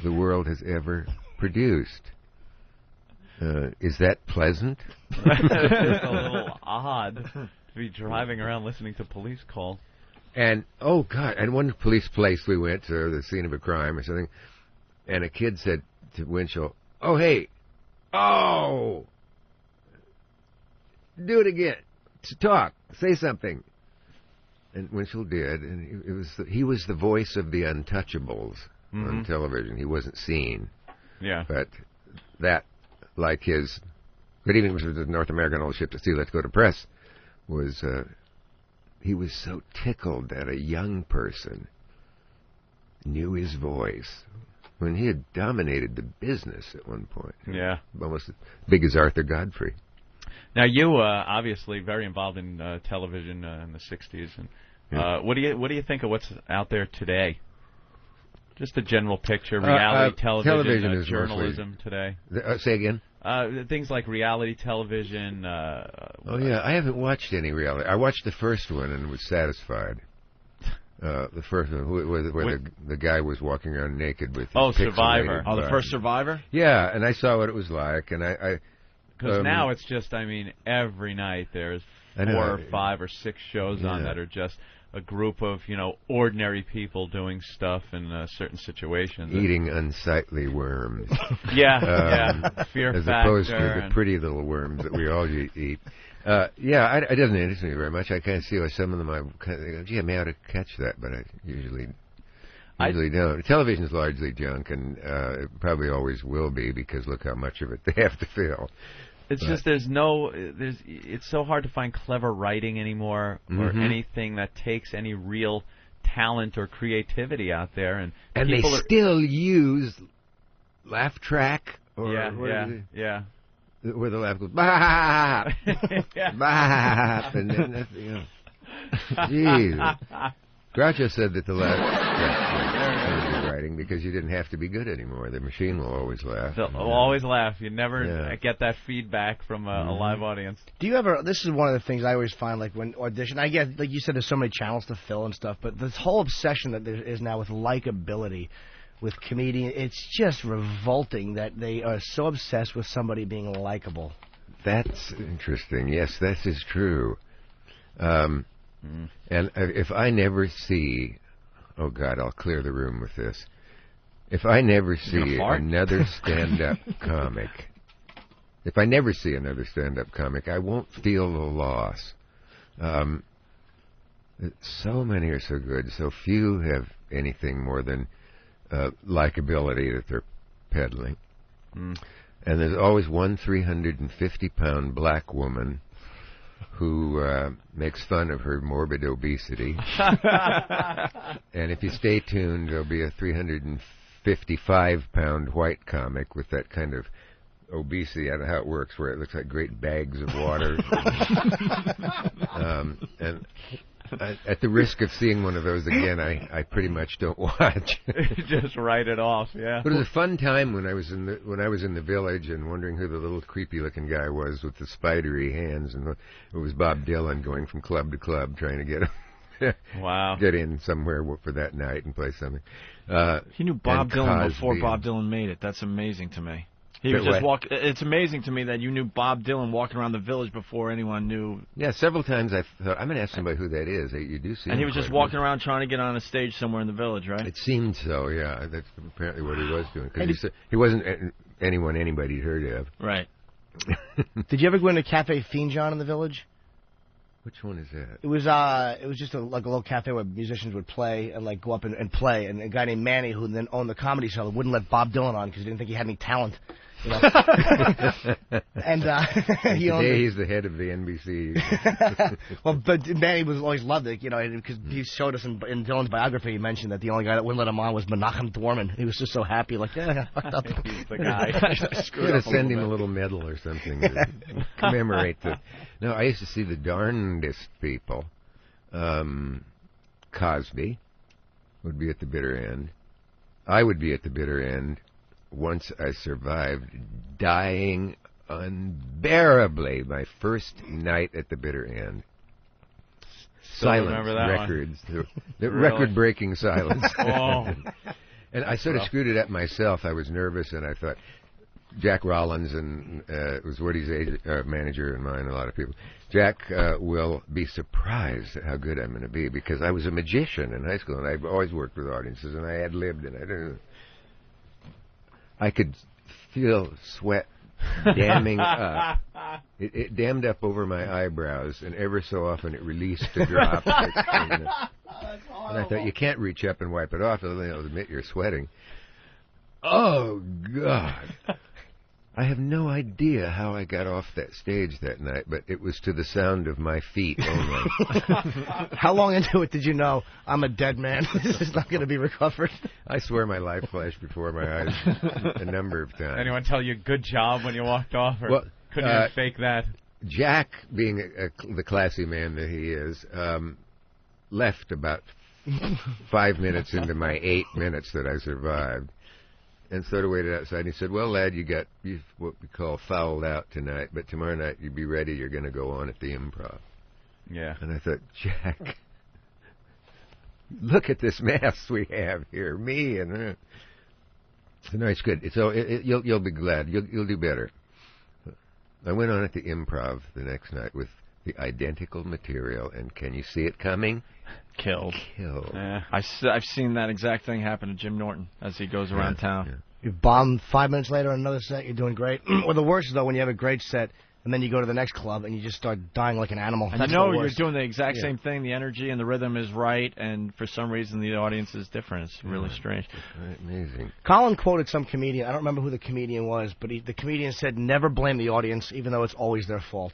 the world has ever produced. Is that pleasant? It's a little odd to be driving around listening to police calls. And, oh, God, and one police place we went to, the scene of a crime or something, and a kid said to Winchell, "Oh, hey, oh, do it again, talk, say something." And Winchell did, and he was the voice of the untouchables on television. He wasn't seen. Yeah. But that... like his "Good evening, Mr. North American Old Ship to Sea, let's go to press," was, he was so tickled that a young person knew his voice when he had dominated the business at one point. Yeah. Almost as big as Arthur Godfrey. Now, you obviously very involved in television in the 60s. And what do you think of what's out there today? Just a general picture, reality television is journalism today. Say again? Things like reality television. Oh, yeah, I haven't watched any reality. I watched the first one and was satisfied. The first one, where the guy was walking around naked with his Survivor. The first Survivor? Yeah, and I saw what it was like, and because now it's just, every night there's 4 or 5 or 6 shows on that are just a group of, ordinary people doing stuff in certain situations. Eating unsightly worms. Fear as factor. As opposed to the pretty little worms that we all eat. It doesn't interest me very much. I kind of see why some of them I kind of, gee, I may ought to catch that, but I usually don't. Television's largely junk, and it probably always will be, because look how much of it they have to fill. It's just it's so hard to find clever writing anymore, or anything that takes any real talent or creativity out there, and they still use laugh track or yeah. Where the laugh goes bah, bah, and then that's, Jeez. Groucho said that the laugh track was writing because you didn't have to be good anymore. The machine will always laugh. They'll always laugh. You never get that feedback from a live audience. Do you ever? This is one of the things I always find, like when audition. I get, like you said, there's so many channels to fill and stuff, but this whole obsession that there is now with likability, with comedian, it's just revolting that they are so obsessed with somebody being likable. That's interesting. Yes, that is true. And if I never see, oh God, I'll clear the room with this. If I never see another stand-up comic, I won't feel the loss. So many are so good. So few have anything more than likability that they're peddling. Mm. And there's always one 350-pound black woman who makes fun of her morbid obesity. And if you stay tuned, there'll be a 355-pound white comic with that kind of obesity. I don't know how it works, where it looks like great bags of water. And at the risk of seeing one of those again, I pretty much don't watch. Just write it off, yeah. But it was a fun time when I was in the village and wondering who the little creepy-looking guy was with the spidery hands, and it was Bob Dylan going from club to club trying to get him. Wow. Get in somewhere for that night and play something. He knew Bob Dylan before Bob Dylan made it. That's amazing to me. He was just walk. It's amazing to me that you knew Bob Dylan walking around the village before anyone knew. Yeah, several times I thought, I'm going to ask somebody who that is. You do see. And he was just walking around trying to get on a stage somewhere in the village, right? It seemed so, yeah. That's apparently what he was doing. Because he wasn't anyone anybody'd heard of. Right. Did you ever go into Cafe Fiend John in the village? Which one is that? It was just like a little cafe where musicians would play and like go up and play. And a guy named Manny, who then owned the Comedy Cellar, wouldn't let Bob Dylan on because he didn't think he had any talent. You know? And he's the head of the NBC. Well, but Manny always loved it, you know, because he showed us in Dylan's biography. He mentioned that the only guy that wouldn't let him on was Menachem Dworman. He was just so happy, like, yeah, I fucked up. He's the guy. You're going to send him a little medal or something to commemorate the. No, I used to see the darndest people. Cosby would be at the bitter end. I would be at the bitter end. Once I survived dying unbearably my first night at the bitter end. Silence records. The record-breaking silence. Oh. And I sort of screwed it up myself. I was nervous, and I thought Jack Rollins and was Woody's manager and mine, a lot of people. Jack will be surprised at how good I'm going to be, because I was a magician in high school, and I've always worked with audiences, and I ad-libbed, and I could feel sweat damming up. It dammed up over my eyebrows, and ever so often it released a drop. And I thought, you can't reach up and wipe it off, it'll admit you're sweating. Oh, God. I have no idea how I got off that stage that night, but it was to the sound of my feet only. How long into it did you know, I'm a dead man, this is not going to be recovered? I swear my life flashed before my eyes a number of times. Anyone tell you good job when you walked off, or couldn't even fake that? Jack, being the classy man that he is, left about 5 minutes into my 8 minutes that I survived. And sort of waited outside. And he said, well, lad, you what we call fouled out tonight, but tomorrow night you be ready, you're going to go on at the Improv. Yeah. And I thought, Jack, look at this mess we have here, me and her. So, no, it's good. You'll be glad. You'll do better. I went on at the Improv the next night with the identical material, and can you see it coming? Killed. Yeah, I've seen that exact thing happen to Jim Norton as he goes around town. Yeah. You bomb 5 minutes later on another set, you're doing great. Well, the worst is, though, when you have a great set, and then you go to the next club, and you just start dying like an animal. And you know you're doing the exact same thing. The energy and the rhythm is right, and for some reason the audience is different. It's really strange. Amazing. Colin quoted some comedian. I don't remember who the comedian was, but the comedian said, never blame the audience, even though it's always their fault.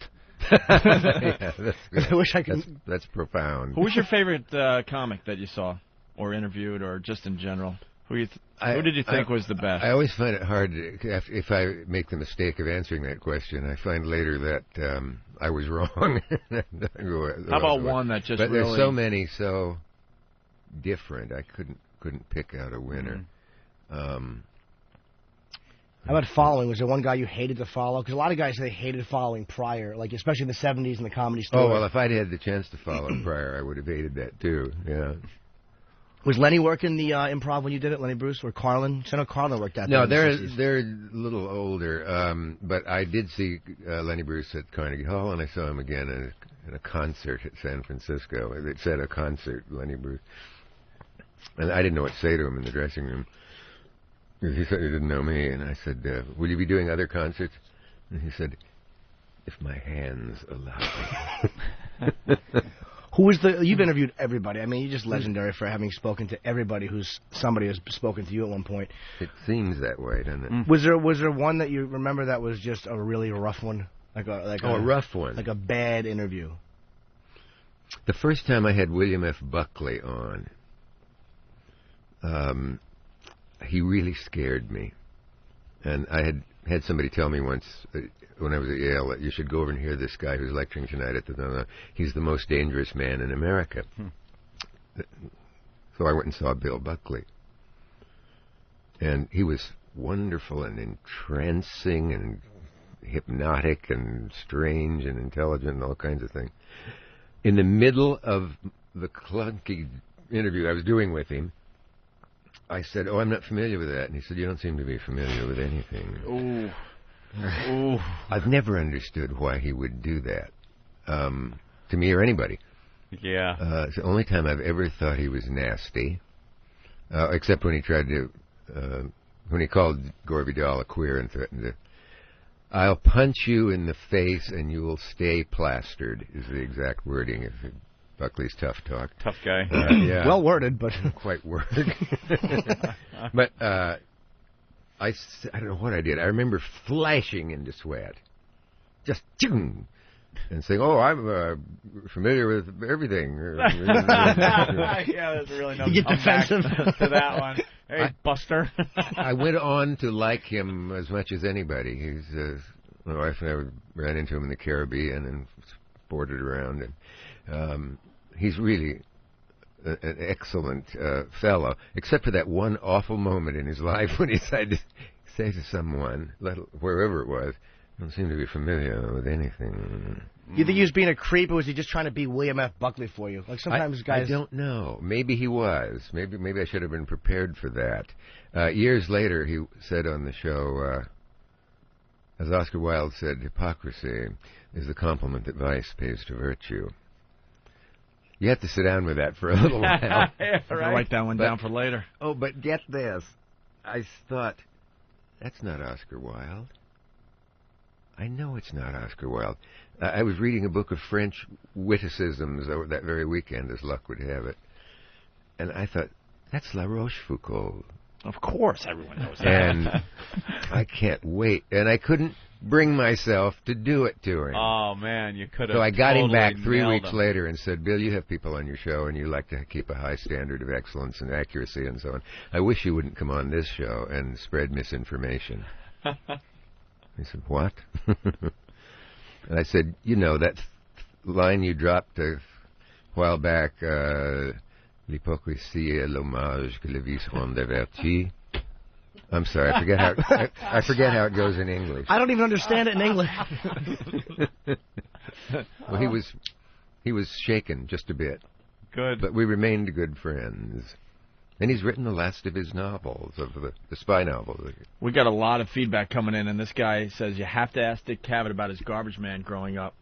Yeah, that's good. I wish I could. That's profound. Who was your favorite comic that you saw, or interviewed, or just in general? Who did you think was the best? I always find it hard if I make the mistake of answering that question. I find later that I was wrong. How about one that just? But really... there's so many so different. I couldn't pick out a winner. How about following? Was there one guy you hated to follow? Because a lot of guys say they hated following Pryor, like especially in the 70s in the Comedy Store. Oh, well, if I'd had the chance to follow Pryor, I would have hated that, too, yeah. Was Lenny working the Improv when you did it, Lenny Bruce, or Carlin? I know Carlin worked that. No, they're a little older, but I did see Lenny Bruce at Carnegie Hall, and I saw him again in a concert at San Francisco. It said a concert, Lenny Bruce. And I didn't know what to say to him in the dressing room. He said he didn't know me, and I said, will you be doing other concerts? And he said, if my hands allow me. You've interviewed everybody. I mean, you're just legendary for having spoken to everybody somebody has spoken to you at one point. It seems that way, doesn't it? Was there one that you remember that was just a really rough one? A rough one. Like a bad interview. The first time I had William F. Buckley on, he really scared me. And I had somebody tell me once, when I was at Yale, that you should go over and hear this guy who's lecturing tonight at he's the most dangerous man in America. So I went and saw Bill Buckley. And he was wonderful and entrancing and hypnotic and strange and intelligent and all kinds of things. In the middle of the clunky interview I was doing with him, I said, "Oh, I'm not familiar with that." And he said, "You don't seem to be familiar with anything." Ooh. I've never understood why he would do that, to me or anybody. Yeah. It's the only time I've ever thought he was nasty, except when he tried to, when he called Gore Vidal a queer and threatened to, "I'll punch you in the face and you will stay plastered," is the exact wording of Buckley's tough talk. Tough guy. Yeah. Well worded, but quite worded. But I don't know what I did. I remember flashing into sweat, just and saying, "Oh, I'm familiar with everything." Yeah, there's really no you get defensive to that one. Hey, Buster. I went on to like him as much as anybody. My wife and I ran into him in the Caribbean and sported around, and he's really an excellent fellow, except for that one awful moment in his life when he decided to say to someone, wherever it was, "I don't seem to be familiar with anything." You think he was being a creep, or was he just trying to be William F. Buckley for you? Like sometimes guys. I don't know. Maybe he was. Maybe I should have been prepared for that. Years later, he said on the show, as Oscar Wilde said, "Hypocrisy is the compliment that vice pays to virtue." You have to sit down with that for a little while. Yeah, right. I'll write that one down for later. Oh, but get this. I thought, that's not Oscar Wilde. I know it's not Oscar Wilde. I was reading a book of French witticisms that very weekend, as luck would have it. And I thought, that's La Rochefoucauld. Of course, everyone knows that. And I can't wait. And I couldn't bring myself to do it to him. Oh, man, you could have. So I got totally him back 3 nailed weeks him. later and said, "Bill, you have people on your show, and you like to keep a high standard of excellence and accuracy and so on. I wish you wouldn't come on this show and spread misinformation." He said, "What?" And I said, that line you dropped a while back, "L'hypocrisie est l'hommage que les vices rendent des vertus." I'm sorry, I forget how it goes in English. I don't even understand it in English. Well, he was shaken just a bit. Good. But we remained good friends. And he's written the last of his novels, of the spy novels. We got a lot of feedback coming in, and this guy says you have to ask Dick Cavett about his garbage man growing up.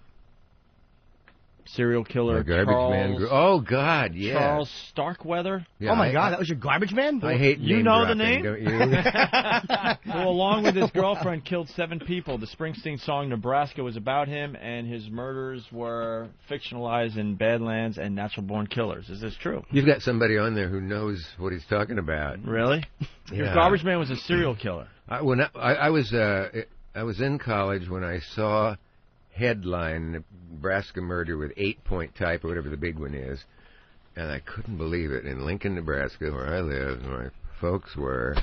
Serial killer Oh, God, yeah. Charles Starkweather. Yeah, oh, my God, that was your garbage man? I hate You know the name-dropping, name? don't you? Who, along with his girlfriend, killed 7 people. The Springsteen song Nebraska was about him, and his murders were fictionalized in Badlands and Natural Born Killers. Is this true? You've got somebody on there who knows what he's talking about. Really? Yeah. Your garbage man was a serial killer. I was in college when I saw headline Nebraska murder with 8-point type or whatever the big one is, and I couldn't believe it. In Lincoln, Nebraska, where I live, where my folks were,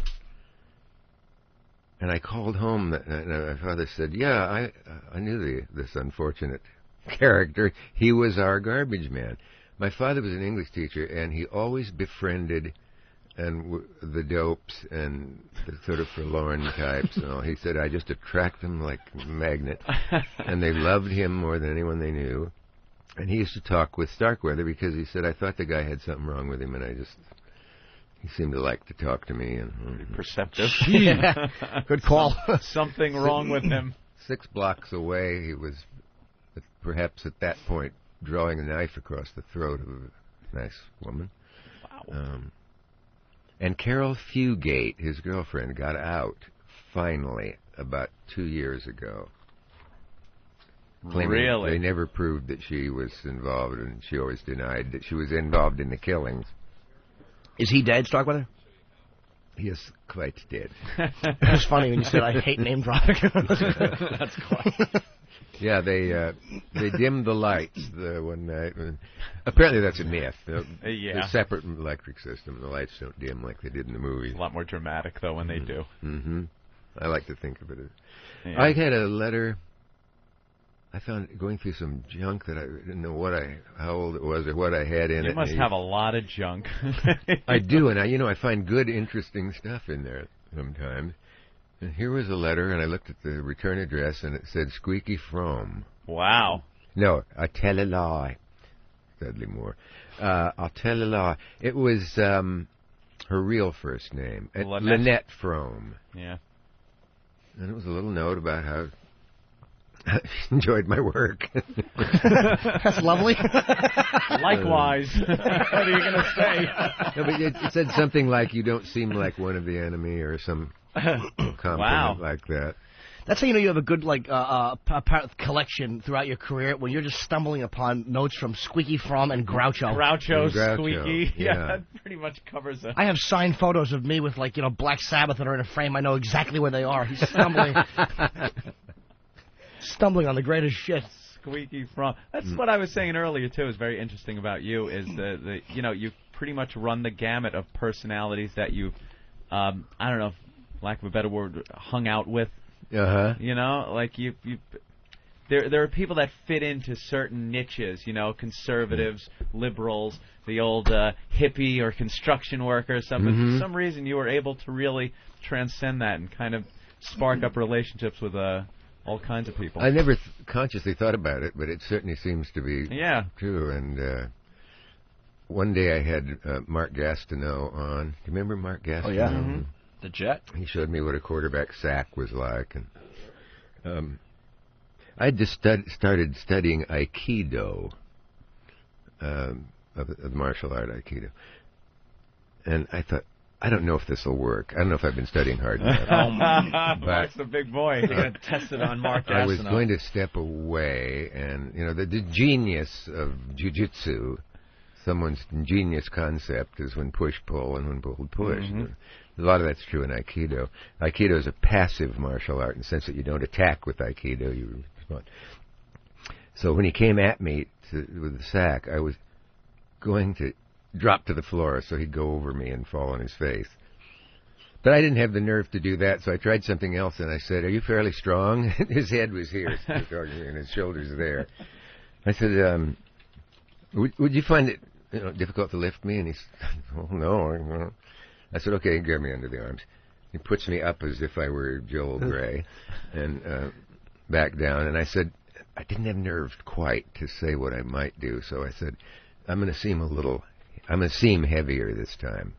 and I called home, and my father said, "Yeah, I knew this unfortunate character. He was our garbage man." My father was an English teacher, and he always befriended the dopes and the sort of forlorn types. And all. He said, "I just attract them like a magnet." And they loved him more than anyone they knew. And he used to talk with Starkweather because he said, "I thought the guy had something wrong with him, and he seemed to like to talk to me." And perceptive. Yeah. Good call. Something wrong with him. 6 blocks away, he was perhaps at that point drawing a knife across the throat of a nice woman. Wow. And Carol Fugate, his girlfriend, got out, finally, about 2 years ago. claiming Really? they never proved that she was involved, and she always denied that she was involved in the killings. Is he dead, Starkweather? He is quite dead. It was funny when you said, I hate name dropping. That's quite... Yeah, they dimmed the lights one night. Apparently that's a myth. Yeah. The separate electric system. The lights don't dim like they did in the movies. A lot more dramatic, though, when they do. Mm-hmm. I like to think of it as... Yeah. I had a letter... I found going through some junk that I didn't know how old it was or what I had in it. You must have a lot of junk. I do, and I find good, interesting stuff in there sometimes. And here was a letter, and I looked at the return address, and it said Squeaky From. Wow. No, I tell a lie. Dudley Moore. I'll tell a lie. It was her real first name, Lynette Frome. Yeah. And it was a little note about how she enjoyed my work. That's lovely. Likewise. What are you going to say? No, but it said something like, you don't seem like one of the enemy, or some compliment like that. That's how you know you have a good collection throughout your career, when you're just stumbling upon notes from Squeaky From and Groucho. Groucho, Groucho, Squeaky. yeah. That pretty much covers it. I have signed photos of me with Black Sabbath that are in a frame. I know exactly where they are. He's stumbling. Stumbling on the greatest shit. Squeaky From. That's what I was saying earlier too. Is very interesting about you is the you pretty much run the gamut of personalities that you've I don't know, lack of a better word, hung out with. Uh-huh. You there are people that fit into certain niches. Conservatives, liberals, the old hippie or construction worker. But for some reason you were able to really transcend that and kind of spark up relationships with all kinds of people. I never consciously thought about it, but it certainly seems to be true. And one day I had Mark Gastineau on. Do you remember Mark Gastineau? Oh, yeah. Mm-hmm. The Jet? He showed me what a quarterback sack was like. And I had just started studying Aikido, of the martial art Aikido. And I thought, I don't know if this will work. I don't know if I've been studying hard enough. Mark's a big boy. You're going to test it on Mark Gastineau. I was going to step away, and the genius of jiu-jitsu, someone's genius concept is when push-pull and when pull-push. Mm-hmm. A lot of that's true in Aikido. Aikido is a passive martial art in the sense that you don't attack with Aikido, you respond. So when he came at me with the sack, I was going to drop to the floor so he'd go over me and fall on his face. But I didn't have the nerve to do that, so I tried something else, and I said, "Are you fairly strong?" His head was here, and his shoulders there. I said, would you find it difficult to lift me? And he said, "Oh, no." I said, "Okay," grab me under the arms. He puts me up as if I were Joel Grey, and back down. And I said, I didn't have nerve quite to say what I might do, so I said, I'm going to seem heavier this time.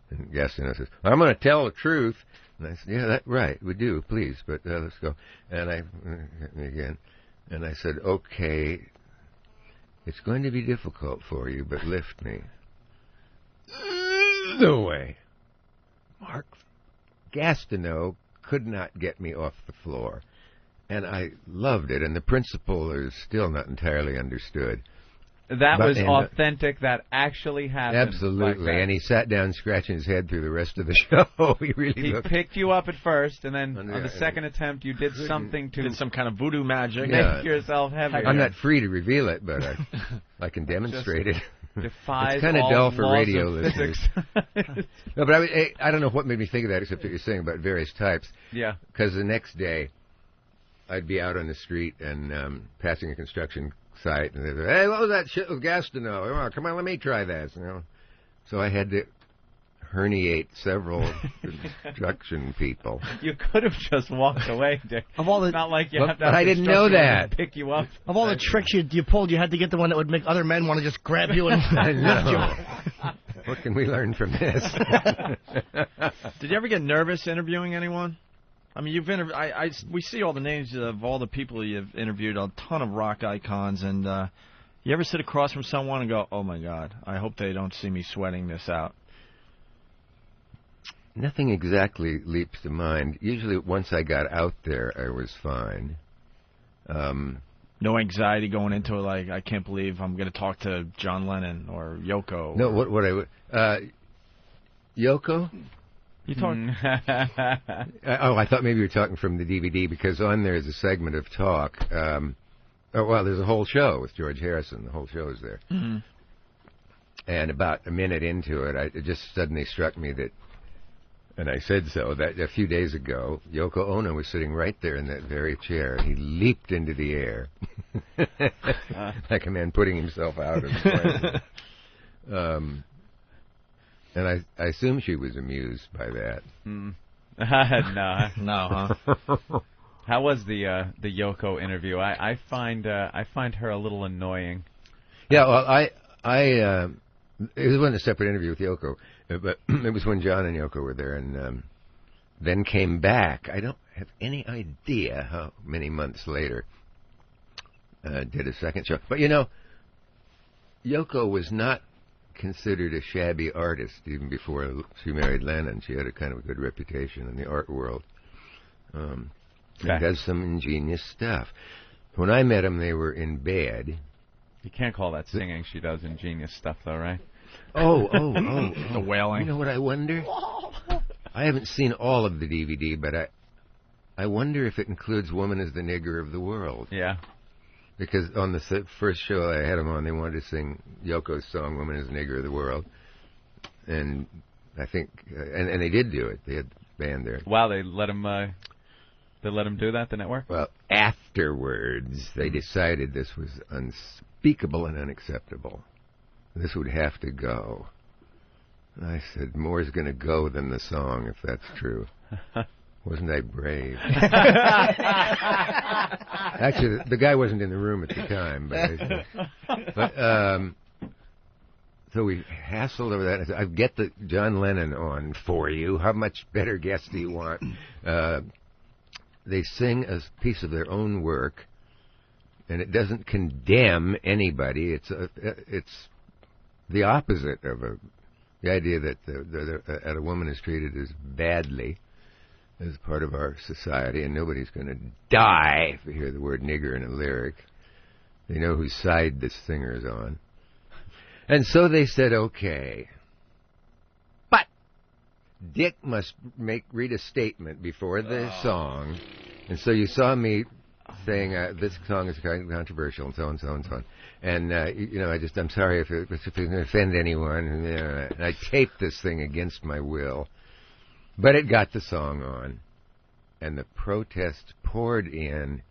And Gastineau says, "I'm going to tell the truth." And I said, "Yeah, that's right. We do, please, but let's go." And I said, "Okay, it's going to be difficult for you, but lift me." No way. Mark Gastineau could not get me off the floor. And I loved it, and the principle is still not entirely understood. That was authentic. That actually happened. Absolutely. Like and he sat down scratching his head through the rest of the show. He picked you up at first, and then on the second attempt, you did something to... did some kind of voodoo magic. Make yourself heavier. I'm not free to reveal it, but I can demonstrate it. Defies it's kind of all dull for laws radio of listeners. Physics. No, but I don't know what made me think of that, except what you're saying about various types. Yeah. Because the next day, I'd be out on the street and passing a construction site, and they'd say, "Hey, what was that shit with Gastineau? Oh, come on, let me try that." So I had to herniate several construction people. You could have just walked away, Dick. Of all the, it's not like you have to have I didn't know that. To pick you up. Of all the tricks you pulled, you had to get the one that would make other men want to just grab you and lift you. What can we learn from this? Did you ever get nervous interviewing anyone? I mean, you've interviewed. We see all the names of all the people you've interviewed, a ton of rock icons, and you ever sit across from someone and go, "Oh my God, I hope they don't see me sweating this out"? Nothing exactly leaps to mind. Usually, once I got out there, I was fine. No anxiety going into it, like, I can't believe I'm going to talk to John Lennon or Yoko. No, what I would... Yoko? You talk... I thought maybe you were talking from the DVD, because on there is a segment of talk. There's a whole show with George Harrison. The whole show is there. Mm-hmm. And about a minute into it, it just suddenly struck me that, and I said so, that a few days ago, Yoko Ono was sitting right there in that very chair. He leaped into the air, like a man putting himself out of the plane. And I assume she was amused by that. No. No, huh? How was the Yoko interview? I find her a little annoying. Yeah, well, it wasn't a separate interview with Yoko, but it was when John and Yoko were there, and then came back. I don't have any idea how many months later did a second show. But, Yoko was not considered a shabby artist even before she married Lennon. She had a kind of a good reputation in the art world. She does some ingenious stuff. When I met them, they were in bed. You can't call that singing. She does ingenious stuff, though, right? Oh. The wailing. You know what I wonder? I haven't seen all of the DVD, but I wonder if it includes Woman is the Nigger of the World. Yeah. Because on the first show I had them on, they wanted to sing Yoko's song, Woman is the Nigger of the World. And I think, and they did do it. They had the band there. Wow, they let him do that, the network? Well, afterwards, they decided this was unspeakable and unacceptable. This would have to go. And I said, more's going to go than the song, if that's true. Wasn't I brave? Actually, the guy wasn't in the room at the time. So we hassled over that. I said, I'll get the John Lennon on for you. How much better guest do you want? They sing a piece of their own work, and it doesn't condemn anybody. It's the opposite of the idea that a woman is treated as badly as part of our society, and nobody's going to die if they hear the word nigger in a lyric. They know whose side this singer is on. And so they said, okay. But Dick must read a statement before the song. And so you saw me saying, this song is kind of controversial, and so on, and so on, and so on. And, I'm sorry if it's going to offend anyone. And I taped this thing against my will. But it got the song on. And the protest poured in,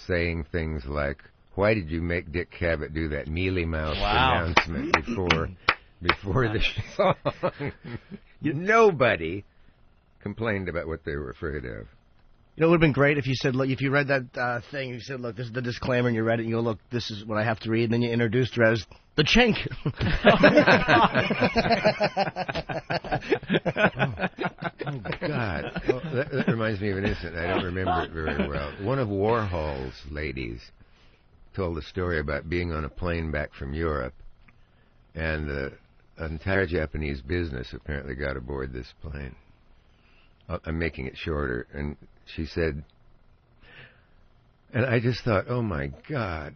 saying things like, why did you make Dick Cavett do that mealy-mouthed announcement before the song? Nobody complained about what they were afraid of. You know, it would have been great if you said, look, if you read that thing, you said, look, this is the disclaimer, and you read it, and you go, look, this is what I have to read, and then you introduced her as the chink. Oh, God. Well, that reminds me of an incident. I don't remember it very well. One of Warhol's ladies told a story about being on a plane back from Europe, and the entire Japanese business apparently got aboard this plane. I'm making it shorter. And she said, and I just thought, oh, my God,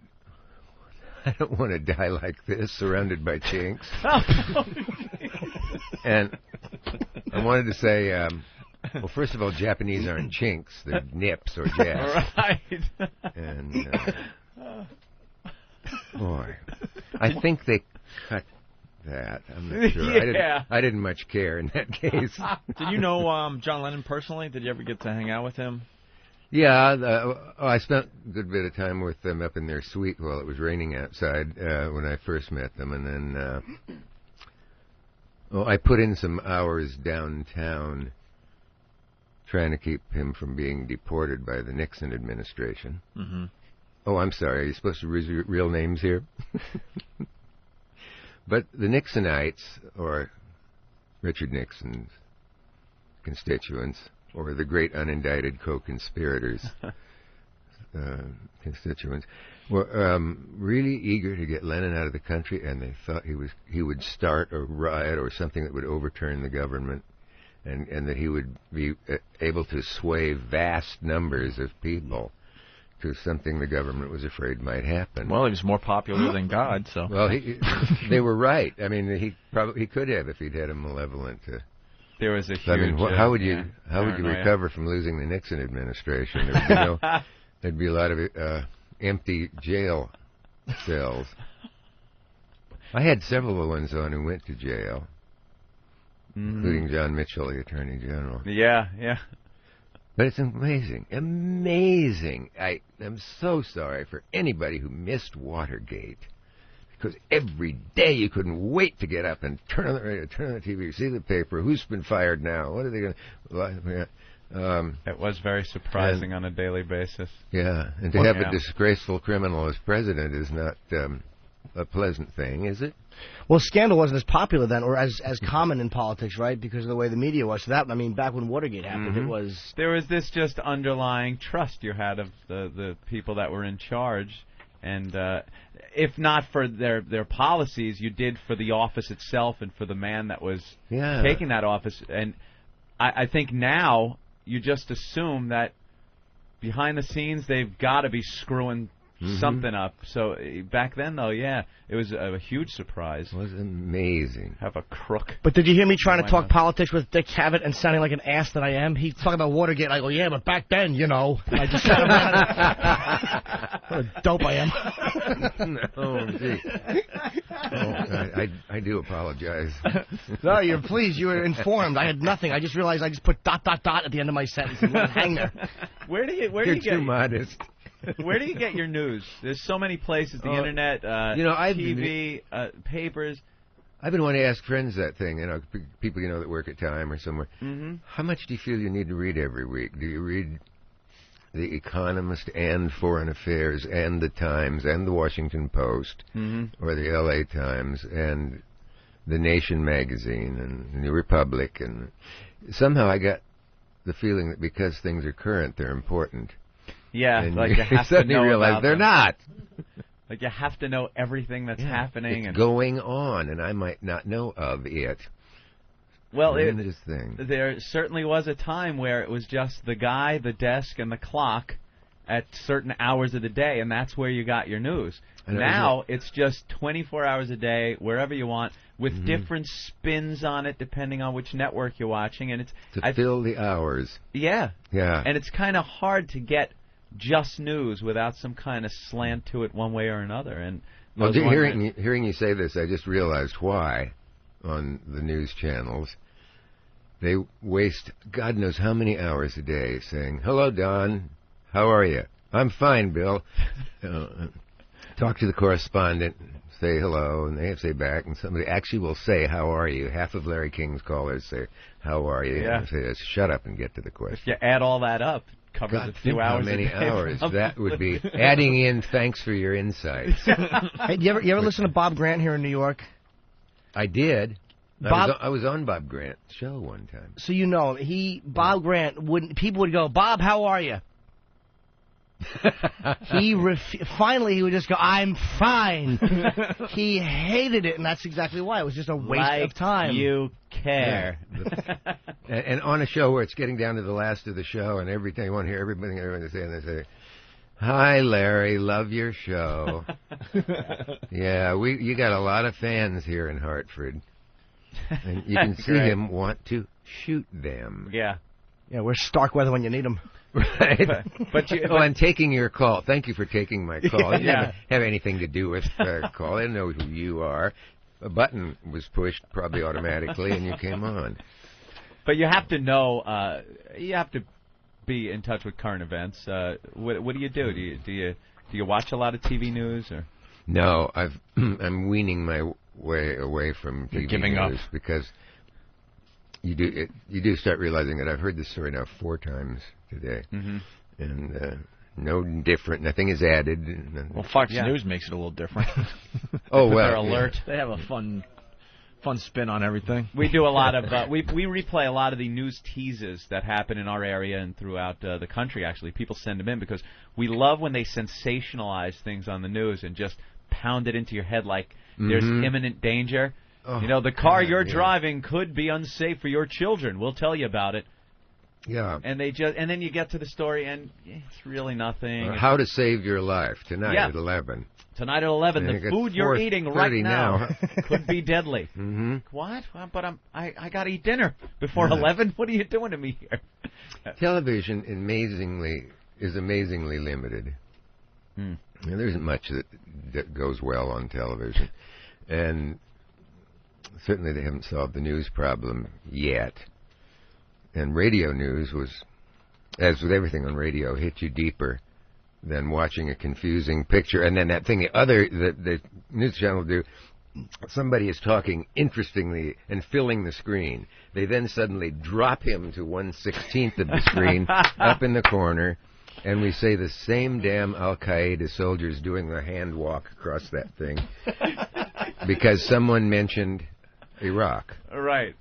I don't want to die like this, surrounded by chinks. And I wanted to say, well, first of all, Japanese aren't chinks. They're nips or jacks. Right. And, boy, I think they cut that. I'm not sure. Yeah. I didn't much care in that case. Did you know John Lennon personally? Did you ever get to hang out with him? Yeah, I spent a good bit of time with them up in their suite while it was raining outside when I first met them, and then I put in some hours downtown trying to keep him from being deported by the Nixon administration. Mm-hmm. Oh, I'm sorry. Are you supposed to use real names here? But the Nixonites, or Richard Nixon's constituents, or the great unindicted co-conspirators constituents, were really eager to get Lennon out of the country, and they thought he would start a riot or something that would overturn the government, and that he would be able to sway vast numbers of people to something the government was afraid might happen. Well, he was more popular than God, so. Well, they were right. I mean, he could have if he'd had a malevolent. There was a huge. I mean, how would you recover from losing the Nixon administration? There'd be a lot of empty jail cells. I had several ones on who went to jail, including John Mitchell, the Attorney General. Yeah. But it's amazing. I'm so sorry for anybody who missed Watergate, because every day you couldn't wait to get up and turn on the radio, turn on the TV, see the paper. Who's been fired now? What are they going to? It was very surprising on a daily basis. Yeah, and to have a disgraceful criminal as president is not a pleasant thing, is it? Well, scandal wasn't as popular then, or as common in politics, right? Because of the way the media was. So that, I mean, back when Watergate happened, it was. There was this just underlying trust you had of the people that were in charge, and if not for their policies, you did for the office itself and for the man that was taking that office. And I think now you just assume that behind the scenes they've got to be screwing something up. So back then, though, it was a huge surprise. It was amazing. Have a crook. But did you hear me trying to talk politics with Dick Cavett and sounding like an ass that I am? He's talking about Watergate, and I go, yeah, but back then, you know. And I just sat around. What a dope I am. I do apologize. No, you were informed. I had nothing. I just realized I just put ... at the end of my sentence and let it hang there. Where do you You're get too modest. Where do you get your news? There's so many places: the internet, TV, papers. I've been wanting to ask friends that thing. People that work at Time or somewhere. How much do you feel you need to read every week? Do you read The Economist and Foreign Affairs and the Times and the Washington Post or the L.A. Times and the Nation magazine and the Republic? And somehow I got the feeling that because things are current, they're important. Yeah, and like you have suddenly to know realize about they're them. not. Like you have to know everything that's happening. It's going on, and I might not know of it. Well, there certainly was a time where it was just the guy, the desk, and the clock at certain hours of the day, and that's where you got your news. Now it's just 24 hours a day, wherever you want, with different spins on it depending on which network you're watching, and to fill the hours. Yeah. Yeah. And it's kind of hard to get just news without some kind of slant to it one way or another. And well, hearing you say this, I just realized why on the news channels they waste God knows how many hours a day saying, "Hello, Don. How are you?" "I'm fine, Bill." Talk to the correspondent, say hello, and they have to say back, and somebody actually will say, "How are you?" Half of Larry King's callers say, "How are you?" Yeah. And say, "Shut up and get to the question." If you add all that up, it covers a few hours. How many a day hours that would be? Adding in, thanks for your insights. Hey, you ever listen to Bob Grant here in New York? I did. I was on Bob Grant's show one time. So you know, Bob Grant people would go, "Bob, how are you?" Finally he would just go, "I'm fine." He hated it, and that's exactly why. It was just a waste of time. You care. Yeah. And on a show where it's getting down to the last of the show, and everything you want to hear everything everyone say, and they say, "Hi, Larry, love your show." Yeah, you got a lot of fans here in Hartford, and you can see him want to shoot them. Yeah. Yeah, where's Starkweather when you need him? Right. I'm taking your call. Thank you for taking my call. It didn't have anything to do with the call. I didn't know who you are. A button was pushed probably automatically, and you came on. But you have to know. You have to be in touch with current events. What do you do? Do you watch a lot of TV news or? No, I'm weaning my way away from TV news because you do start realizing that I've heard this story now 4 times today, and no different. Nothing is added. Well, Fox News makes it a little different. Oh well, they're alert. They have a fun spin on everything. We do a lot of we replay a lot of the news teases that happen in our area and throughout the country. Actually, people send them in because we love when they sensationalize things on the news and just pound it into your head like there's imminent danger. Oh, the car you're driving could be unsafe for your children. We'll tell you about it. Yeah. And then you get to the story, and it's really nothing. How to Save Your Life tonight Yeah. at 11. Tonight at 11, And the it food you're eating right 4:30 now could be deadly. Mm-hmm. What? But I got to eat dinner before Yeah. 11? What are you doing to me here? Television is amazingly limited. Mm. There isn't much that goes well on television. And certainly they haven't solved the news problem yet. And radio news was, as with everything on radio, hit you deeper than watching a confusing picture. And then that thing the news channel do, somebody is talking interestingly and filling the screen. They then suddenly drop him to 1/16 of the screen up in the corner, and we say the same damn Al-Qaeda soldiers doing the hand walk across that thing because someone mentioned Iraq. Right.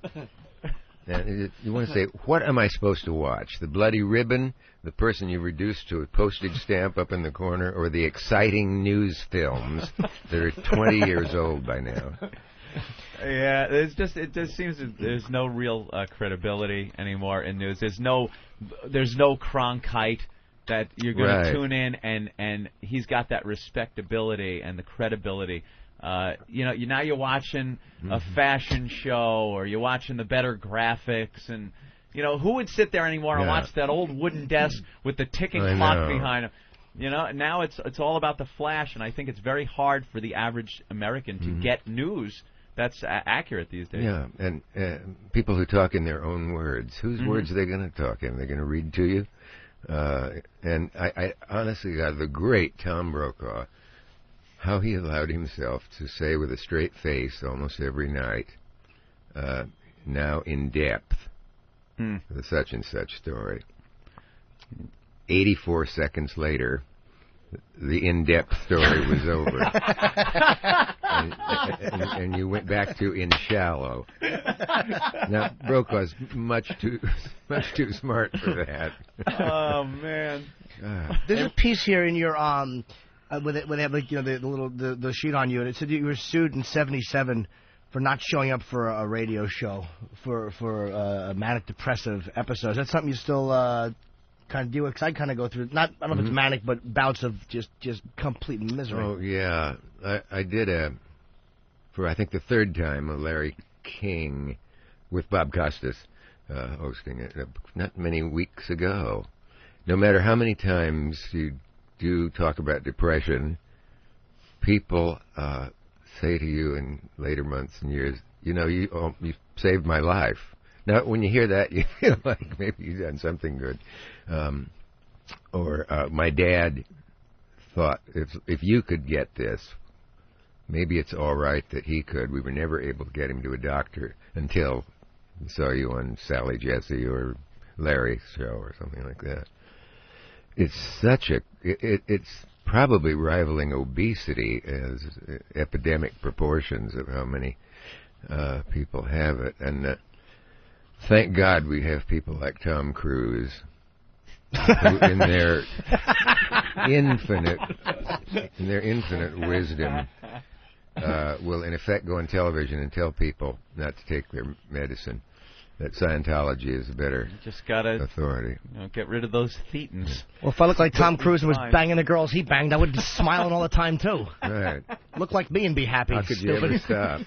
And you want to say, what am I supposed to watch? The bloody ribbon, the person you reduced to a postage stamp up in the corner, or the exciting news films that are 20 years old by now? Yeah, it just seems that there's no real credibility anymore in news. There's no Cronkite that you're going to tune in, and he's got that respectability and the credibility. Now you're watching a fashion show, or you're watching the better graphics, and who would sit there anymore and watch that old wooden desk with the ticking clock behind him? Now it's all about the flash, and I think it's very hard for the average American to get news that's accurate these days. Yeah, and people who talk in their own words. Whose words are they going to talk in? They're going to read to you? And I honestly got the great Tom Brokaw, how he allowed himself to say with a straight face almost every night, now in depth, the such and such story. 84 seconds later, the in-depth story was over. and you went back to in shallow. Now, Brokaw's much too smart for that. Oh, man. There's a piece here in your where they have the sheet on you, and it said you were sued in '77 for not showing up for a radio show for a manic depressive episode. That's something you still kind of deal with? Because I kind of go through I don't know if it's manic, but bouts of just complete misery. Oh yeah, I did for I think the third time a Larry King with Bob Costas hosting it not many weeks ago. No matter how many times you do talk about depression, people say to you in later months and years, you saved my life. Now, when you hear that, you feel like maybe you've done something good. Or my dad thought, if you could get this, maybe it's all right that he could. We were never able to get him to a doctor until we saw you on Sally Jesse or Larry's show or something like that. It's such it's probably rivaling obesity as epidemic proportions of how many people have it. And thank God we have people like Tom Cruise, who in their infinite wisdom will in effect go on television and tell people not to take their medicine. That Scientology is a better authority. Get rid of those thetans. Well, if I looked like Tom Cruise and was banging the girls he banged, I would be smiling all the time, too. Right. Look like me and be happy. How could you ever stop?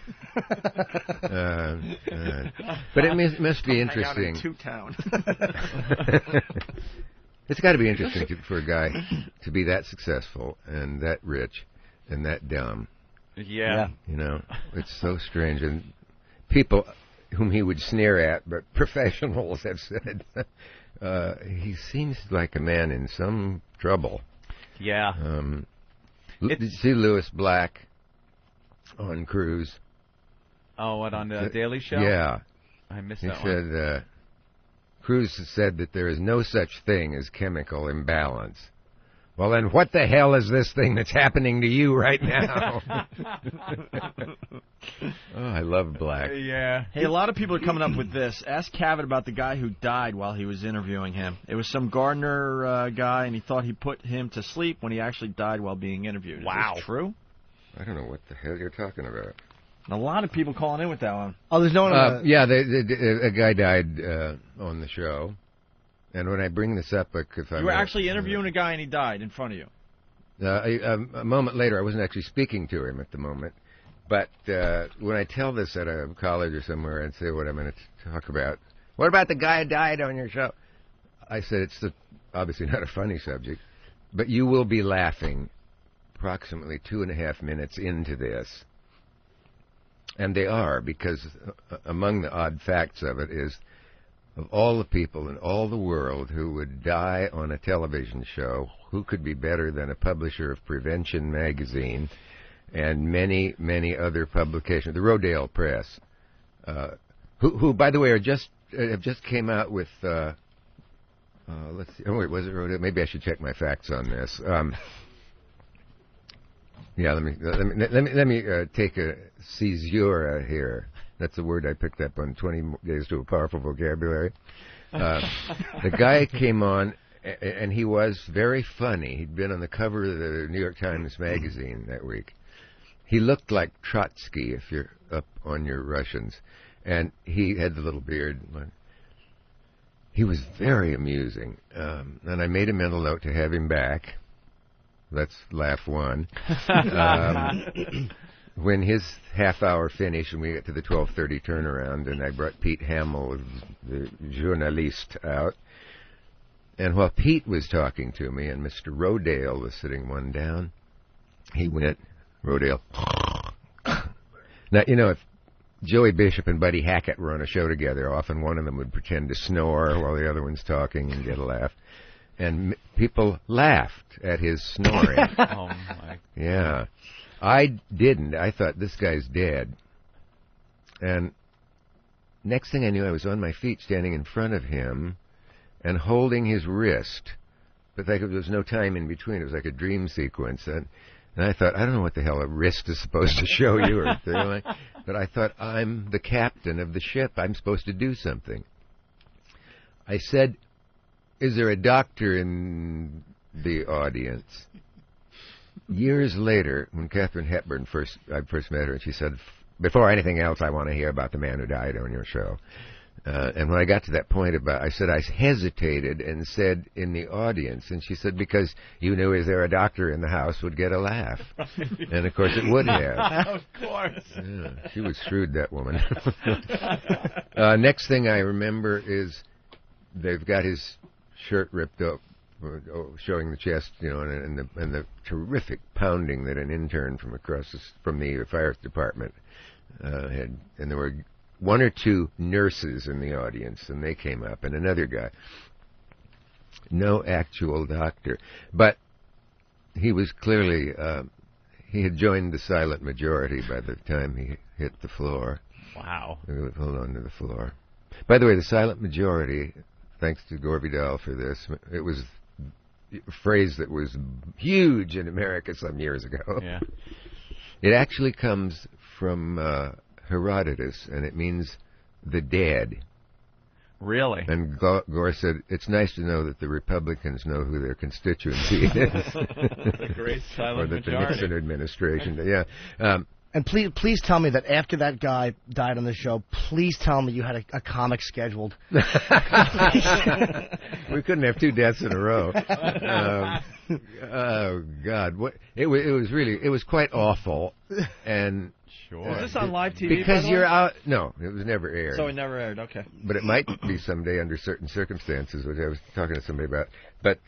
But it must be interesting. It's got to be interesting for a guy to be that successful and that rich and that dumb. Yeah. It's so strange. And people whom he would sneer at, but professionals have said he seems like a man in some trouble. Yeah. Did you see Lewis Black on Cruise? Oh, what, on the Daily Show? Yeah. I missed that one. He said, Cruise said that there is no such thing as chemical imbalance. Well, then what the hell is this thing that's happening to you right now? Oh, I love Black. Yeah. Hey, a lot of people are coming up with this. Ask Cavett about the guy who died while he was interviewing him. It was some gardener guy, and he thought he put him to sleep when he actually died while being interviewed. Wow. Is this true? I don't know what the hell you're talking about. A lot of people calling in with that one. Oh, there's no one. Yeah, a guy died on the show. And when I bring this up, because You were actually interviewing a guy and he died in front of you. A moment later, I wasn't actually speaking to him at the moment. But when I tell this at a college or somewhere and say what I'm going to talk about, what about the guy who died on your show? I said it's obviously not a funny subject, but you will be laughing approximately 2.5 minutes into this. And they are, because among the odd facts of it is, of all the people in all the world who would die on a television show, who could be better than a publisher of Prevention magazine and many, many other publications, the Rodale Press, who, by the way, have just came out with. Let's see. Oh wait, was it Rodale? Maybe I should check my facts on this. Yeah, let me take a caesura here. That's a word I picked up on 20 Days to a Powerful Vocabulary. The guy came on, and he was very funny. He'd been on the cover of the New York Times Magazine that week. He looked like Trotsky, if you're up on your Russians. And he had the little beard. He was very amusing. And I made a mental note to have him back. That's laugh one. When his half hour finished and we got to the 12:30 turnaround, and I brought Pete Hamill, the journalist, out. And while Pete was talking to me and Mr. Rodale was sitting one down, he went, Rodale. Now, you know, if Joey Bishop and Buddy Hackett were on a show together, often one of them would pretend to snore while the other one's talking and get a laugh. And people laughed at his snoring. Oh, my. Yeah. I didn't. I thought, this guy's dead. And next thing I knew, I was on my feet standing in front of him and holding his wrist. But there was no time in between. It was like a dream sequence. And I thought, I don't know what the hell a wrist is supposed to show you. But I thought, I'm the captain of the ship. I'm supposed to do something. I said, is there a doctor in the audience? Years later, when Katharine Hepburn I first met her, and she said, before anything else, I want to hear about the man who died on your show. And when I got to that point I said I hesitated and said in the audience, and she said, because you knew is there a doctor in the house would get a laugh. And of course it would have. Of course. Yeah, she was shrewd, that woman. Next thing I remember is they've got his shirt ripped up, showing the chest, you know, and the terrific pounding that an intern from the fire department had, and there were one or two nurses in the audience, and they came up, and another guy. No actual doctor, but he was clearly he had joined the silent majority by the time he hit the floor. Wow! Hold on to the floor. By the way, the silent majority. Thanks to Gore Vidal for this. It was a phrase that was huge in America some years ago. Yeah. It actually comes from Herodotus, and it means the dead. Really? And Gore said, it's nice to know that the Republicans know who their constituency is. The great silent or that majority. The Nixon administration. Yeah. And please tell me that after that guy died on the show, please tell me you had a comic scheduled. We couldn't have two deaths in a row. Oh God! It was quite awful. And sure. Was this on live TV? Because you're out. No, it was never aired. So it never aired. Okay. But it might be someday under certain circumstances, which I was talking to somebody about. But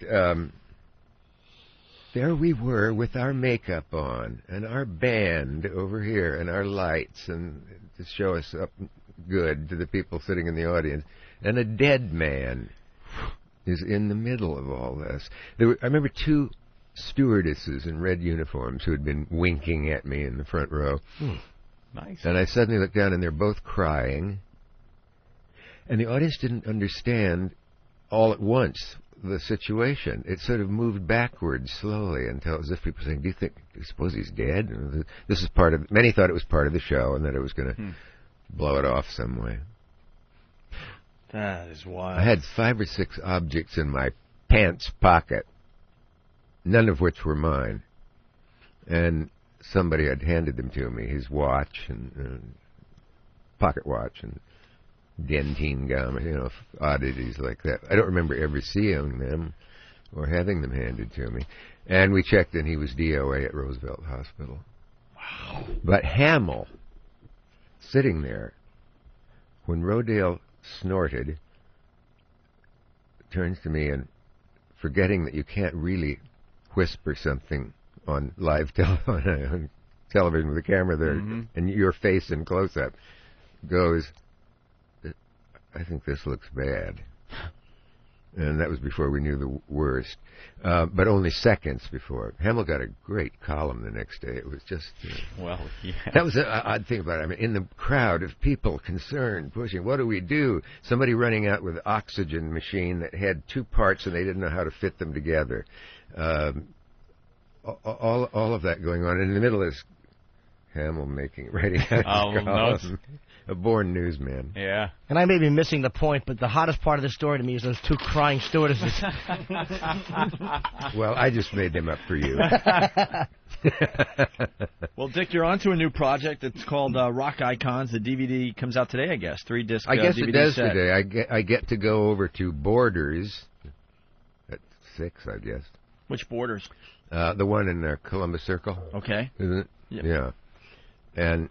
there we were with our makeup on and our band over here and our lights and to show us up good to the people sitting in the audience. And a dead man is in the middle of all this. I remember two stewardesses in red uniforms who had been winking at me in the front row. Nice. And I suddenly looked down and they're both crying. And the audience didn't understand all at once the situation. It sort of moved backwards slowly until as if people were saying, do you suppose he's dead? And this is many thought it was part of the show and that it was going to blow it off some way. That is wild. I had 5 or 6 objects in my pants pocket, none of which were mine. And somebody had handed them to me, his watch and pocket watch and dentine gum, oddities like that. I don't remember ever seeing them or having them handed to me. And we checked, and he was DOA at Roosevelt Hospital. Wow. But Hamill, sitting there, when Rodale snorted, turns to me and, forgetting that you can't really whisper something on live on television with a camera there, and your face in close-up, goes, I think this looks bad. And that was before we knew the worst. But only seconds before. Hamill got a great column the next day. It was just... That was an odd thing about it. I mean, in the crowd of people concerned, pushing, what do we do? Somebody running out with an oxygen machine that had 2 parts and they didn't know how to fit them together. All of that going on. And in the middle is Hamill writing out his column. A born newsman. Yeah. And I may be missing the point, but the hottest part of the story to me is those 2 crying stewardesses. Well, I just made them up for you. Well, Dick, you're on to a new project. It's called Rock Icons. The DVD comes out today, I guess. 3-disc I guess DVD it does set. today. I get to go over to Borders at 6, I guess. Which Borders? The one in Columbus Circle. Okay. Isn't it? Yep. Yeah. And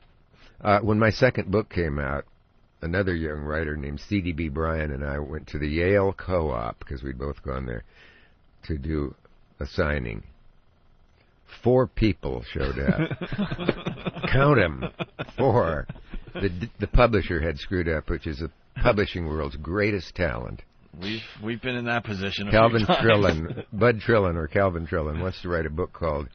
when my second book came out, another young writer named C.D.B. Bryan and I went to the Yale Co-op, because we'd both gone there, to do a signing. 4 people showed up. Count them. 4. The publisher had screwed up, which is the publishing world's greatest talent. We've been in that position a Calvin few times. Trillin, Bud Trillin, or Calvin Trillin, wants to write a book called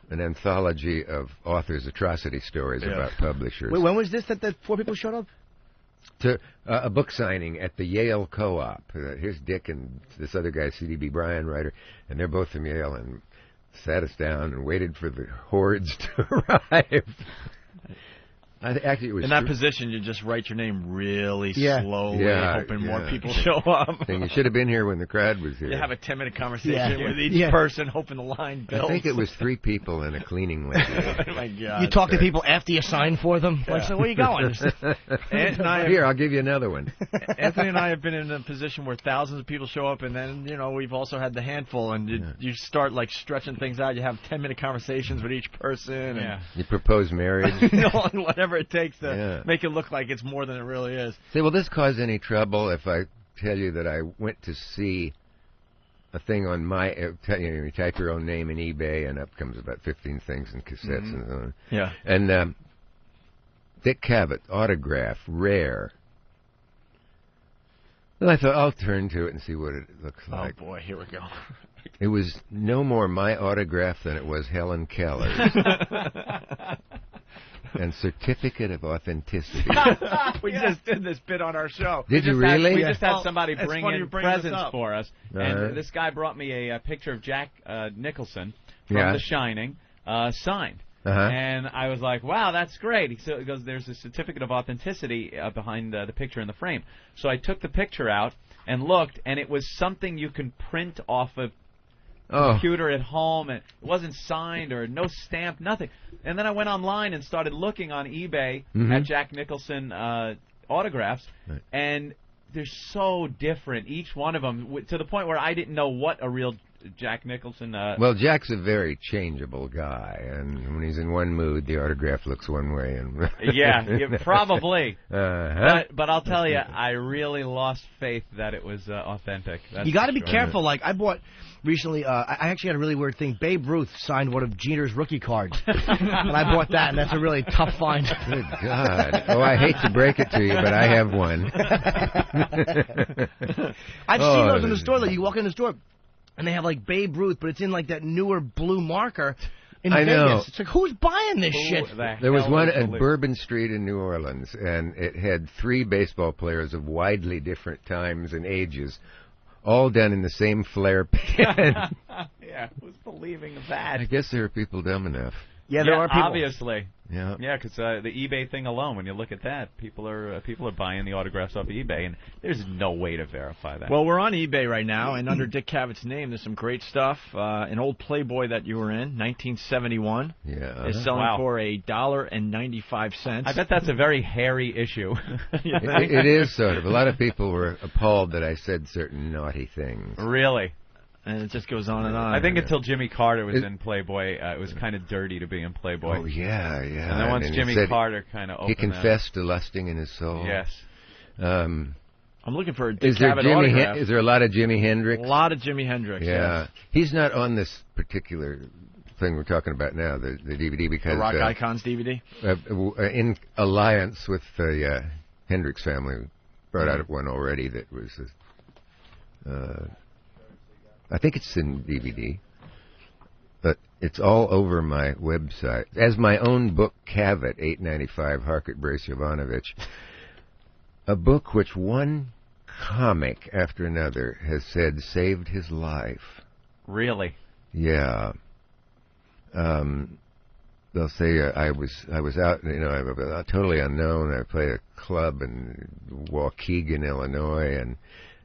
An Anthology of Authors' Atrocity Stories about publishers. Wait, when was this that 4 people showed up? To a book signing at the Yale Co-op. Here's Dick and this other guy, C.D.B. Bryan, writer, and they're both from Yale, and sat us down and waited for the hordes to arrive. Actually, it was in that position, you just write your name really slowly, hoping more people show up. And you should have been here when the crowd was here. You have a 10-minute conversation with each person, hoping the line builds. I think it was 3 people and a cleaning lady. Oh my God! You talk to people after you sign for them. Like, so where are you going? Here, I'll give you another one. Anthony and I have been in a position where thousands of people show up, and then we've also had the handful, and you start like stretching things out. You have 10-minute conversations with each person. And you propose marriage. Whatever it takes to make it look like it's more than it really is. Say, will this cause any trouble if I tell you that I went to see a thing on my... you type your own name in eBay, and up comes about 15 things in cassettes and so on. Yeah. And Dick Cavett, autograph, rare. Well, I thought, I'll turn to it and see what it looks like. Oh, boy, here we go. It was no more my autograph than it was Helen Keller's. And certificate of authenticity. We just did this bit on our show. Did you really? We just had somebody bring in presents this for us. And this guy brought me a picture of Jack Nicholson from The Shining, signed. And I was like, wow, that's great. He goes, there's a certificate of authenticity behind the picture in the frame. So I took the picture out and looked, and it was something you can print off of computer at home, and it wasn't signed or no stamp, nothing. And then I went online and started looking on eBay at Jack Nicholson autographs, and they're so different, each one of them, to the point where I didn't know what a real Jack Nicholson... Well, Jack's a very changeable guy, and when he's in one mood, the autograph looks one way. And probably. But I'll tell you, I really lost faith that it was authentic. You got to be careful. Like, I bought... Recently, I actually had a really weird thing. Babe Ruth signed one of Jeter's rookie cards. And I bought that, and that's a really tough find. Good God. Oh, I hate to break it to you, but I have one. I've seen those in the store. Like, you walk in the store, and they have, like, Babe Ruth, but it's in, like, that newer blue marker in Vegas. Know. It's like, who's buying this shit? There was one at Bourbon Street in New Orleans, and it had 3 baseball players of widely different times and ages, all done in the same flare pen. Who's believing that? I guess there are people dumb enough. Yeah, there are people. Obviously. Yeah. Yeah, because the eBay thing alone, when you look at that, people are buying the autographs off eBay, and there's no way to verify that. Well, we're on eBay right now, and under Dick Cavett's name, there's some great stuff. An old Playboy that you were in, 1971, is selling for $1.95. I bet that's a very hairy issue. It is sort of. A lot of people were appalled that I said certain naughty things. Really? And it just goes on and on. I think until Jimmy Carter was in Playboy, it was kind of dirty to be in Playboy. Oh, yeah. And then once Jimmy Carter kind of opened he confessed to lusting in his soul. Yes. I'm looking for a Dick Cavett autograph. Is there a lot of Jimi Hendrix? A lot of Jimi Hendrix, yeah. yes. He's not on this particular thing we're talking about now, the DVD, because... The Rock Icons DVD? In alliance with the Hendrix family, brought out one already that was... I think it's in DVD, but it's all over my website. As my own book, Cavett, $8.95, Harkett Brace Jovanovich, a book which one comic after another has said saved his life. Really? Yeah. They'll say I was out, I was totally unknown. I played a club in Waukegan, Illinois, and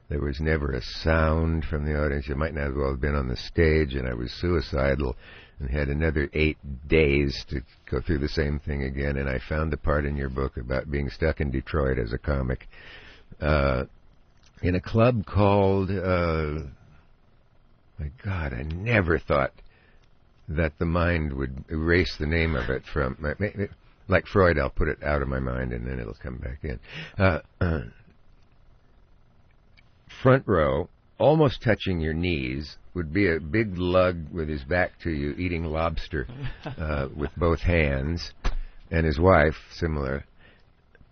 there was never a sound from the audience. You might not as well have been on the stage, and I was suicidal and had another 8 days to go through the same thing again. And I found the part in your book about being stuck in Detroit as a comic in a club called, my God, I never thought that the mind would erase the name of it from, like Freud, I'll put it out of my mind and then it'll come back in. Front row, almost touching your knees, would be a big lug with his back to you, eating lobster with both hands, and his wife, similar.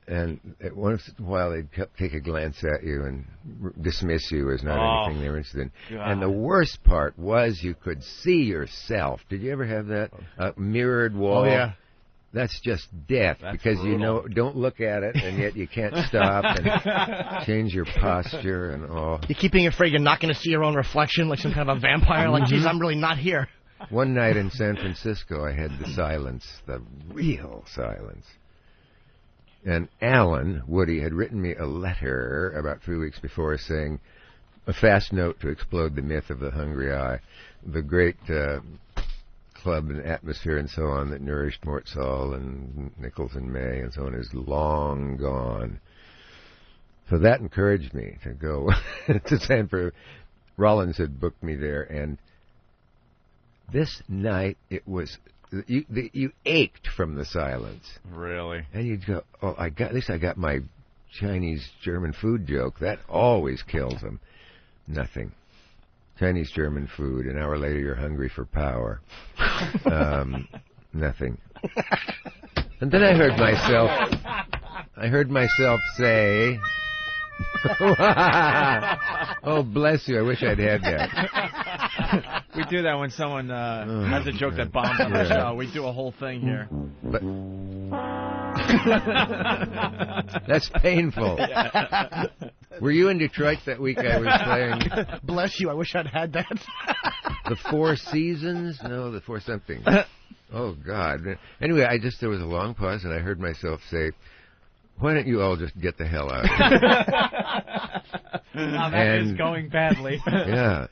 And once in a while, they'd take a glance at you and dismiss you as not anything they were interested in. God. And the worst part was you could see yourself. Did you ever have that? Mirrored wall? Oh, yeah. That's just death. That's because brutal. Don't look at it, and yet you can't stop and change your posture and all. You keep being afraid you're not going to see your own reflection like some kind of a vampire. Like, geez, I'm really not here. One night in San Francisco, I had the silence, the real silence. And Alan Woody had written me a letter about 3 weeks before saying, a fast note to explode the myth of the hungry eye, the great club and atmosphere and so on that nourished Mort Saul and Nichols and May and so on is long gone. So that encouraged me to go to San Francisco. Rollins had booked me there, and this night it was... You ached from the silence. Really? And you'd go, at least I got my Chinese German food joke. That always kills them. Nothing. Chinese German food. An hour later, you're hungry for power. Nothing. And then I heard myself say, oh, bless you. I wish I'd had that. We do that when someone has a joke that bombs on the show. We do a whole thing here. But that's painful. Yeah. Were you in Detroit that week I was playing? Bless you. I wish I'd had that. The Four Seasons? No, the Four something. Oh, God. Anyway, there was a long pause, and I heard myself say, why don't you all just get the hell out of here? Now that is going badly. Yeah.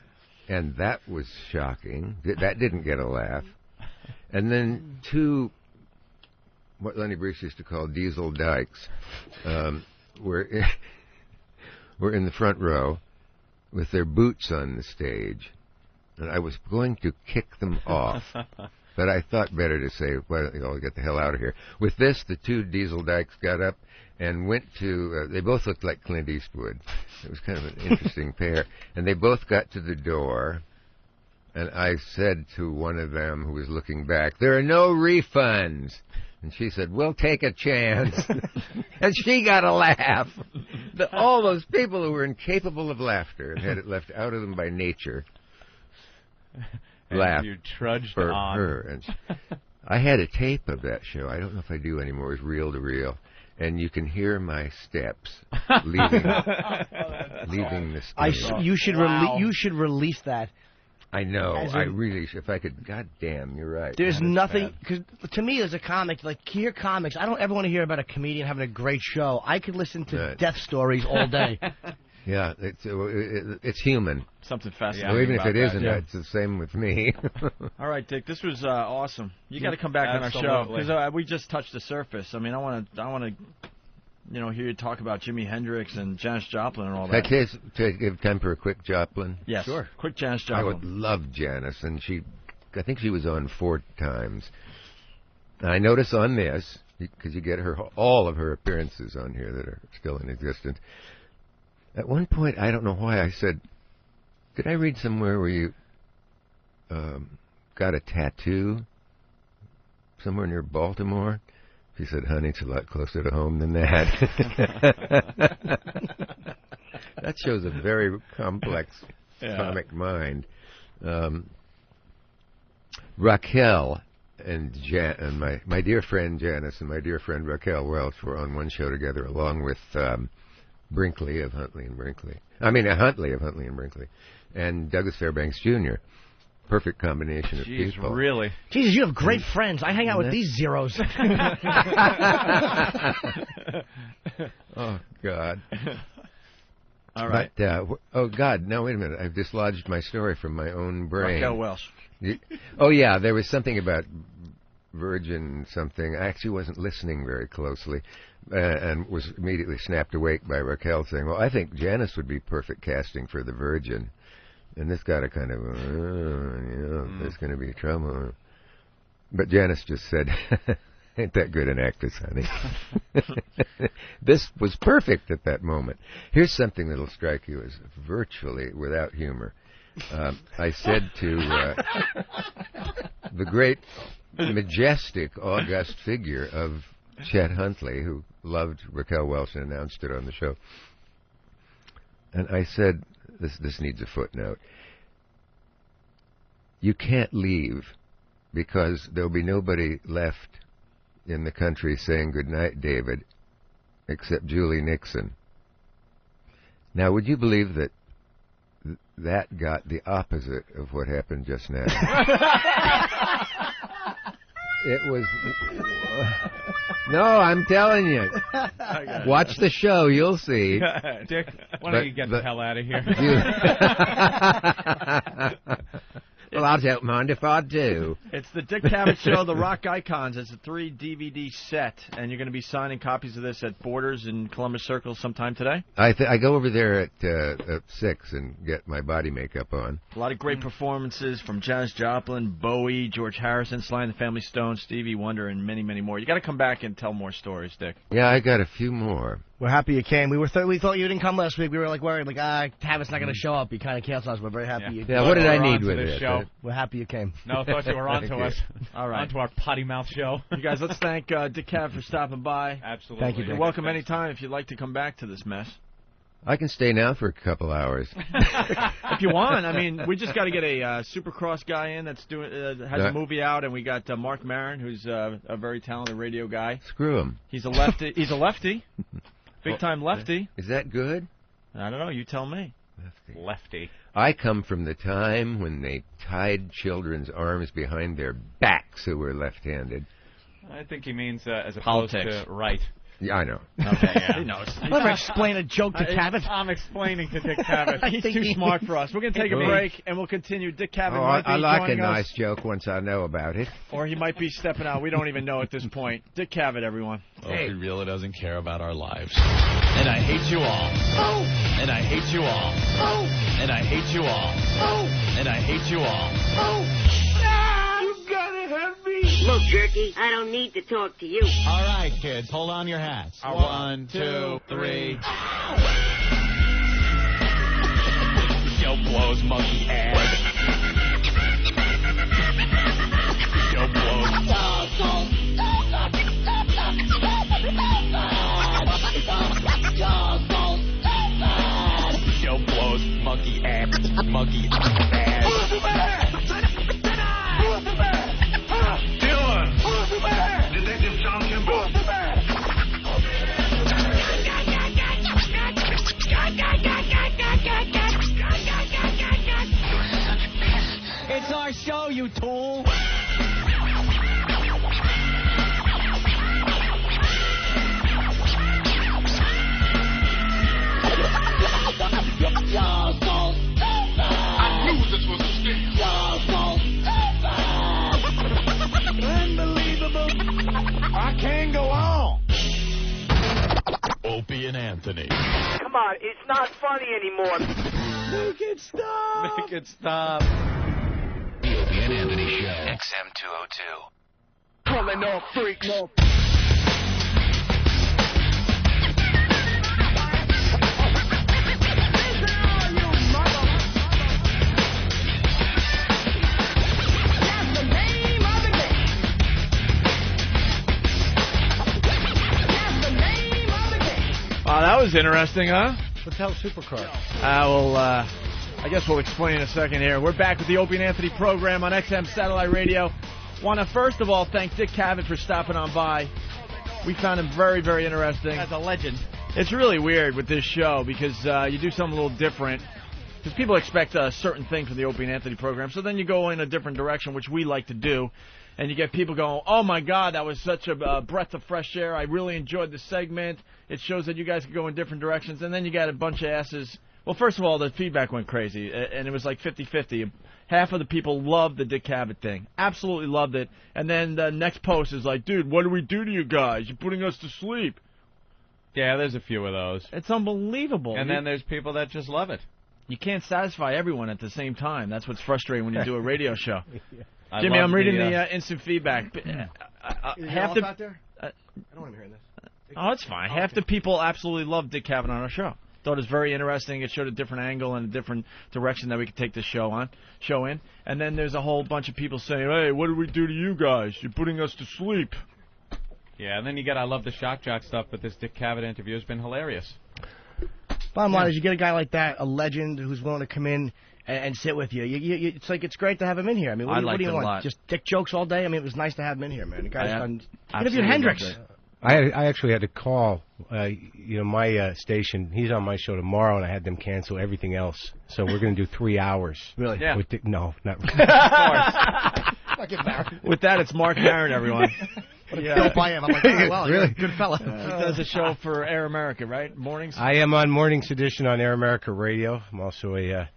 And that was shocking. That didn't get a laugh. And then two, what Lenny Bruce used to call diesel dykes, were in the front row with their boots on the stage. And I was going to kick them off. But I thought better to say, why don't you all get the hell out of here? With this, the two diesel dykes got up and went to, they both looked like Clint Eastwood. It was kind of an interesting pair. And they both got to the door, and I said to one of them who was looking back, there are no refunds. And she said, we'll take a chance. And she got a laugh. All those people who were incapable of laughter and had it left out of them by nature laughed you trudged for on. her. And I had a tape of that show. I don't know if I do anymore. It was reel to reel. And you can hear my steps leaving the stage. You should release that I know. I really, if I could, goddamn, you're right. There's nothing, because to me as a comic, like, hear comics, I don't ever want to hear about a comedian having a great show. I could listen to death stories all day. Yeah, it's human. Something fascinating. Well, even if it about isn't, that. it's the same with me. All right, Dick, this was awesome. You got to come back on our show because we just touched the surface. I mean, I want to, hear you talk about Jimi Hendrix and Janis Joplin and all that. To give time for a quick Joplin? Yes, sure. Quick Janis Joplin. I would love Janis, and I think she was on 4 times. And I notice on this, because you get all of her appearances on here that are still in existence. At one point, I don't know why, I said, did I read somewhere where you got a tattoo somewhere near Baltimore? She said, honey, it's a lot closer to home than that. That shows a very complex comic mind. Raquel and my dear friend Janice and my dear friend Raquel Welch were on one show together along with Brinkley of Huntley and Brinkley. Huntley of Huntley and Brinkley. And Douglas Fairbanks Jr. Perfect combination of people. Really? Jesus, you have great friends. I hang out with these zeros. Oh, God. All right. But, oh, God, no, wait a minute. I've dislodged my story from my own brain. Raquel Welch. Oh, yeah, there was something about Virgin something. I actually wasn't listening very closely and was immediately snapped awake by Raquel saying, well, I think Janice would be perfect casting for the Virgin. And this got a kind of, there's going to be trouble. But Janice just said, ain't that good an actress, honey. This was perfect at that moment. Here's something that'll strike you as virtually without humor. I said to the great, majestic, august figure of Chet Huntley, who loved Raquel Welch and announced it on the show, and I said, this needs a footnote. You can't leave because there'll be nobody left in the country saying goodnight, David, except Julie Nixon. Now, would you believe that that got the opposite of what happened just now? It was... No, I'm telling you. Watch the show, you'll see. Dick, why don't you get the hell out of here? Well, I don't mind if I do. It's the Dick Cavett Show, The Rock Icons. It's a 3-DVD set, and you're going to be signing copies of this at Borders in Columbus Circle sometime today? I go over there at 6 and get my body makeup on. A lot of great performances from Janis Joplin, Bowie, George Harrison, Sly and the Family Stone, Stevie Wonder, and many, many more. You got to come back and tell more stories, Dick. Yeah, I got a few more. We're happy you came. We thought you didn't come last week. We were worried, Tavis not going to show up. He kind of canceled us. We're very happy you came. Yeah, what did I need with it? Show. We're happy you came. No, I thought you were on to us. All right. On to our potty mouth show. You guys, let's thank Dick Cavett for stopping by. Absolutely. Thank you, Dick. You're welcome anytime if you'd like to come back to this mess. I can stay now for a couple hours. If you want. I mean, we just got to get a Supercross guy in that's doing has a movie out, and we got Mark Maron, who's a very talented radio guy. Screw him. He's a lefty. He's a lefty. Big-time lefty. Is that good? I don't know. You tell me. Lefty. I come from the time when they tied children's arms behind their backs who were left-handed. I think he means as opposed to right. Yeah, I know. Okay, yeah. He knows. Let me explain a joke to Cavett. I'm explaining to Dick Cavett. He's too smart for us. We're going to take a break, and we'll continue. Dick Cavett might be I like a joining us, nice joke once I know about it. or he might be stepping out. We don't even know at this point. Dick Cavett, everyone. Opie really doesn't care about our lives. And I hate you all. Oh! And I hate you all. Oh! And I hate you all. Oh! And I hate you all. Oh! Ah! You gotta help me! Look, Jerky, I don't need to talk to you. All right, kids, hold on your hats. 1, 2, 3. Show blows monkey ass. Show blows. Show blows monkey ass. Monkey ass. Detective John Kimball. you tool. I knew this was a scam. Unbelievable. I can't go on. Opie and Anthony. Come on, it's not funny anymore. Make it stop. Make it stop. The Opie and Anthony Show. XM 202. Pulling off freaks. Oh, that was interesting, huh? Hotel Supercar. I guess we'll explain in a second here. We're back with the Opie and Anthony program on XM Satellite Radio. Want to first of all thank Dick Cavett for stopping on by. We found him very, very interesting. As a legend. It's really weird with this show because you do something a little different. Because people expect a certain thing from the Opie and Anthony program, so then you go in a different direction, which we like to do. And you get people going, oh, my God, that was such a breath of fresh air. I really enjoyed the segment. It shows that you guys can go in different directions. And then you got a bunch of asses. Well, first of all, the feedback went crazy, and it was like 50-50. Half of the people loved the Dick Cavett thing. Absolutely loved it. And then the next post is like, dude, what do we do to you guys? You're putting us to sleep. Yeah, there's a few of those. It's unbelievable. And then there's people that just love it. You can't satisfy everyone at the same time. That's what's frustrating when you do a radio show. I Jimmy, love I'm reading the instant feedback. Half the out there? I don't want to hear this. Oh, it's fine. Half the people absolutely love Dick Cavett on our show. Thought it was very interesting. It showed a different angle and a different direction that we could take this show in. And then there's a whole bunch of people saying, hey, what do we do to you guys? You're putting us to sleep. Yeah, and then you get I love the shock jock stuff, but this Dick Cavett interview has been hilarious. Bottom line is you get a guy like that, a legend who's willing to come in and sit with you. It's like it's great to have him in here. I mean, what do you want? Lot. Just dick jokes all day? I mean, it was nice to have him in here, man. The guy's done. Interviewed Hendrix. I actually had to call, my station. He's on my show tomorrow, and I had them cancel everything else. So we're going to do 3 hours. Really? Yeah. No, not really. With that, it's Mark Maron, everyone. Dope I am. I'm like, oh, well, really? Good fella. He does a show for Air America, right? Mornings? I am on Morning Sedition on Air America Radio. I'm also a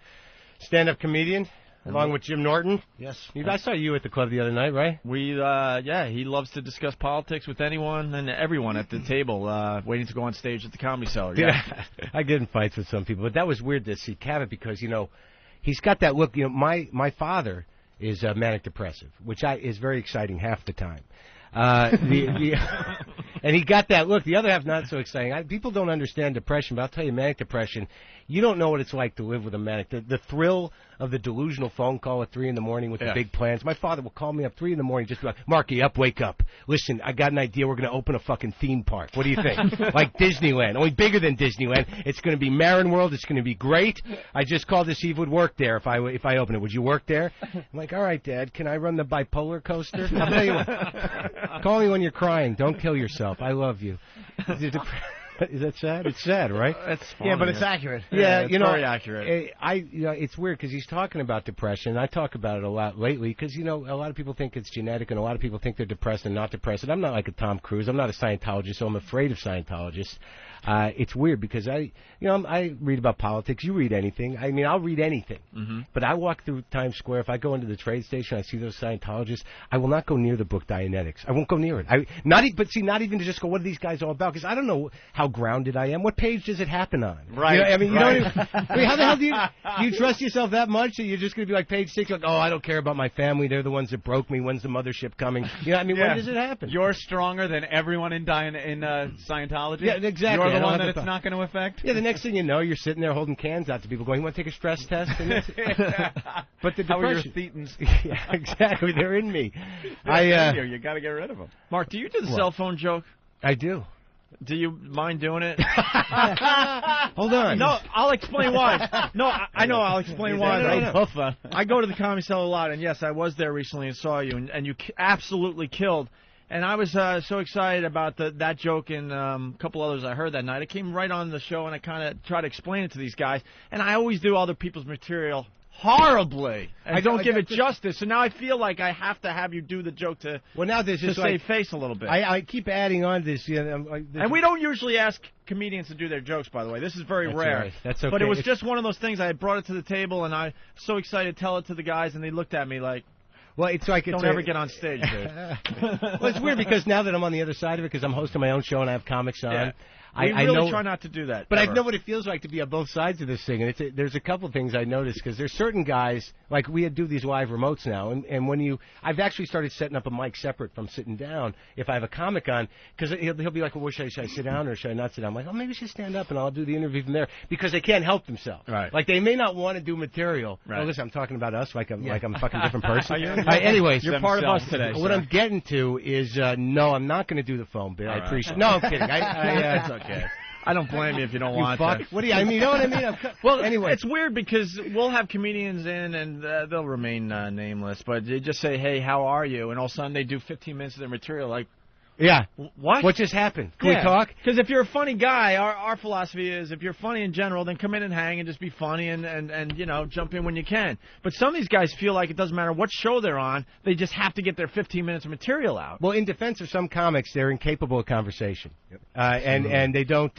stand-up comedian, along with Jim Norton. Yes. I saw you at the club the other night, right? He loves to discuss politics with anyone and everyone at the table, waiting to go on stage at the Comedy Cellar. Yeah. I get in fights with some people, but that was weird to see Cavett because, he's got that look. My father is manic depressive, which is very exciting half the time. And he got that look. The other half not so exciting. People don't understand depression, but I'll tell you, manic depression, you don't know what it's like to live with a manic. The thrill of the delusional phone call at 3 in the morning with the big plans. My father will call me up 3 in the morning, just be like, Marky, wake up. Listen, I got an idea. We're going to open a fucking theme park. What do you think? Like Disneyland, only bigger than Disneyland. It's going to be Marin World. It's going to be great. I just called to see if it would work there if I open it. Would you work there? I'm like, all right, Dad. Can I run the bipolar coaster? I'll tell you what. Call me when you're crying. Don't kill yourself. I love you. Is that sad? It's sad, right? That's funny. Yeah, but it's accurate. Yeah, it's very accurate. It's weird because he's talking about depression. I talk about it a lot lately because, a lot of people think it's genetic and a lot of people think they're depressed and not depressed. And I'm not like a Tom Cruise. I'm not a Scientologist, so I'm afraid of Scientologists. It's weird because I read about politics. You read anything. I mean, I'll read anything. Mm-hmm. But I walk through Times Square. If I go into the trade station, I see those Scientologists. I will not go near the book Dianetics. I won't go near it. Not even to just go, what are these guys all about? Because I don't know how grounded I am. What page does it happen on? Right. How the hell do you trust yourself that much that you're just going to be like page 6? Like, oh, I don't care about my family. They're the ones that broke me. When's the mothership coming? When does it happen? You're stronger than everyone in Scientology. Yeah, exactly. You're the one that it's not going to affect. Yeah, the next thing you know, you're sitting there holding cans out to people, going, "You want to take a stress test?" But the depression. How are your thetans? Yeah, exactly. They're in me. You got to get rid of them. Mark, do you do the cell phone joke? I do. Do you mind doing it? Hold on. No, I'll explain why. No, I know I'll explain why. No. I go to the Comedy Cellar a lot, and yes, I was there recently and saw you, and you absolutely killed. And I was so excited about that joke and a couple others I heard that night. I came right on the show, and I kind of try to explain it to these guys. And I always do other people's material horribly. And I don't give it just justice. So now I feel like I have to have you do the joke to save face a little bit. I keep adding on this. And we don't usually ask comedians to do their jokes, by the way. This is very rare. Right. That's okay. But it was just one of those things. I brought it to the table, and I'm so excited to tell it to the guys, and they looked at me like, well, it's like don't ever get on stage, dude. Well, it's weird because now that I'm on the other side of it, because I'm hosting my own show and I have comics on. Yeah. I really know, try not to do that. But ever. I know what it feels like to be on both sides of this thing. And there's a couple of things I noticed because there's certain guys, like we do these live remotes now, and when I've actually started setting up a mic separate from sitting down if I have a comic on, because he'll be like, well, should I sit down or should I not sit down? I'm like, oh, maybe I should stand up and I'll do the interview from there because they can't help themselves. Right. Like they may not want to do material. Right. Oh, listen, I'm talking about us like I'm a fucking different person. Anyways, you're part of us today. What I'm getting to is no, I'm not going to do the phone bit. I appreciate. No, I'm kidding. It's okay. I don't blame you if you don't want to. What do you? I mean, you know what I mean? Well, anyway, it's weird because we'll have comedians in and they'll remain nameless, but they just say, "Hey, how are you?" And all of a sudden they do 15 minutes of their material, like. Yeah. What? What just happened? Can we talk? Because if you're a funny guy, our philosophy is if you're funny in general, then come in and hang and just be funny and you know, jump in when you can. But some of these guys feel like it doesn't matter what show they're on, they just have to get their 15 minutes of material out. Well, in defense of some comics, they're incapable of conversation. Yep. And they don't,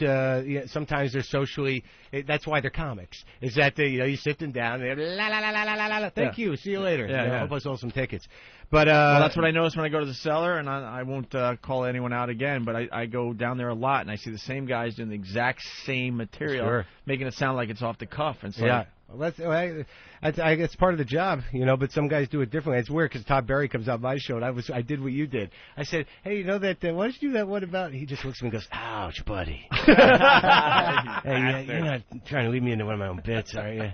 sometimes they're socially, that's why they're comics, is that, you sit them down, and they're la la la la la la la, thank you, see you later. Yeah, hope I sold some tickets. But well, that's what I notice when I go to the cellar, and I won't call anyone out again, but I go down there a lot, and I see the same guys doing the exact same material, making it sound like it's off the cuff. And so well, it's part of the job, but some guys do it differently. It's weird because Todd Berry comes on my show, and I did what you did. I said, hey, you know that, why don't you do that one about, he just looks at me and goes, ouch, buddy. Hey, you're not trying to lead me into one of my own bits, are you?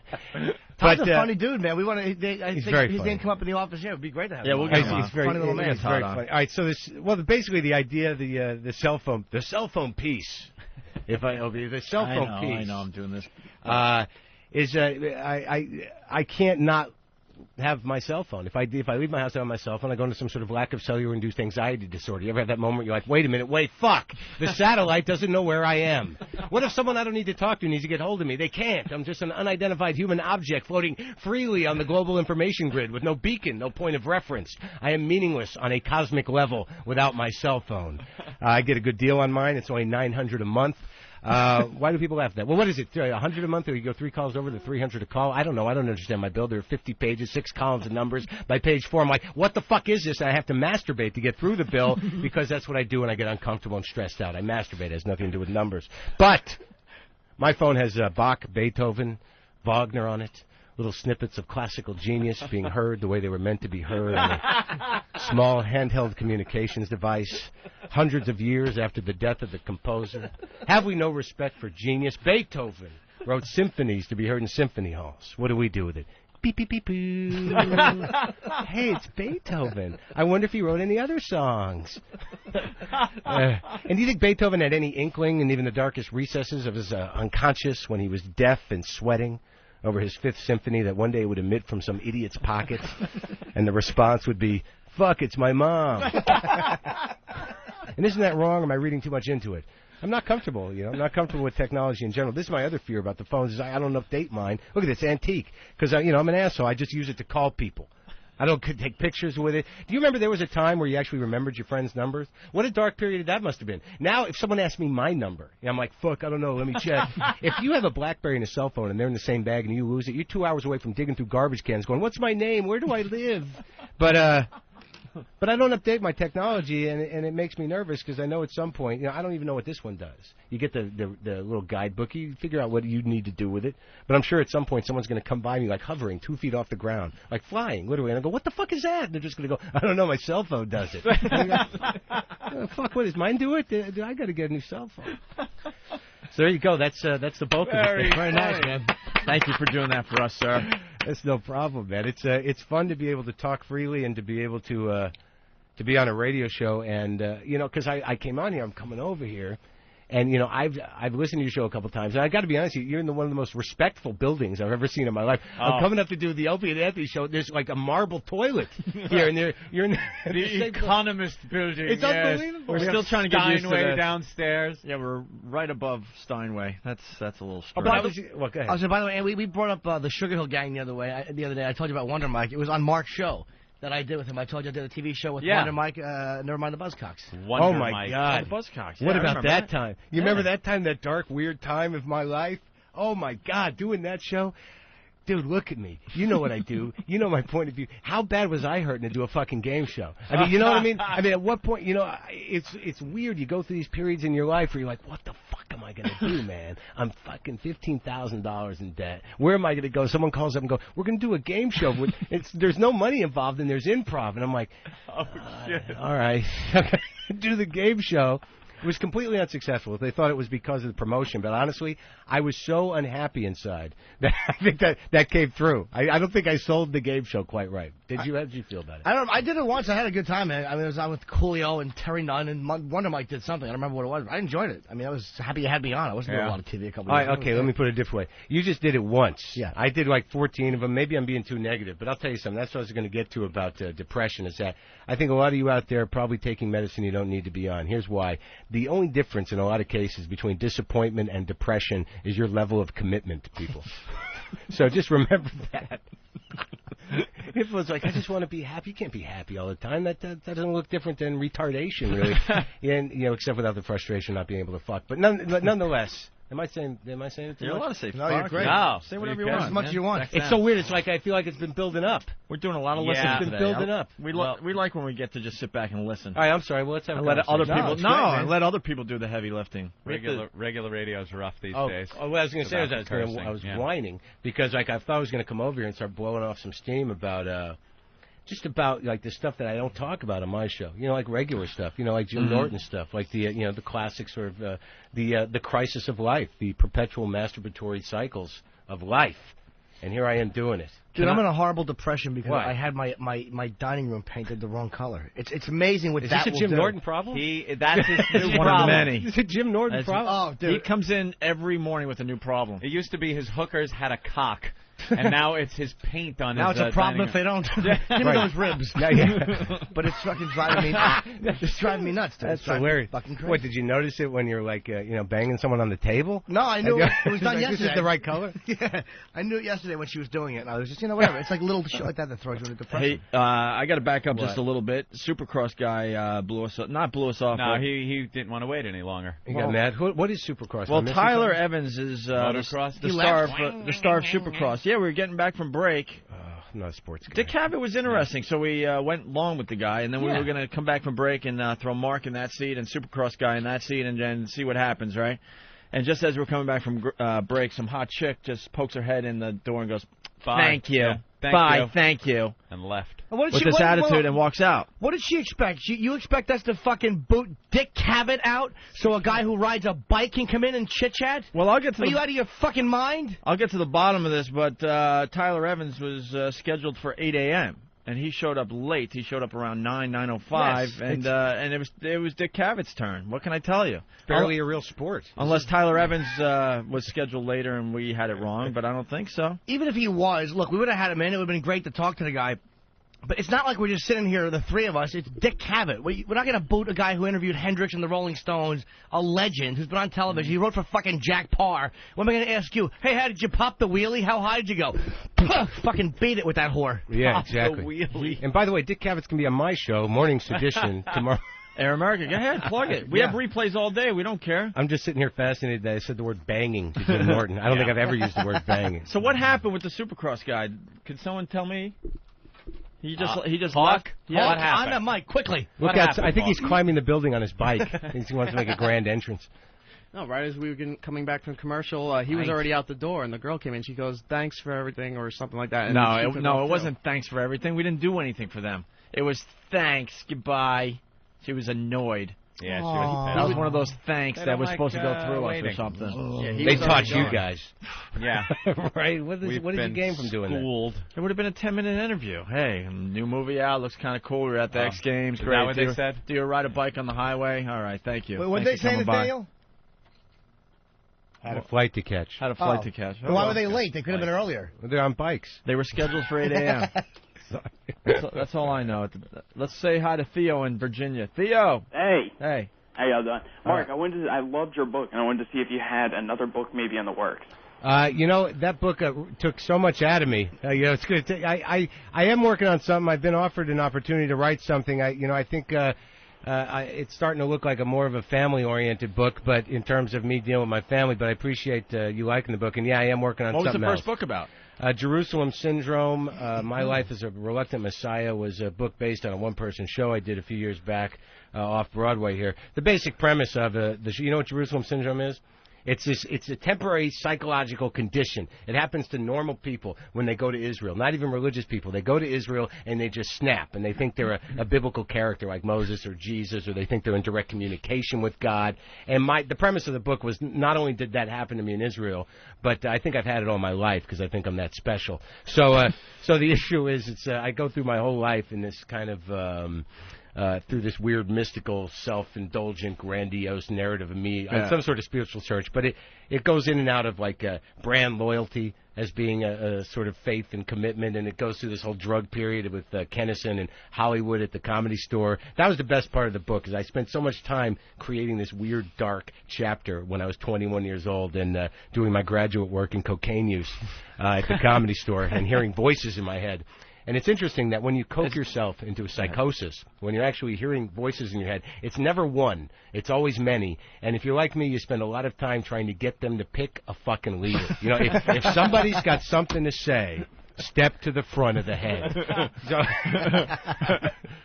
Todd's a funny dude, man. We want to. I think very his funny. name come up in the office here. It'd be great to have him. Yeah, we'll get him on. He's very funny little man. He's very funny. All right, so basically the idea, the cell phone piece. The cell phone piece. I know, I'm doing this. Is I can't not have my cell phone. If I leave my house, I have my cell phone. I go into some sort of lack of cellular-induced anxiety disorder. You ever have that moment where you're like, wait a minute, fuck, the satellite doesn't know where I am. What if someone I don't need to talk to needs to get hold of me? They can't. I'm just an unidentified human object floating freely on the global information grid with no beacon, no point of reference. I am meaningless on a cosmic level without my cell phone. I get a good deal on mine. It's only $900 a month. Why do people laugh at that? Well, what is it? 100 a month, or you go 3 calls over to 300 a call? I don't know. I don't understand my bill. There are 50 pages, 6 columns of numbers. By page 4, I'm like, what the fuck is this? And I have to masturbate to get through the bill because that's what I do when I get uncomfortable and stressed out. I masturbate. It has nothing to do with numbers. But my phone has Bach, Beethoven, Wagner on it. Little snippets of classical genius being heard the way they were meant to be heard on a small handheld communications device, hundreds of years after the death of the composer. Have we no respect for genius? Beethoven wrote symphonies to be heard in symphony halls. What do we do with it? Beep, beep, beep, boo. Hey, it's Beethoven. I wonder if he wrote any other songs. And do you think Beethoven had any inkling in even the darkest recesses of his unconscious when he was deaf and sweating over his 5th symphony that one day it would emit from some idiot's pocket, and the response would be, fuck, it's my mom. And isn't that wrong, or am I reading too much into it? I'm not comfortable, I'm not comfortable with technology in general. This is my other fear about the phones, is I don't update mine. Look at this, antique, because, I'm an asshole. I just use it to call people. I don't take pictures with it. Do you remember there was a time where you actually remembered your friends' numbers? What a dark period that must have been. Now, if someone asks me my number, I'm like, fuck, I don't know, let me check. If you have a BlackBerry and a cell phone and they're in the same bag and you lose it, you're 2 hours away from digging through garbage cans going, what's my name? Where do I live? But I don't update my technology, and it makes me nervous because I know at some point, I don't even know what this one does. You get the little guidebook, you figure out what you need to do with it. But I'm sure at some point someone's going to come by me like hovering 2 feet off the ground, like flying, literally. And I go, what the fuck is that? And they're just going to go, I don't know, my cell phone does it. Fuck, what does mine do it? I got to get a new cell phone. So there you go. That's the bulk of it. Very nice, man. Thank you for doing that for us, sir. That's no problem, man. It's fun to be able to talk freely and to be able to be on a radio show, and because I came on here, I'm coming over here, And, you know, I've listened to your show a couple times, and I got to be honest with you, you're in one of the most respectful buildings I've ever seen in my life. I'm coming up to do the Opie and Anthony show. There's like a marble toilet here, and you're in the Economist building. It's unbelievable. We're still trying to get used to Steinway this. downstairs. Yeah, we're right above Steinway. That's a little strange. By the way, we brought up the Sugar Hill Gang the other day. I told you about Wonder Mike. It was on Mark's show that I did with him. I told you I did a TV show with Wonder Mike. Never mind the Buzzcocks. Oh my God, the Buzzcocks. What Yeah, about that time? You remember that time, that dark, weird time of my life? Oh my God, doing that show. Dude, look at me. You know what I do. You know my point of view. How bad was I hurting to do a fucking game show? I mean, you know what I mean? I mean, at what point, you know, it's weird. You go through these periods in your life where you're like, what the fuck am I going to do, man? I'm fucking $15,000 in debt. Where am I going to go? Someone calls up and goes, we're going to do a game show. There's no money involved and there's improv. And I'm like, shit. All right. Do the game show. It was completely unsuccessful. They thought it was because of the promotion, but honestly, I was so unhappy inside that I think that came through. I don't think I sold the game show quite right. Did you? How did you feel about it? I did it once. I had a good time. I mean, I was on with Coolio and Terry Nunn, and Wonder Mike did something. I don't remember what it was. I enjoyed it. I mean, I was happy you had me on. I wasn't doing a lot of TV a couple of years ago. Okay, let me put it a different way. You just did it once. Yeah. I did like 14 of them. Maybe I'm being too negative, but I'll tell you something. That's what I was going to get to about depression is that I think a lot of you out there are probably taking medicine you don't need to be on. Here's why. The only difference in a lot of cases between disappointment and depression is your level of commitment to people. So just remember that. If it was like, I just want to be happy, you can't be happy all the time. That doesn't look different than retardation, really. And, you know, except without the frustration of not being able to fuck. But nonetheless, am I saying it too much? You're allowed to say No, you're great. No, say whatever you want. As much as you want. It's so weird. It's like I feel like it's been building up. We're doing a lot of listening It's been today. building up. We like when we get to just sit back and listen. All right, I'm sorry. Well, let's have a let other conversation. people. And let other people do the heavy lifting. Regular radio's rough these days. Oh, what I was going to say was I was whining because like I thought I was going to come over here and start blowing off some steam about just about like the stuff that I don't talk about on my show. You know, like regular stuff. You know, like Jim Norton stuff, like the the classic sort of the crisis of life, the perpetual masturbatory cycles of life. And here I am doing it. Dude, I'm in a horrible depression because Why? I had my dining room painted the wrong color. It's amazing what Is that this a will Jim do. Norton problem? That's his one of the many. Is it Jim Norton problem? Oh, dude. He comes in every morning with a new problem. It used to be his hookers had a cock, and now it's his paint on Now his it's a problem if they don't. Give me those ribs. But it's fucking driving me. It's driving me nuts. Dude. That's It's driving me hilarious. Fucking crazy. What, did you notice it when you're like banging someone on the table? No, I knew it was done Like, yesterday. This is the right color. Yeah, I knew it yesterday when she was doing it, and I was just, whatever. It's like little shit like that throws you into depression. Hey, I got to back up just a little bit. Supercross guy blew us off. Not blew us off. No, but he didn't want to wait any longer. You got mad. What is Supercross? Well, Tyler Evans is Motocross? the star of Supercross. Yeah, we were getting back from break. I'm not a sports guy. Dick Cavett was interesting, so we went long with the guy, and then we were going to come back from break and throw Mark in that seat and Supercross guy in that seat and then see what happens, right? And just as we're coming back from break, some hot chick just pokes her head in the door and goes, "Thank you, Yeah, thank you," and left. With this attitude and walks out. What did she expect? You expect us to fucking boot Dick Cavett out so a guy who rides a bike can come in and chit-chat? Well, I'll get to Are you out of your fucking mind? I'll get to the bottom of this, but Tyler Evans was scheduled for 8 a.m. and he showed up late. He showed up around 9:05, Yes, and it was Dick Cavett's turn. What can I tell you? Barely a real sport. Unless Tyler Evans was scheduled later and we had it wrong, but I don't think so. Even if he was, look, we would have had him in. It would have been great to talk to the guy. But it's not like we're just sitting here, the three of us. It's Dick Cavett. We're not going to boot a guy who interviewed Hendrix and the Rolling Stones, a legend who's been on television. He wrote for fucking Jack Parr. When am I going to ask you, hey, how did you pop the wheelie? How high did you go? Fucking beat it with that whore. Yeah, Pop exactly. the wheelie. And by the way, Dick Cavett's going to be on my show, Morning Sedition, tomorrow. Air America, go ahead, plug it. We have replays all day. We don't care. I'm just sitting here fascinated that I said the word banging to Jim Norton. I don't think I've ever used the word banging. So what happened with the Supercross guy? Could someone tell me? He just Hawk? left. Yeah, What happened? On the mic, quickly. Look out! I think he's climbing the building on his bike. I think he wants to make a grand entrance. No, right as we were coming back from commercial, he was already out the door, and the girl came in. She goes, "Thanks for everything," or something like that. And No, it wasn't thanks for everything. We didn't do anything for them. It was thanks, goodbye. She was annoyed. Yeah, that was one of those thanks They that don't was like, supposed to go through us or waiting. something. Yeah, he They was taught already you gone. guys. Yeah. Right? What did you gain from doing that? It would have been a 10-minute interview. Hey, new movie out, looks kind of cool. We're at the X Games. Is Great. that what they said? Do you ride a bike on the highway? All right, thank you. Wait, what Thanks did they for say, coming by. Nathaniel? Had a flight to catch. Had a flight to catch. Why were they late? They could have been earlier. They're on bikes. They were scheduled for 8 a.m. That's all I know. Let's say hi to Theo in Virginia. Theo. Hey. Hey. How y'all doing? Mark, I loved your book, and I wanted to see if you had another book maybe in the works. That book took so much out of me. It's good. I am working on something. I've been offered an opportunity to write something. I think it's starting to look like a more of a family-oriented book, but in terms of me dealing with my family. But I appreciate you liking the book, and I am working on something else. What was the first book about? Jerusalem Syndrome, My Life as a Reluctant Messiah was a book based on a one-person show I did a few years back off-Broadway here. The basic premise of the show, you know what Jerusalem Syndrome is? It's a temporary psychological condition. It happens to normal people when they go to Israel, not even religious people. They go to Israel and they just snap, and they think they're a biblical character like Moses or Jesus, or they think they're in direct communication with God. And the premise of the book was not only did that happen to me in Israel, but I think I've had it all my life because I think I'm that special. So the issue is, I go through my whole life in this kind of through this weird, mystical, self-indulgent, grandiose narrative of me on some sort of spiritual search. But it goes in and out of like brand loyalty as being a sort of faith and commitment, and it goes through this whole drug period with Kennison and Hollywood at the Comedy Store. That was the best part of the book, is I spent so much time creating this weird, dark chapter when I was 21 years old and doing my graduate work in cocaine use at the Comedy Store and hearing voices in my head. And it's interesting that when you coke yourself into a psychosis, when you're actually hearing voices in your head, it's never one. It's always many. And if you're like me, you spend a lot of time trying to get them to pick a fucking leader. If somebody's got something to say, step to the front of the head.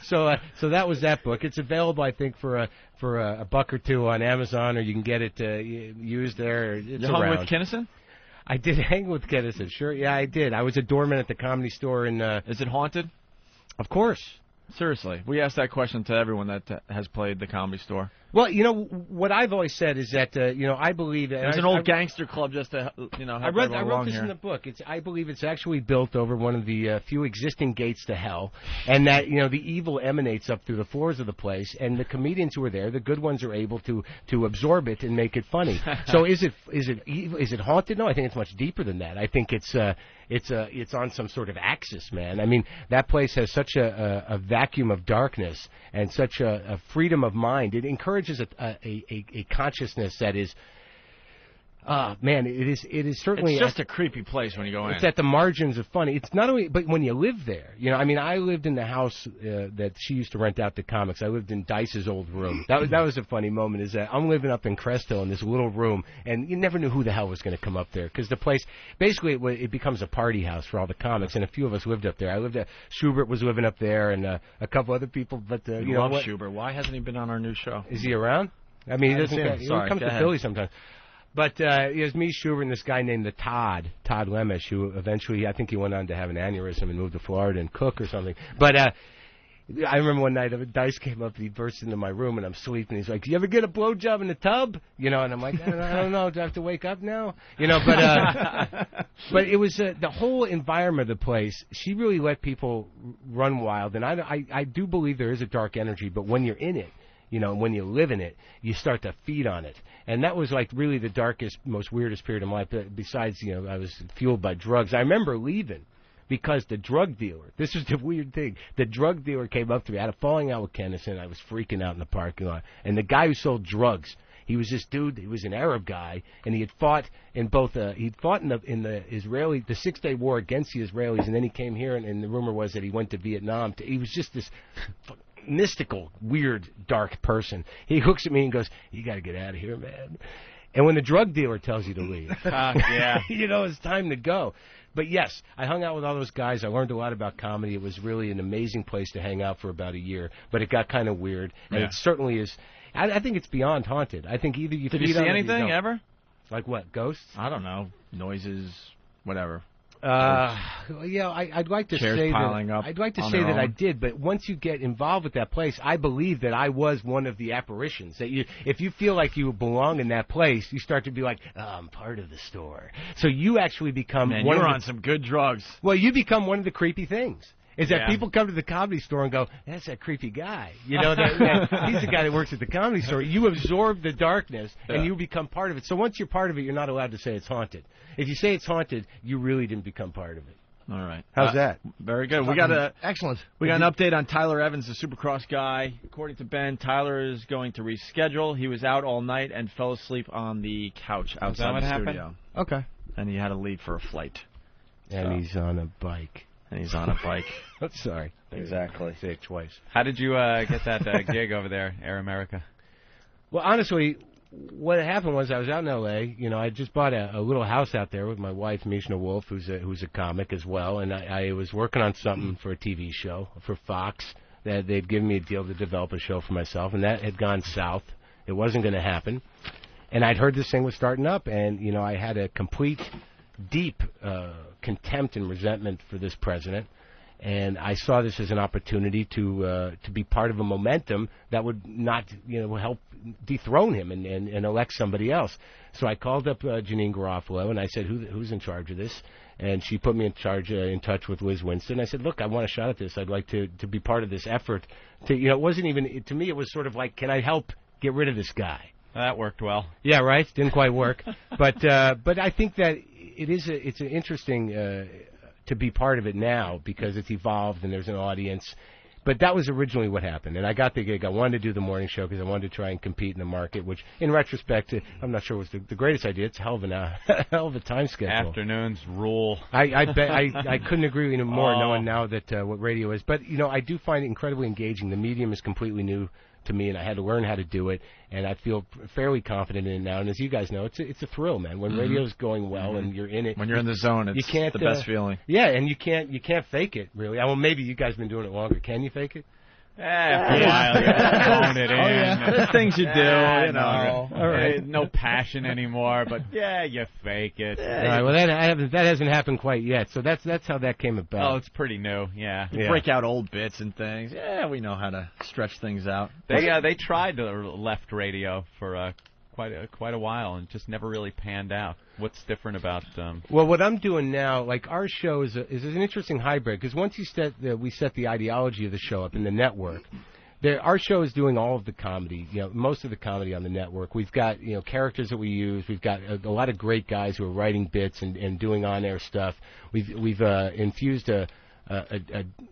So that was that book. It's available, I think, for a $1 or $2 on Amazon, or you can get it used there. It's you hung with Kennison? I did hang with Kennison, sure. Yeah, I did. I was a doorman at the Comedy Store. Is it haunted? Of course. Seriously. We ask that question to everyone that has played the Comedy Store. Well, what I've always said is that, I believe that... It's an old gangster club just to, help I wrote this here. in the book. I believe it's actually built over one of the few existing gates to hell, and that, the evil emanates up through the floors of the place, and the comedians who are there, the good ones, are able to absorb it and make it funny. So is it haunted? No, I think it's much deeper than that. I think it's on some sort of axis, man. I mean, that place has such a vacuum of darkness and such a freedom of mind. It encourages a consciousness that is, man, it is certainly... It's just a creepy place when you go in. It's at the margins of funny. It's not only, but when you live there, I lived in the house that she used to rent out to comics. I lived in Dice's old room. That was a funny moment, is that I'm living up in Crest Hill in this little room, and you never knew who the hell was going to come up there, because the place, basically, it becomes a party house for all the comics, and a few of us lived up there. Schubert was living up there, and a couple other people, but, you love Schubert. Why hasn't he been on our new show? Is he around? I mean, he comes to Philly sometimes. But it was me, Schubert, and this guy named Todd Lemish, who eventually, I think he went on to have an aneurysm and moved to Florida and cook or something. But I remember one night, Dice came up, he burst into my room, and I'm sleeping. He's like, "Do you ever get a blowjob in the tub?" And I'm like, I don't know. Do I have to wake up now? But it was the whole environment of the place. She really let people run wild, and I do believe there is a dark energy, but when you're in it, when you live in it, you start to feed on it. And that was like really the darkest, most weirdest period of my life. Besides, I was fueled by drugs. I remember leaving because the drug dealer, this was the weird thing, the drug dealer came up to me. I had a falling out with Kennison. I was freaking out in the parking lot. And the guy who sold drugs, he was this dude, he was an Arab guy, and he had fought in both, he'd fought in the Israeli, the 6-Day War against the Israelis, and then he came here, and the rumor was that he went to Vietnam. He was just this mystical, weird, dark person. He looks at me and goes, "You got to get out of here, man." And when the drug dealer tells you to leave, yeah, it's time to go. But yes, I hung out with all those guys. I learned a lot about comedy. It was really an amazing place to hang out for about a year. But it got kind of weird, and it certainly is. I think it's beyond haunted. I think either you did you see anything ever? Like what? Ghosts? I don't know. Noises, whatever. Yeah, I'd like to say that I did, but once you get involved with that place, I believe that I was one of the apparitions. That if you feel like you belong in that place, you start to be like, "Oh, I'm part of the store." So you actually become you're on some good drugs. Well, you become one of the creepy things. is that Yeah. people come to the Comedy Store and go, that's that creepy guy. You know, he's the guy that works at the Comedy Store. You absorb the darkness, and you become part of it. So once you're part of it, you're not allowed to say it's haunted. If you say it's haunted, you really didn't become part of it. All right. How's that? Very good. We got excellent. We got an update on Tyler Evans, the Supercross guy. According to Ben, Tyler is going to reschedule. He was out all night and fell asleep on the couch outside the studio. Okay. And he had to leave for a flight. And he's on a bike. Sorry. Exactly. Say it twice. How did you get that gig over there, Air America? Well, honestly, what happened was I was out in L.A. You know, I just bought a little house out there with my wife, Mishna Wolf, who's a comic as well, and I was working on something for a TV show for Fox. That they'd given me a deal to develop a show for myself, and that had gone south. It wasn't going to happen, and I'd heard this thing was starting up, and you know, I had a complete, deep contempt and resentment for this president. And I saw this as an opportunity to be part of a momentum that would not, help dethrone him and elect somebody else. So I called up Janine Garofalo and I said, "Who's in charge of this?" And she put me in touch with Liz Winston. I said, "Look, I want a shot at this. I'd like to be part of this effort." It wasn't even to me. It was sort of like, can I help get rid of this guy? That worked well. Yeah, right. Didn't quite work, but I think that it's an interesting. To be part of it now because it's evolved and there's an audience. But that was originally what happened. And I got the gig. I wanted to do the morning show because I wanted to try and compete in the market, which, in retrospect, I'm not sure was the greatest idea. It's a hell of a time schedule. Afternoons rule. I bet I couldn't agree with you more knowing now that what radio is. But, I do find it incredibly engaging. The medium is completely new to me, and I had to learn how to do it, and I feel fairly confident in it now. And as you guys know, it's a thrill, man. When radio's going well and you're in it, when you're in the zone, it's the best feeling. Yeah, and you can't fake it really. Well, maybe you guys have been doing it longer. Can you fake it? After a while, you're throwing it in. Oh, yeah. There's things you do, No. All right. No passion anymore, but you fake it. All right, well, that hasn't happened quite yet, so that's how that came about. Oh, it's pretty new, yeah. You break out old bits and things. Yeah, we know how to stretch things out. They tried left radio for quite a while and just never really panned out. What's different about? Well, what I'm doing now, like our show is an interesting hybrid because once we set the ideology of the show up in the network, our show is doing all of the comedy, most of the comedy on the network. We've got characters that we use. We've got a lot of great guys who are writing bits and doing on-air stuff. We've infused a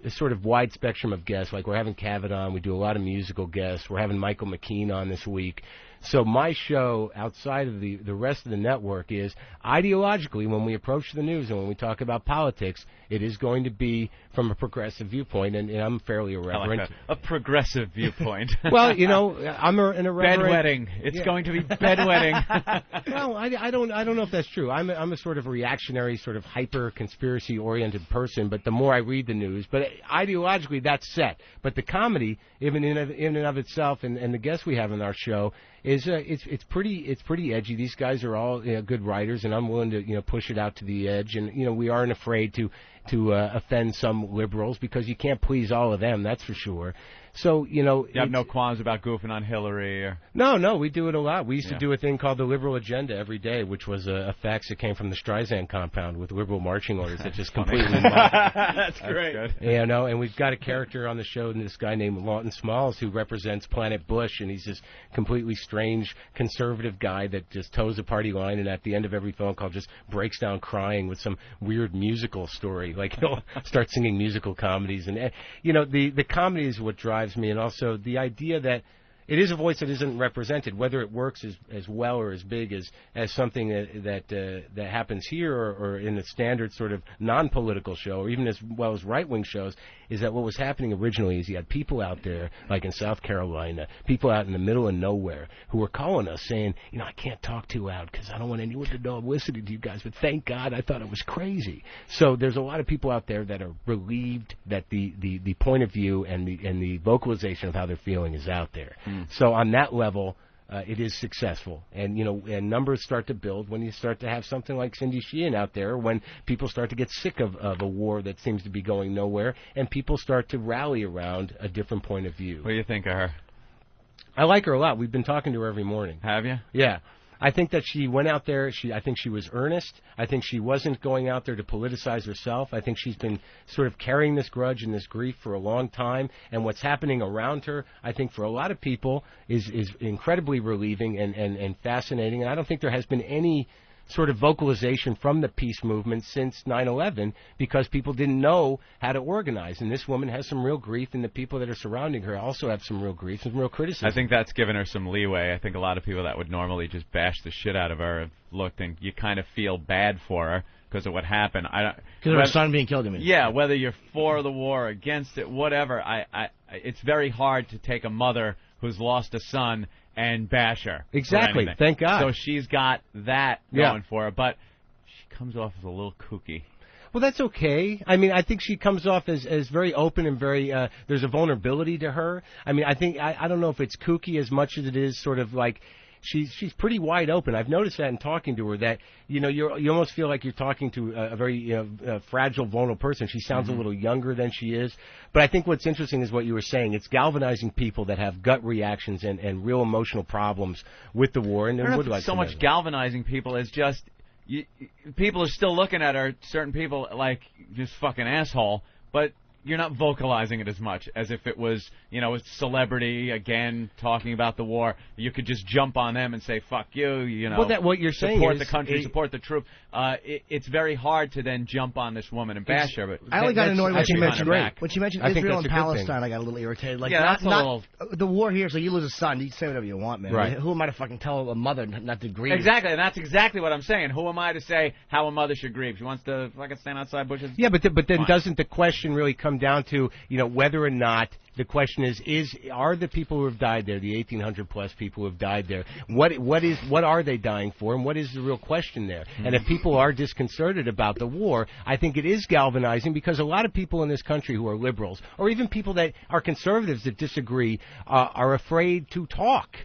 sort of wide spectrum of guests. Like we're having Cavett on. We do a lot of musical guests. We're having Michael McKean on this week. So my show, outside of the rest of the network, is ideologically, when we approach the news and when we talk about politics, it is going to be from a progressive viewpoint, and I'm fairly irreverent. I like that. A progressive viewpoint. Well, I'm an irreverent. Bedwetting. It's going to be bedwetting. Well, I don't know if that's true. I'm a sort of reactionary, sort of hyper conspiracy oriented person. But the more I read the news, but ideologically that's set. But the comedy, even in and of itself, and the guests we have on our show. It's pretty edgy. These guys are all good writers, and I'm willing to push it out to the edge. And we aren't afraid to offend some liberals because you can't please all of them. That's for sure. So you have no qualms about goofing on Hillary or No, we do it a lot. We used to do a thing called the Liberal Agenda every day, which was a fax that came from the Streisand compound with liberal marching orders that just completely That's great. And we've got a character on the show, this guy named Lawton Smalls, who represents Planet Bush, and he's this completely strange conservative guy that just toes a party line, and at the end of every phone call just breaks down crying with some weird musical story. Like he'll start singing musical comedies, and the comedy is what drives me, and also the idea that it is a voice that isn't represented, whether it works as well or as big as something that happens here or in a standard sort of non-political show, or even as well as right-wing shows, is that what was happening originally is you had people out there, like in South Carolina, people out in the middle of nowhere who were calling us saying, I can't talk too loud because I don't want anyone to know I'm listening to you guys, but thank God, I thought it was crazy. So there's a lot of people out there that are relieved that the point of view and the vocalization of how they're feeling is out there. So on that level, it is successful, and and numbers start to build when you start to have something like Cindy Sheehan out there, when people start to get sick of a war that seems to be going nowhere, and people start to rally around a different point of view. What do you think of her? I like her a lot. We've been talking to her every morning. Have you? Yeah. I think that she went out there. I think she was earnest. I think she wasn't going out there to politicize herself. I think she's been sort of carrying this grudge and this grief for a long time. And what's happening around her, I think for a lot of people, is incredibly relieving and fascinating. And I don't think there has been any sort of vocalization from the peace movement since 9/11 because people didn't know how to organize. And this woman has some real grief, and the people that are surrounding her also have some real grief, some real criticism. I think that's given her some leeway. I think a lot of people that would normally just bash the shit out of her have looked, and you kind of feel bad for her because of what happened. Because of her son being killed, you mean? Yeah, whether you're for the war, against it, whatever. It's very hard to take a mother who's lost a son and bash her. Exactly. Thank God. So she's got that going for her, but she comes off as a little kooky. Well, that's okay. I mean, I think she comes off as very open and very, there's a vulnerability to her. I mean, I don't know if it's kooky as much as it is sort of like, she's pretty wide open. I've noticed that in talking to her that, you almost feel like you're talking to a very fragile, vulnerable person. She sounds a little younger than she is. But I think what's interesting is what you were saying. It's galvanizing people that have gut reactions and real emotional problems with the war. And I don't know if it's so much galvanizing people as just people are still looking at her, certain people, like just fucking asshole, but you're not vocalizing it as much as if it was, a celebrity, again, talking about the war. You could just jump on them and say, fuck you, Well, what you're saying support is the country, support the troop. It's very hard to then jump on this woman and bash her. But I only got annoyed when she mentioned Israel and Palestine. I got a little irritated. Like, that's not the war here, so you lose a son. You can say whatever you want, man. Right. Who am I to fucking tell a mother not to grieve? Exactly, and that's exactly what I'm saying. Who am I to say how a mother should grieve? She wants to fucking stand outside bushes? Yeah, but then doesn't the question really come down to, whether or not the question are the people who have died there, the 1,800 plus people who have died there, what are they dying for, and what is the real question there? And if people are disconcerted about the war, I think it is galvanizing because a lot of people in this country who are liberals, or even people that are conservatives that disagree, are afraid to talk.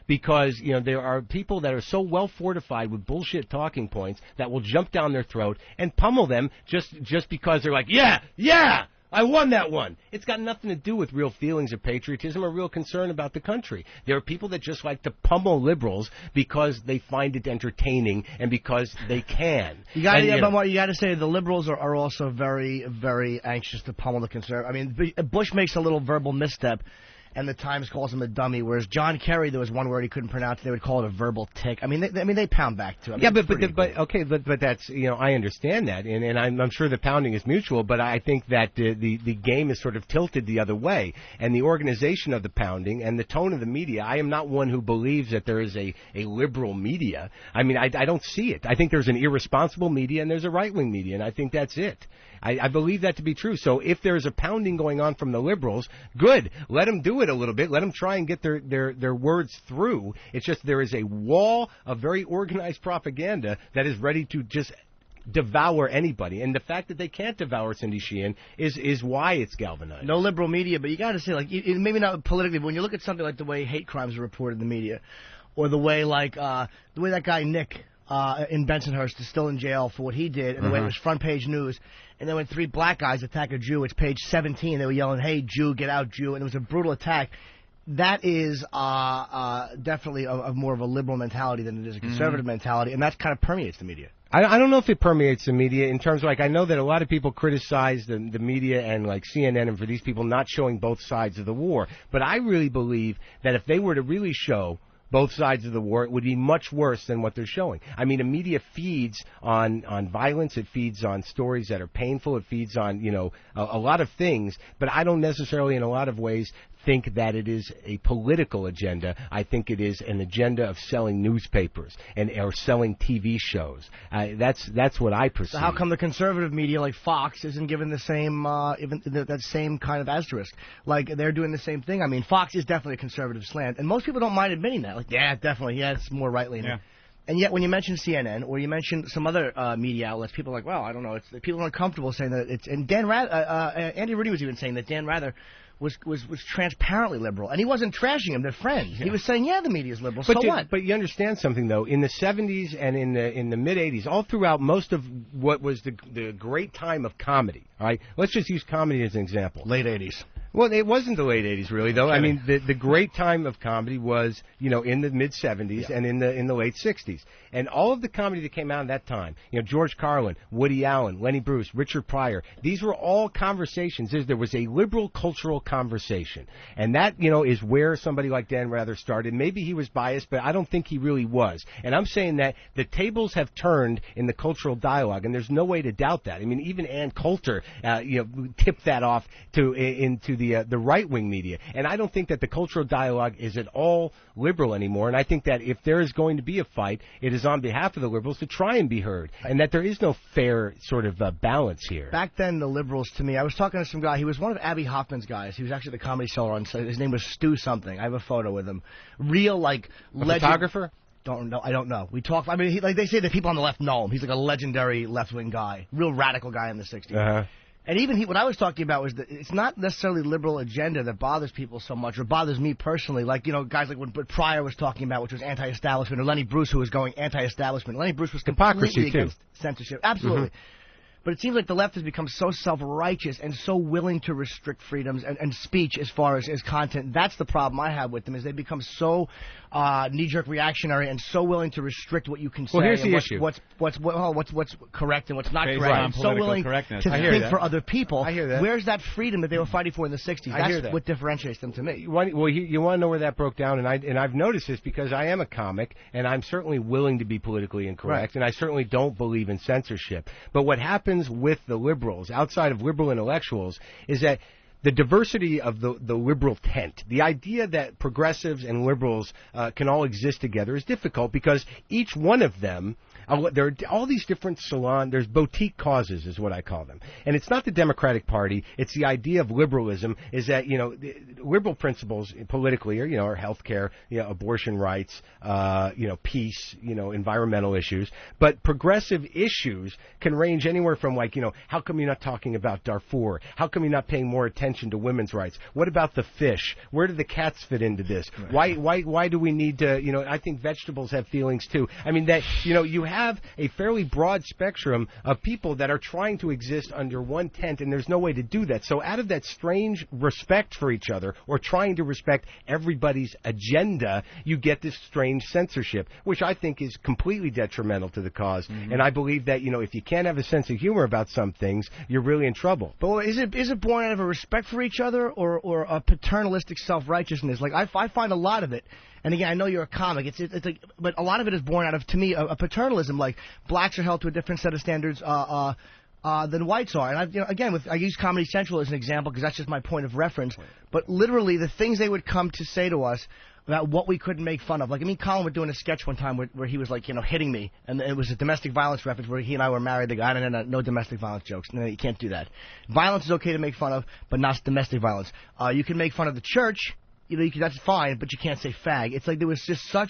Because, there are people that are so well fortified with bullshit talking points that will jump down their throat and pummel them just because they're like, yeah, I won that one. It's got nothing to do with real feelings of patriotism or real concern about the country. There are people that just like to pummel liberals because they find it entertaining and because they can. You got to say the liberals are also very, very anxious to pummel the conservatives. I mean, Bush makes a little verbal misstep, and the Times calls him a dummy, whereas John Kerry, there was one word he couldn't pronounce, they would call it a verbal tick. I mean, they pound back to him. Yeah, but that's, I understand that, and I'm sure the pounding is mutual, but I think that the game is sort of tilted the other way, and the organization of the pounding and the tone of the media, I am not one who believes that there is a liberal media. I mean, I don't see it. I think there's an irresponsible media and there's a right-wing media, and I think that's it. I believe that to be true. So if there's a pounding going on from the liberals, good. Let them do it a little bit. Let them try and get their words through. It's just there is a wall of very organized propaganda that is ready to just devour anybody. And the fact that they can't devour Cindy Sheehan is why it's galvanized. No liberal media, but you got to say, like, maybe not politically, but when you look at something like the way hate crimes are reported in the media, or the way that guy Nick in Bensonhurst is still in jail for what he did, and the way it was front page news. And then when 3 black guys attack a Jew, it's page 17. They were yelling, "Hey, Jew, get out, Jew!" And it was a brutal attack. That is definitely a more of a liberal mentality than it is a conservative mentality, and that kind of permeates the media. I don't know if it permeates the media in terms of, like, I know that a lot of people criticize the media and, like, CNN and for these people not showing both sides of the war. But I really believe that if they were to really show both sides of the war, it would be much worse than what they're showing. I mean, the media feeds on violence. It feeds on stories that are painful. It feeds on, a lot of things. But I don't necessarily, in a lot of ways, think that it is a political agenda. I think it is an agenda of selling newspapers or selling TV shows. That's what I perceive. So how come the conservative media, like Fox, isn't given the same that same kind of asterisk? Like, they're doing the same thing. I mean, Fox is definitely a conservative slant, and most people don't mind admitting that. Like, yeah, definitely, yeah, it's more right-leaning. Yeah. And yet, when you mention CNN or you mention some other media outlets, people are like, well, I don't know. People are uncomfortable saying that it's. And Andy Rooney was even saying that Dan Rather was transparently liberal, and he wasn't trashing him. They're friends. Yeah. He was saying, yeah, the media's liberal. So what? But you understand something, though. In the 70s and in the mid 80s, all throughout most of what was the great time of comedy. All right, let's just use comedy as an example. Late 80s. Well, it wasn't the late 80s, really, though. I mean, the great time of comedy was, in the mid-70s and in the late 60s. And all of the comedy that came out at that time, George Carlin, Woody Allen, Lenny Bruce, Richard Pryor, these were all conversations. There was a liberal cultural conversation. And that, is where somebody like Dan Rather started. Maybe he was biased, but I don't think he really was. And I'm saying that the tables have turned in the cultural dialogue, and there's no way to doubt that. I mean, even Ann Coulter, tipped that off into the right-wing media. And I don't think that the cultural dialogue is at all liberal anymore. And I think that if there is going to be a fight, it is on behalf of the liberals to try and be heard. And that there is no fair sort of balance here. Back then, the liberals, to me, I was talking to some guy. He was one of Abby Hoffman's guys. He was actually the Comedy Cellar on site. His name was Stu something. I have a photo with him. Real, legend. Photographer? Don't know. I don't know. We talk. I mean, they say that people on the left know him. He's like a legendary left-wing guy. Real radical guy in the 60s. Uh-huh. And even what I was talking about was that it's not necessarily liberal agenda that bothers people so much, or bothers me personally. Like, guys like what Pryor was talking about, which was anti-establishment, or Lenny Bruce, who was going anti-establishment. Lenny Bruce was completely against censorship. Absolutely. Mm-hmm. But it seems like the left has become so self-righteous and so willing to restrict freedoms and speech as far as content. That's the problem I have with them, is they become so knee-jerk reactionary and so willing to restrict what you can say. Well, here's the issue. What's correct and what's not Based correct. on And so willing correctness. to think for other people. I hear that. Where's that freedom that they were fighting for in the 60s? That's what differentiates them to me. Well, you want to know where that broke down? And I've noticed this because I am a comic, and I'm certainly willing to be politically incorrect, and I certainly don't believe in censorship. But what happens with the liberals, outside of liberal intellectuals, is that the diversity of the liberal tent, the idea that progressives and liberals can all exist together is difficult because each one of them, there are all these different there's boutique causes is what I call them. And it's not the Democratic Party, it's the idea of liberalism, is that, liberal principles politically are health care, abortion rights, peace, environmental issues. But progressive issues can range anywhere from how come you're not talking about Darfur? How come you're not paying more attention to women's rights? What about the fish? Where do the cats fit into this? Right. Why do we need to, I think vegetables have feelings too. I mean that, you have a fairly broad spectrum of people that are trying to exist under one tent, and there's no way to do that. So out of that strange respect for each other, or trying to respect everybody's agenda, you get this strange censorship, which I think is completely detrimental to the cause. Mm-hmm. And I believe that, if you can't have a sense of humor about some things, you're really in trouble. But is it born out of a respect for each other, or a paternalistic self-righteousness? Like, I find a lot of it. And again, I know you're a comic. It's like, but a lot of it is born out of, to me, a paternalism. Like, blacks are held to a different set of standards than whites are. And I use Comedy Central as an example because that's just my point of reference. But literally, the things they would come to say to us about what we couldn't make fun of. Like, Colin was doing a sketch one time where he was like, hitting me, and it was a domestic violence reference where he and I were married. The guy, no domestic violence jokes. No, you can't do that. Violence is okay to make fun of, but not domestic violence. You can make fun of the church. That's fine, but you can't say fag. It's like there was just such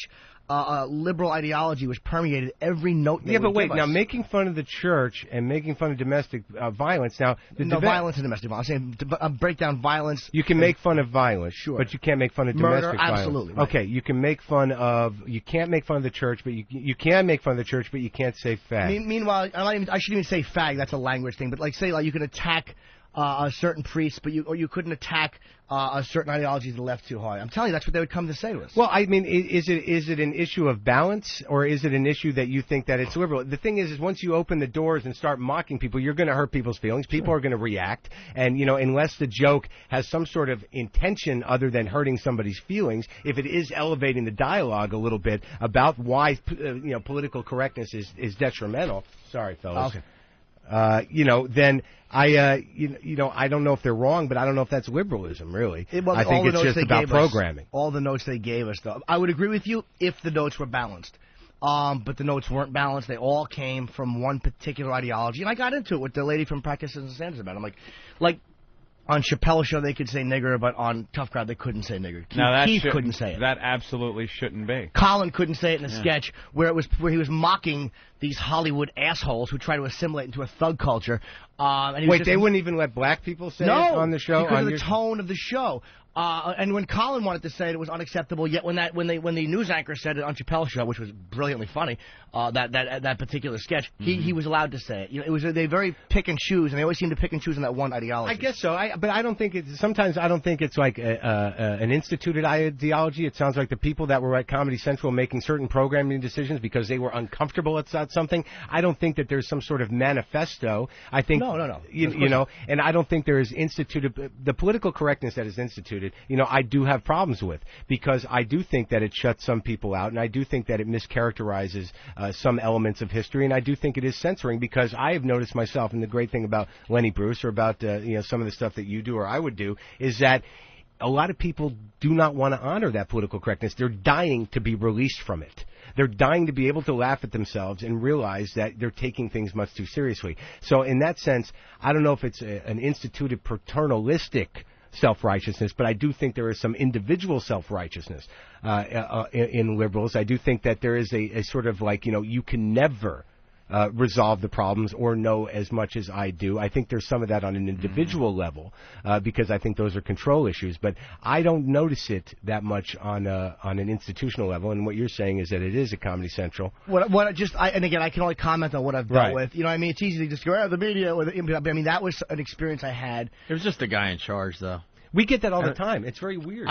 liberal ideology which permeated every note. Yeah, but wait, now making fun of the church and making fun of domestic violence. Now, violence and domestic violence. I'm saying break down violence. You can make fun of violence, sure, but you can't make fun of domestic violence. Absolutely. Right. Okay, you can make fun of. You can't make fun of the church, but you can make fun of the church, but you can't say fag. Meanwhile, I shouldn't even say fag. That's a language thing. But you can attack a certain priest, but you couldn't attack a certain ideology to the left too hard. I'm telling you, that's what they would come to say to us. Well, is it an issue of balance, or is it an issue that you think that it's liberal? The thing is once you open the doors and start mocking people, you're going to hurt people's feelings. People are going to react, and unless the joke has some sort of intention other than hurting somebody's feelings, if it is elevating the dialogue a little bit about why political correctness is detrimental. Sorry, fellas. Okay. Then I don't know if they're wrong, but I don't know if that's liberalism, really. I think it's just about programming. All the notes they gave us, though. I would agree with you if the notes were balanced. But the notes weren't balanced. They all came from one particular ideology. And I got into it with the lady from Practices and Standards about it. I'm like, on Chappelle's show they could say nigger, but on Tough Crowd they couldn't say nigger. Keith couldn't say it. That absolutely shouldn't be. Colin couldn't say it in a sketch where he was mocking these Hollywood assholes who try to assimilate into a thug culture. Wait, they wouldn't even let black people say it on the show? Because of the tone of the show. And when Colin wanted to say it was unacceptable, yet when the news anchor said it on Chappelle's show, which was brilliantly funny, that particular sketch, he was allowed to say it. It was they very pick and choose, and they always seem to pick and choose on that one ideology. I guess so. But I don't think it's. Sometimes I don't think it's like an instituted ideology. It sounds like the people that were at Comedy Central making certain programming decisions because they were uncomfortable at something. I don't think that there's some sort of manifesto. I think no. You know, and I don't think there is instituted the political correctness that is instituted. I do have problems with because I do think that it shuts some people out, and I do think that it mischaracterizes some elements of history, and I do think it is censoring because I have noticed myself, and the great thing about Lenny Bruce or about some of the stuff that you do or I would do is that a lot of people do not want to honor that political correctness. They're dying to be released from it. They're dying to be able to laugh at themselves and realize that they're taking things much too seriously. So in that sense, I don't know if it's an instituted paternalistic self-righteousness, but I do think there is some individual self-righteousness in liberals. I do think that there is a sort of like, you can never resolve the problems or know as much as I do. I think there's some of that on an individual level because I think those are control issues, but I don't notice it that much on an institutional level, and what you're saying is that it is at Comedy Central. And again, I can only comment on what I've dealt with. You know what I mean? It's easy to just go, the media, I mean, that was an experience I had. It was just a guy in charge, though. We get that all the time. It's very weird.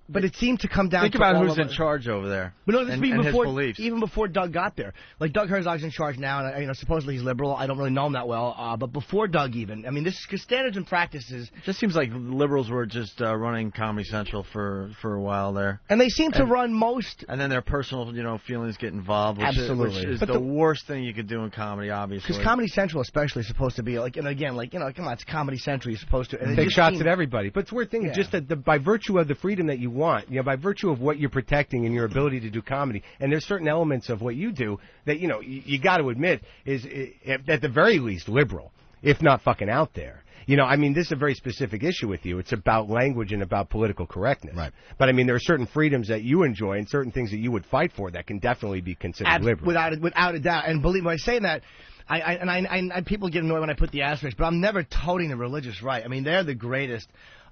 But it seemed to come down Think to about all who's of in charge over there. But no, this and before, his beliefs. Even before Doug got there. Like, Doug Herzog's in charge now, and supposedly he's liberal. I don't really know him that well. But before Doug even, I mean, this is standards and practices. It just seems like liberals were just running Comedy Central for a while there. And they seem to run most. And then their personal, feelings get involved. Absolutely. Which is the worst thing you could do in comedy, obviously. Because Comedy Central especially is supposed to be, come on, it's Comedy Central. You're supposed to. And take shots at everybody. But it's a weird thing, just that by virtue of the freedom that you want, by virtue of what you're protecting and your ability to do comedy, and there's certain elements of what you do that you got to admit is at the very least liberal, if not fucking out there. I mean, this is a very specific issue with you. It's about language and about political correctness. Right. But I mean, there are certain freedoms that you enjoy and certain things that you would fight for that can definitely be considered liberal. Without a doubt. And believe me, when I say that, I people get annoyed when I put the asterisk, but I'm never toting the religious right. I mean, they're the greatest.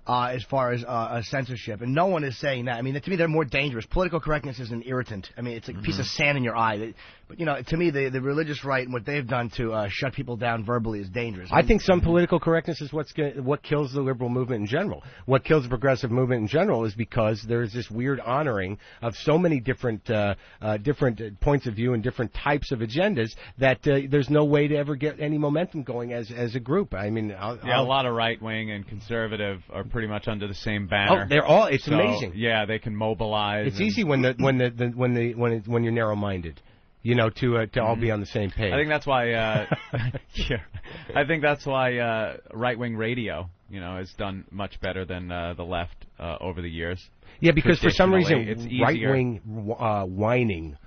As far as censorship, and no one is saying that. I mean, to me, they're more dangerous. Political correctness is an irritant. I mean, it's like a piece of sand in your eye. But to me, the religious right and what they've done to shut people down verbally is dangerous. I think some political correctness is what kills the liberal movement in general. What kills the progressive movement in general is because there's this weird honoring of so many different points of view and different types of agendas that there's no way to ever get any momentum going as a group. I mean, a lot of right wing and conservative are pretty much under the same banner. Oh, they're all. It's so, amazing. Yeah, they can mobilize. It's easy when you're narrow minded. To all be on the same page. I think that's why. I think that's why right wing radio, has done much better than the left over the years. Yeah, because for some reason, right wing whining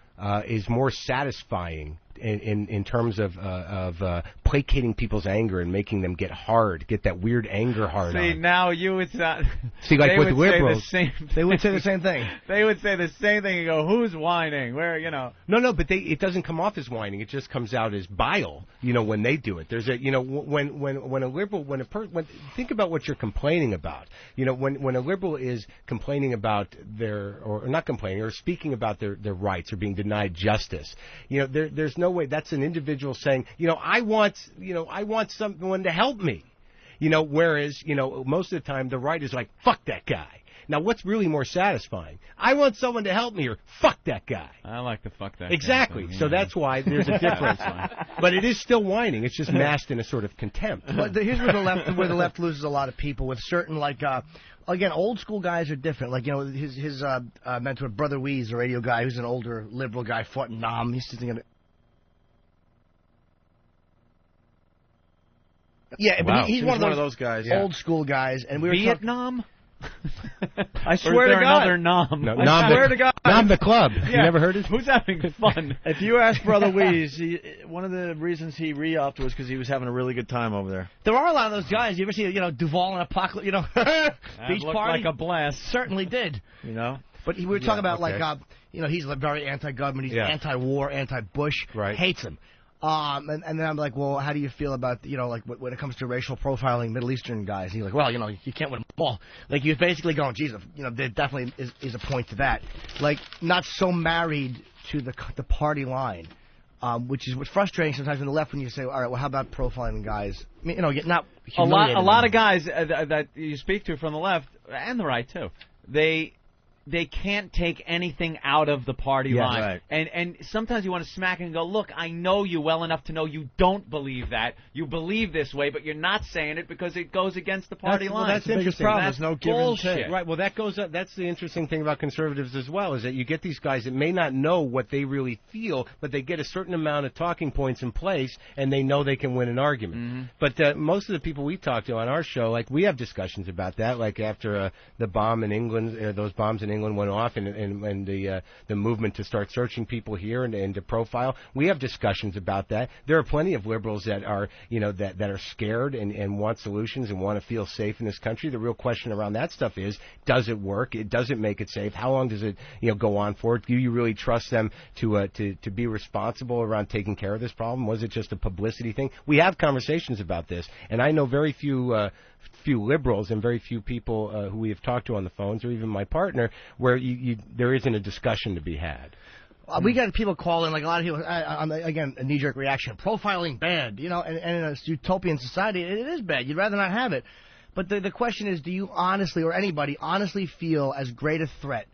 is more satisfying in terms of placating people's anger and making them get that weird anger hard. See, now you would not. See, like with liberals, they would say the same thing. They would say the same thing and go, "Who's whining? Where, No, but it doesn't come off as whining. It just comes out as bile. When they do it, there's a when a liberal think about what you're complaining about. When a liberal is complaining about or not complaining or speaking about their rights or being denied justice, there's no way. That's an individual saying, I want someone to help me. Whereas, most of the time the right is like, fuck that guy. Now, what's really more satisfying? I want someone to help me, or fuck that guy. I like to fuck that exactly. guy. So that's why there's a difference. But it is still whining. It's just masked in a sort of contempt. But here's where the left loses a lot of people with certain, again, old school guys are different. Like, his mentor, Brother Weeze, the radio guy, who's an older liberal guy, fought in Nam. He's sitting in Yeah, wow. But he's one of those guys, old school guys. And we were Vietnam? I swear to God. Another Nam? No, I swear to God. Nam the Club. Yeah. You never heard it? Who's having fun? If you ask Brother Weeze, one of the reasons he re-upped was because he was having a really good time over there. There are a lot of those guys. You ever see, Duvall and Apocalypse, beach looked party? like a blast. Certainly did. But we were talking about, he's very anti-government. He's anti-war, anti-Bush. Right. Hates him. And then I'm like, well, how do you feel about, like when it comes to racial profiling Middle Eastern guys? And he's like, well, you can't win them all. Like, you're basically going, Jesus, there definitely is a point to that. Like, not so married to the party line, which is what's frustrating sometimes on the left when you say, all right, well, how about profiling guys? I mean, not a lot of guys that you speak to from the left and the right too. They can't take anything out of the party line. Right. And sometimes you want to smack and go, look, I know you well enough to know you don't believe that. You believe this way, but you're not saying it because it goes against the party line. Well, that's the biggest interesting. problem. There's no give and take. Right. Well, that goes up. That's the interesting thing about conservatives as well, is that you get these guys that may not know what they really feel, but they get a certain amount of talking points in place, and they know they can win an argument. Mm-hmm. But most of the people we talk to on our show, like, we have discussions about that. Like, after the bomb in England, those bombs in England went off, and the movement to start searching people here and to profile, we have discussions about that. There are plenty of liberals that are that are scared and want solutions and want to feel safe in this country. The real question around that stuff is, does it work? Does it make it safe? How long does it go on for? Do you really trust them to be responsible around taking care of this problem? Was it just a publicity thing? We have conversations about this, and I know very few liberals and very few people who we have talked to on the phones, or even my partner, where there isn't a discussion to be had. We got people calling, like a lot of people, again, a knee-jerk reaction, profiling bad, and in a utopian society, it is bad. You'd rather not have it. But the question is, do you honestly, or anybody, honestly feel as great a threat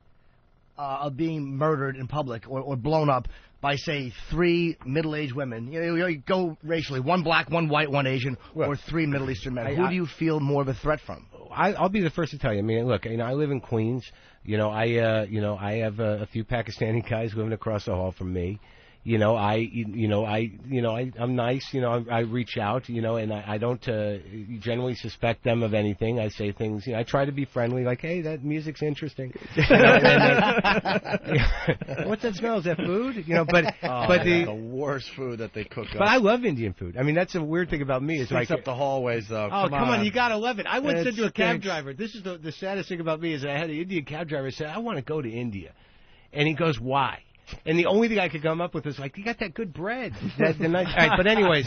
of being murdered in public or blown up by, say, 3 middle-aged women? You go racially, 1 black, 1 white, 1 Asian, or 3 Middle Eastern men. Who do you feel more of a threat from? I'll be the first to tell you. I mean, look, I live in Queens. I have a few Pakistani guys living across the hall from me. I'm nice. I reach out. And I don't generally suspect them of anything. I say things. I try to be friendly, like, hey, that music's interesting. What's that smell? Is that food? But the worst food that they cook up. But I love Indian food. I mean, that's a weird thing about me. Is like up the hallways, though. Oh, come on, you gotta love it. I once said to a cab driver, this is the saddest thing about me, is I had an Indian cab driver say, I want to go to India, and he goes, why? And the only thing I could come up with was like, you got that good bread. All right, but anyways,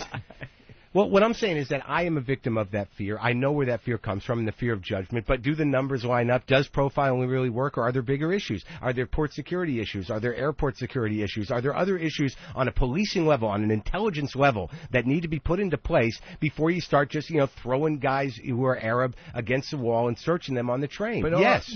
what I'm saying is that I am a victim of that fear. I know where that fear comes from, and the fear of judgment. But do the numbers line up? Does profiling really work, or are there bigger issues? Are there port security issues? Are there airport security issues? Are there other issues on a policing level, on an intelligence level, that need to be put into place before you start just throwing guys who are Arab against the wall and searching them on the train? But yes,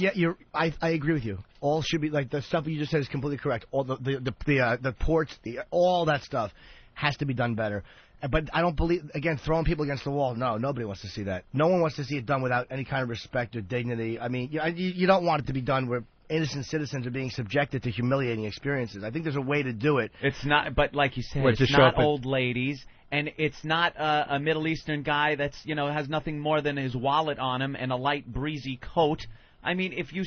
I agree with you. All should be, like, the stuff you just said is completely correct. All the ports, all that stuff has to be done better. But I don't believe, again, throwing people against the wall. No, nobody wants to see that. No one wants to see it done without any kind of respect or dignity. I mean, you don't want it to be done where innocent citizens are being subjected to humiliating experiences. I think there's a way to do it. It's not, but like you said, it's not old ladies, and it's not a Middle Eastern guy that's has nothing more than his wallet on him and a light breezy coat. I mean, if you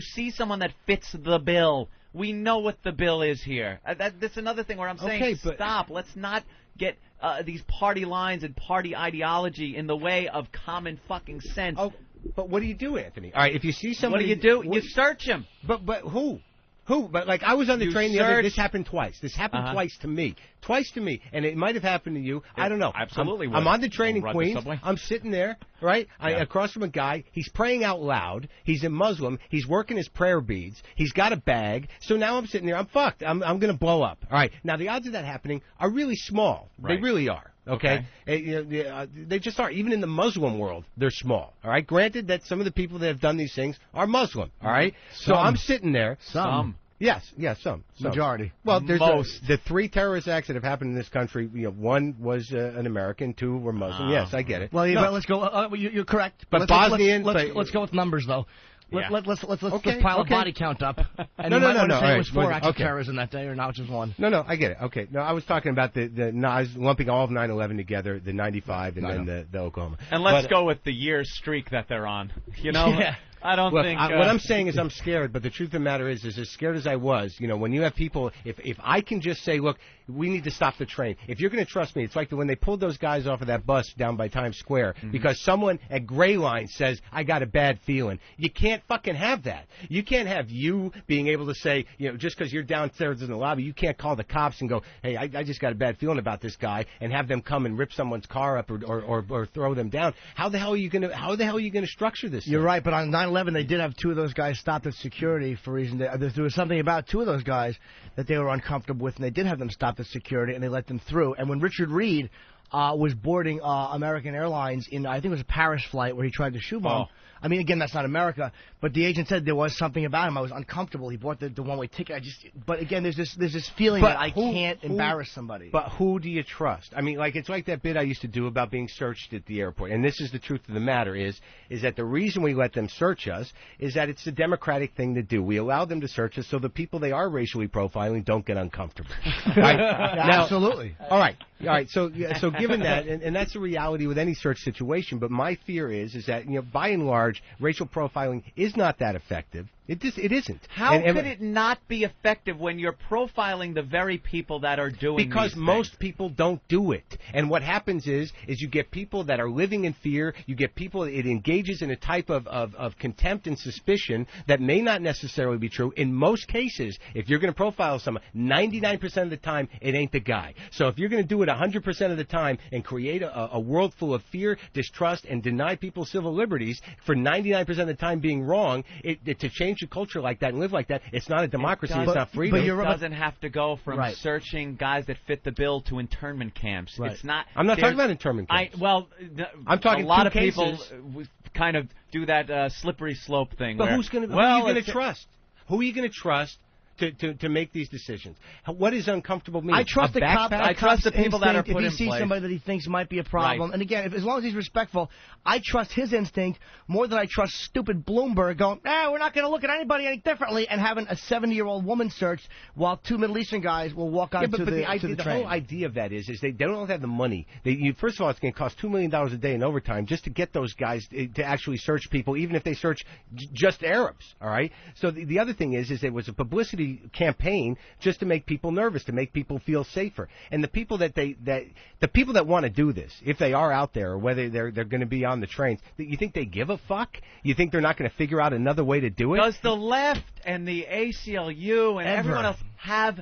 see someone that fits the bill, we know what the bill is here. That's another thing where I'm saying, stop. Let's not get these party lines and party ideology in the way of common fucking sense. Oh, but what do you do, Anthony? All right, if you see somebody, what do? You search him. But who? Who? But, like, I was on the train the other day. This happened twice. This happened twice to me. Twice to me. And it might have happened to you. I don't know. Absolutely. I'm on the train in Queens. I'm sitting there, right? Across from a guy. He's praying out loud. He's a Muslim. He's working his prayer beads. He's got a bag. So now I'm sitting there. I'm fucked. I'm going to blow up. All right. Now, the odds of that happening are really small. Right. They really are. Okay. They just are. Even in the Muslim world, they're small. All right. Granted that some of the people that have done these things are Muslim. All right. So I'm sitting there. Some. Yes, some. Majority. Well, there's the 3 terrorist acts that have happened in this country. One was an American, 2 were Muslim. Yes, I get it. Well, let's go. You're correct. But Bosnian. Let's go with numbers, though. Yeah. Let's pile a body count up. And no. It was 4 acts of terrorism that day, or now it's just 1. No, I get it. Okay. No, I was talking about I was lumping all of 9/11 together, the 95 and then the Oklahoma. And let's go with the year streak that they're on. Yeah. I don't Look, think. what I'm saying is I'm scared, but the truth of the matter is as scared as I was, when you have people, if I can just say, look, we need to stop the train. If you're going to trust me, it's like when they pulled those guys off of that bus down by Times Square because someone at Gray Line says, I got a bad feeling. You can't fucking have that. You can't have you being able to say, just because you're downstairs in the lobby, you can't call the cops and go, hey, I just got a bad feeling about this guy, and have them come and rip someone's car up or throw them down. How the hell are you going to structure this? You're right, but on 9/11 they did have two of those guys stopped at security for a reason. There was something about two of those guys that they were uncomfortable with, and they did have them stopped at security, and they let them through. And when Richard Reed was boarding American Airlines in, I think it was a Paris flight where he tried to shoe bomb. I mean, again, that's not America, but the agent said there was something about him. I was uncomfortable. He bought the one-way ticket. But again, there's this feeling that I can't embarrass somebody. But who do you trust? I mean, it's like that bit I used to do about being searched at the airport. And this is the truth of the matter is that the reason we let them search us is that it's the democratic thing to do. We allow them to search us so the people they are racially profiling don't get uncomfortable. Right? Now, absolutely. All right. So given that, and that's the reality with any search situation. But my fear is that by and large, racial profiling is not that effective. It isn't. How could it not be effective when you're profiling the very people that are doing because these most things? People don't do it. And what happens is you get people that are living in fear. You get people, it engages in a type of contempt and suspicion that may not necessarily be true. In most cases, if you're going to profile someone, 99% of the time, it ain't the guy. So if you're going to do it 100% of the time and create a world full of fear, distrust, and deny people civil liberties for 99% of the time being wrong, to change a culture like that and live like that, it's not a democracy, it's not freedom. But it doesn't have to go from searching guys that fit the bill to internment camps. Right. It's not. I'm not talking about internment camps. I'm talking a lot of cases. people kind of do that slippery slope thing. But where, who are you going to trust? Who are you going to trust to make these decisions? What is uncomfortable mean? I trust the cop. I trust the people that are put in place. If he sees somebody that he thinks might be a problem, and again, as long as he's respectful, I trust his instinct more than I trust stupid Bloomberg going, we're not going to look at anybody any differently, and having a 70-year-old woman searched while two Middle Eastern guys will walk on to the train. The whole idea of that is they don't have the money. First of all, it's going to cost $2 million a day in overtime just to get those guys to actually search people, even if they search just Arabs. All right. So the other thing is it was a publicity campaign just to make people nervous, to make people feel safer. And the people that want to do this, if they are out there or whether they're going to be on the trains, you think they give a fuck? You think they're not going to figure out another way to do it? Does the left and the ACLU and everyone else have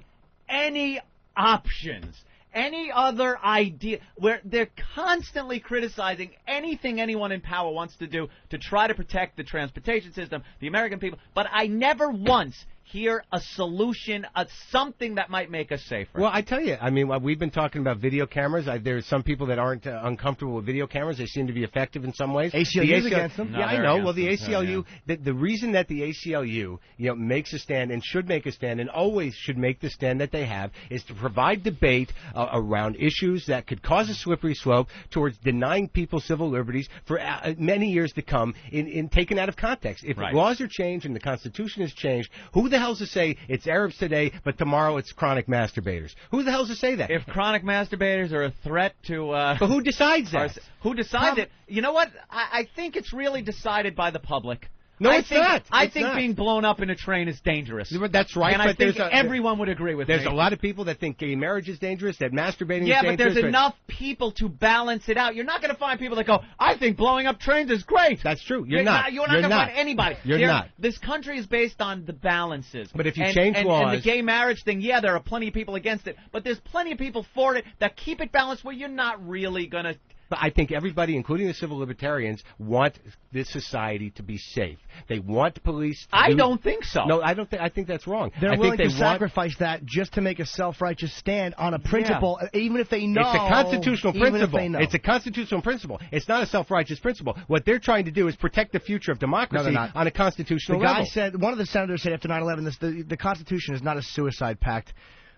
any options? Any other idea where they're constantly criticizing anything anyone in power wants to do to try to protect the transportation system, the American people, but I never once hear a solution, something that might make us safer. Well, I tell you, I mean, we've been talking about video cameras. There's some people that aren't uncomfortable with video cameras. They seem to be effective in some ways. ACLU's against them. Yeah, I know. Well, the ACLU, the reason that the ACLU, makes a stand and should make a stand and always should make the stand that they have is to provide debate around issues that could cause a slippery slope towards denying people civil liberties for many years to come in taken out of context. If laws are changed and the Constitution is changed, who the hell's to say it's Arabs today, but tomorrow it's chronic masturbators? Who the hell's to say that? If chronic masturbators are a threat to... but who decides that? Who decides it? You know what? I think it's really decided by the public. No, it's not. I think being blown up in a train is dangerous. That's right. And I think everyone would agree with me. There's a lot of people that think gay marriage is dangerous, that masturbating is dangerous. Yeah, but there's enough people to balance it out. You're not going to find people that go, I think blowing up trains is great. That's true. You're not going to find anybody. You're not. This country is based on the balances. But if you change laws... And the gay marriage thing, there are plenty of people against it. But there's plenty of people for it that keep it balanced where you're not really going to... But I think everybody, including the civil libertarians, want this society to be safe. They want police. I don't think so. No, I don't think. I think that's wrong. They're willing to sacrifice that just to make a self-righteous stand on a principle, even if they know. It's a constitutional principle. It's a constitutional principle. It's not a self-righteous principle. What they're trying to do is protect the future of democracy on a constitutional level. The guy said, one of the senators said after 9/11, the Constitution is not a suicide pact.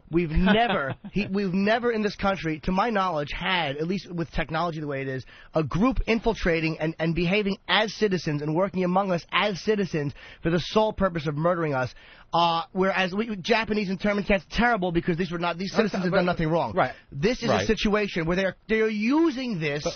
We've never in this country, to my knowledge, had, at least with technology the way it is, a group infiltrating and behaving as citizens and working among us as citizens for the sole purpose of murdering us Whereas Japanese internment camps, terrible because these citizens have done nothing wrong. Right. This is a situation where they're using this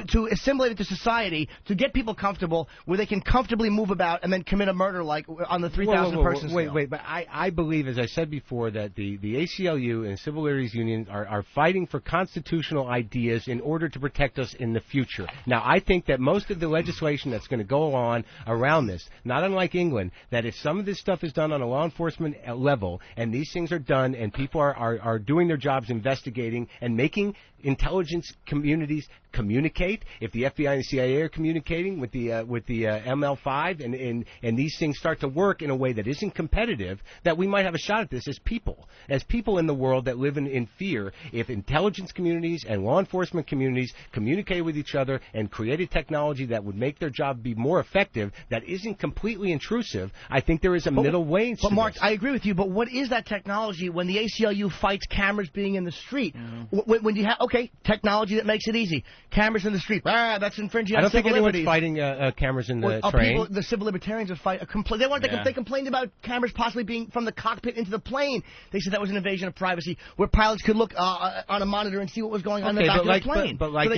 to assimilate into society to get people comfortable, where they can comfortably move about and then commit a murder like on the 3,000 person scale. Wait, but I believe, as I said before, that the ACLU and Civil Liberties Union are fighting for constitutional ideas in order to protect us in the future. Now, I think that most of the legislation that's going to go on around this, not unlike England, that if some of this stuff is done on a law enforcement level, and these things are done, and people are doing their jobs investigating and making intelligence communities communicate, if the FBI and the CIA are communicating with the ML5 and these things start to work in a way that isn't competitive, that we might have a shot at this as people in the world that live in fear. If intelligence communities and law enforcement communities communicate with each other and created technology that would make their job be more effective, that isn't completely intrusive, I think there is a middle way. But Mark, I agree with you, but what is that technology when the ACLU fights cameras being in the street? When you have, technology that makes it easy. Cameras in the street. That's infringing on civil liberties. I don't think anyone's fighting cameras in the train. The civil libertarians would fight. They complained about cameras possibly being from the cockpit into the plane. They said that was an invasion of privacy, where pilots could look on a monitor and see what was going on in the back of the plane. But like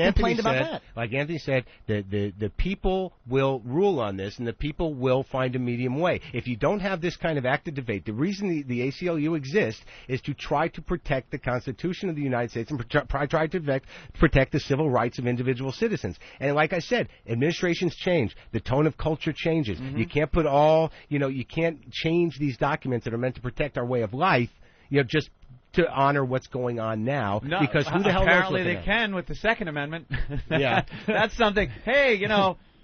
Anthony said, the people will rule on this, and the people will find a medium way. If you don't have this kind of active debate, the reason the ACLU exists is to try to protect the Constitution of the United States and try to protect the civil rights of individual citizens. And like I said, administrations change. The tone of culture changes. You can't put you can't change these documents that are meant to protect our way of life, just to honor what's going on now. No, because who the hell knows? Apparently they can with the Second Amendment. Yeah. That's something. Hey,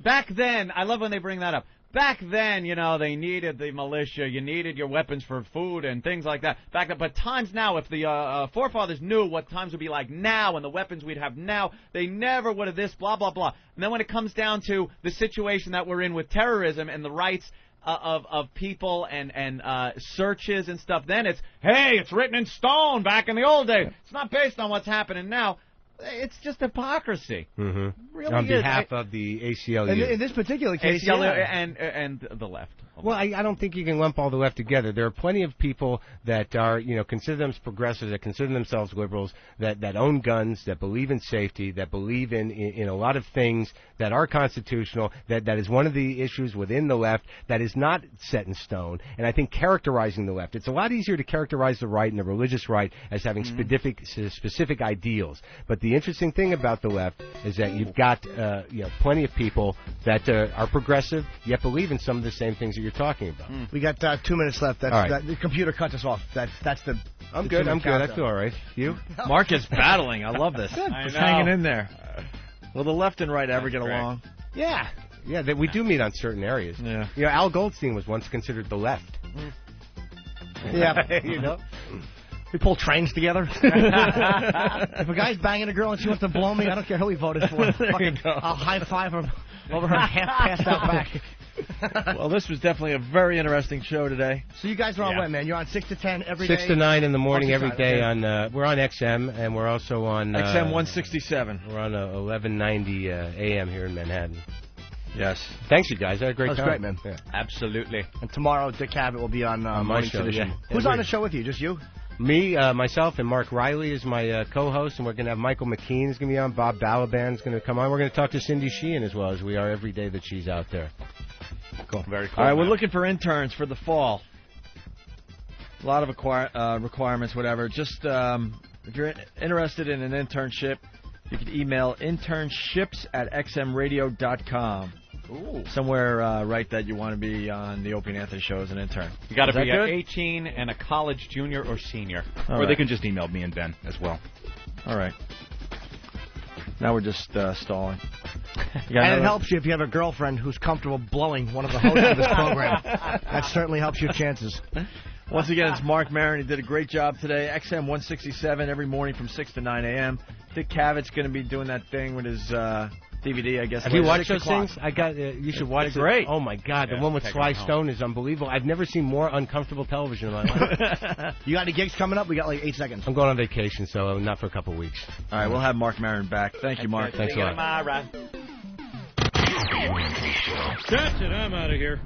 back then, I love when they bring that up. Back then, they needed the militia. You needed your weapons for food and things like that. But times now, if the forefathers knew what times would be like now and the weapons we'd have now, they never would have this, blah, blah, blah. And then when it comes down to the situation that we're in with terrorism and the rights of people and searches and stuff, then it's, hey, it's written in stone back in the old days. It's not based on what's happening now. It's just hypocrisy. Really on behalf of the ACLU. In this particular case, ACLU and the left. Well, I don't think you can lump all the left together. There are plenty of people that are, consider themselves progressives, that consider themselves liberals, that own guns, that believe in safety, that believe in a lot of things that are constitutional, that is one of the issues within the left that is not set in stone. And I think characterizing the left, it's a lot easier to characterize the right and the religious right as having specific ideals. But the interesting thing about the left is that you've got plenty of people that are progressive, yet believe in some of the same things that you're talking about. We got 2 minutes left. The computer cut us off. That's the. I'm good. I feel all right. You? Mark is battling. I love this. Just hanging in there. Will the left and right ever get along? Yeah. Yeah, we do meet on certain areas. Yeah. Al Goldstein was once considered the left. Yeah. We pull trains together. If a guy's banging a girl and she wants to blow me, I don't care who he voted for. I'll high five her over her half passed out back. Well, this was definitely a very interesting show today. So you guys are on when, man? You're on 6 to 10 every day? 6 to 9 in the morning every day. We're on XM, and we're also on XM 167. We're on 1190 AM here in Manhattan. Yes. Thanks, you guys. I had a great time. That was great, man. Yeah. Absolutely. And tomorrow, Dick Cavett will be on Morning Sedition. Yeah. Who's on the show with you? Just you? Me, myself, and Mark Riley is my co-host, and we're going to have Michael McKean is going to be on. Bob Balaban is going to come on. We're going to talk to Cindy Sheehan as well, as we are every day that she's out there. Cool. Very cool. All right, we're looking for interns for the fall. A lot of requirements, whatever. Just if you're interested in an internship, you can email internships@xmradio.com. Ooh. Somewhere write that you want to be on the Opie and Anthony show as an intern. You got to be 18 and a college junior or senior. Or they can just email me and Ben as well. All right. Now we're just stalling. And it helps you if you have a girlfriend who's comfortable blowing one of the hosts of this program. That certainly helps your chances. Once again, it's Mark Maron. He did a great job today. XM 167 every morning from 6 to 9 a.m. Dick Cavett's going to be doing that thing with his DVD, I guess. Have you watched those things? You should watch it. Great. Oh, my God. The one with Sly Stone is unbelievable. I've never seen more uncomfortable television in my life. You got any gigs coming up? We got like 8 seconds. I'm going on vacation, so not for a couple of weeks. All right, we'll have Mark Maron back. Thank you, Mark. Thanks a lot. That's it. I'm out of here.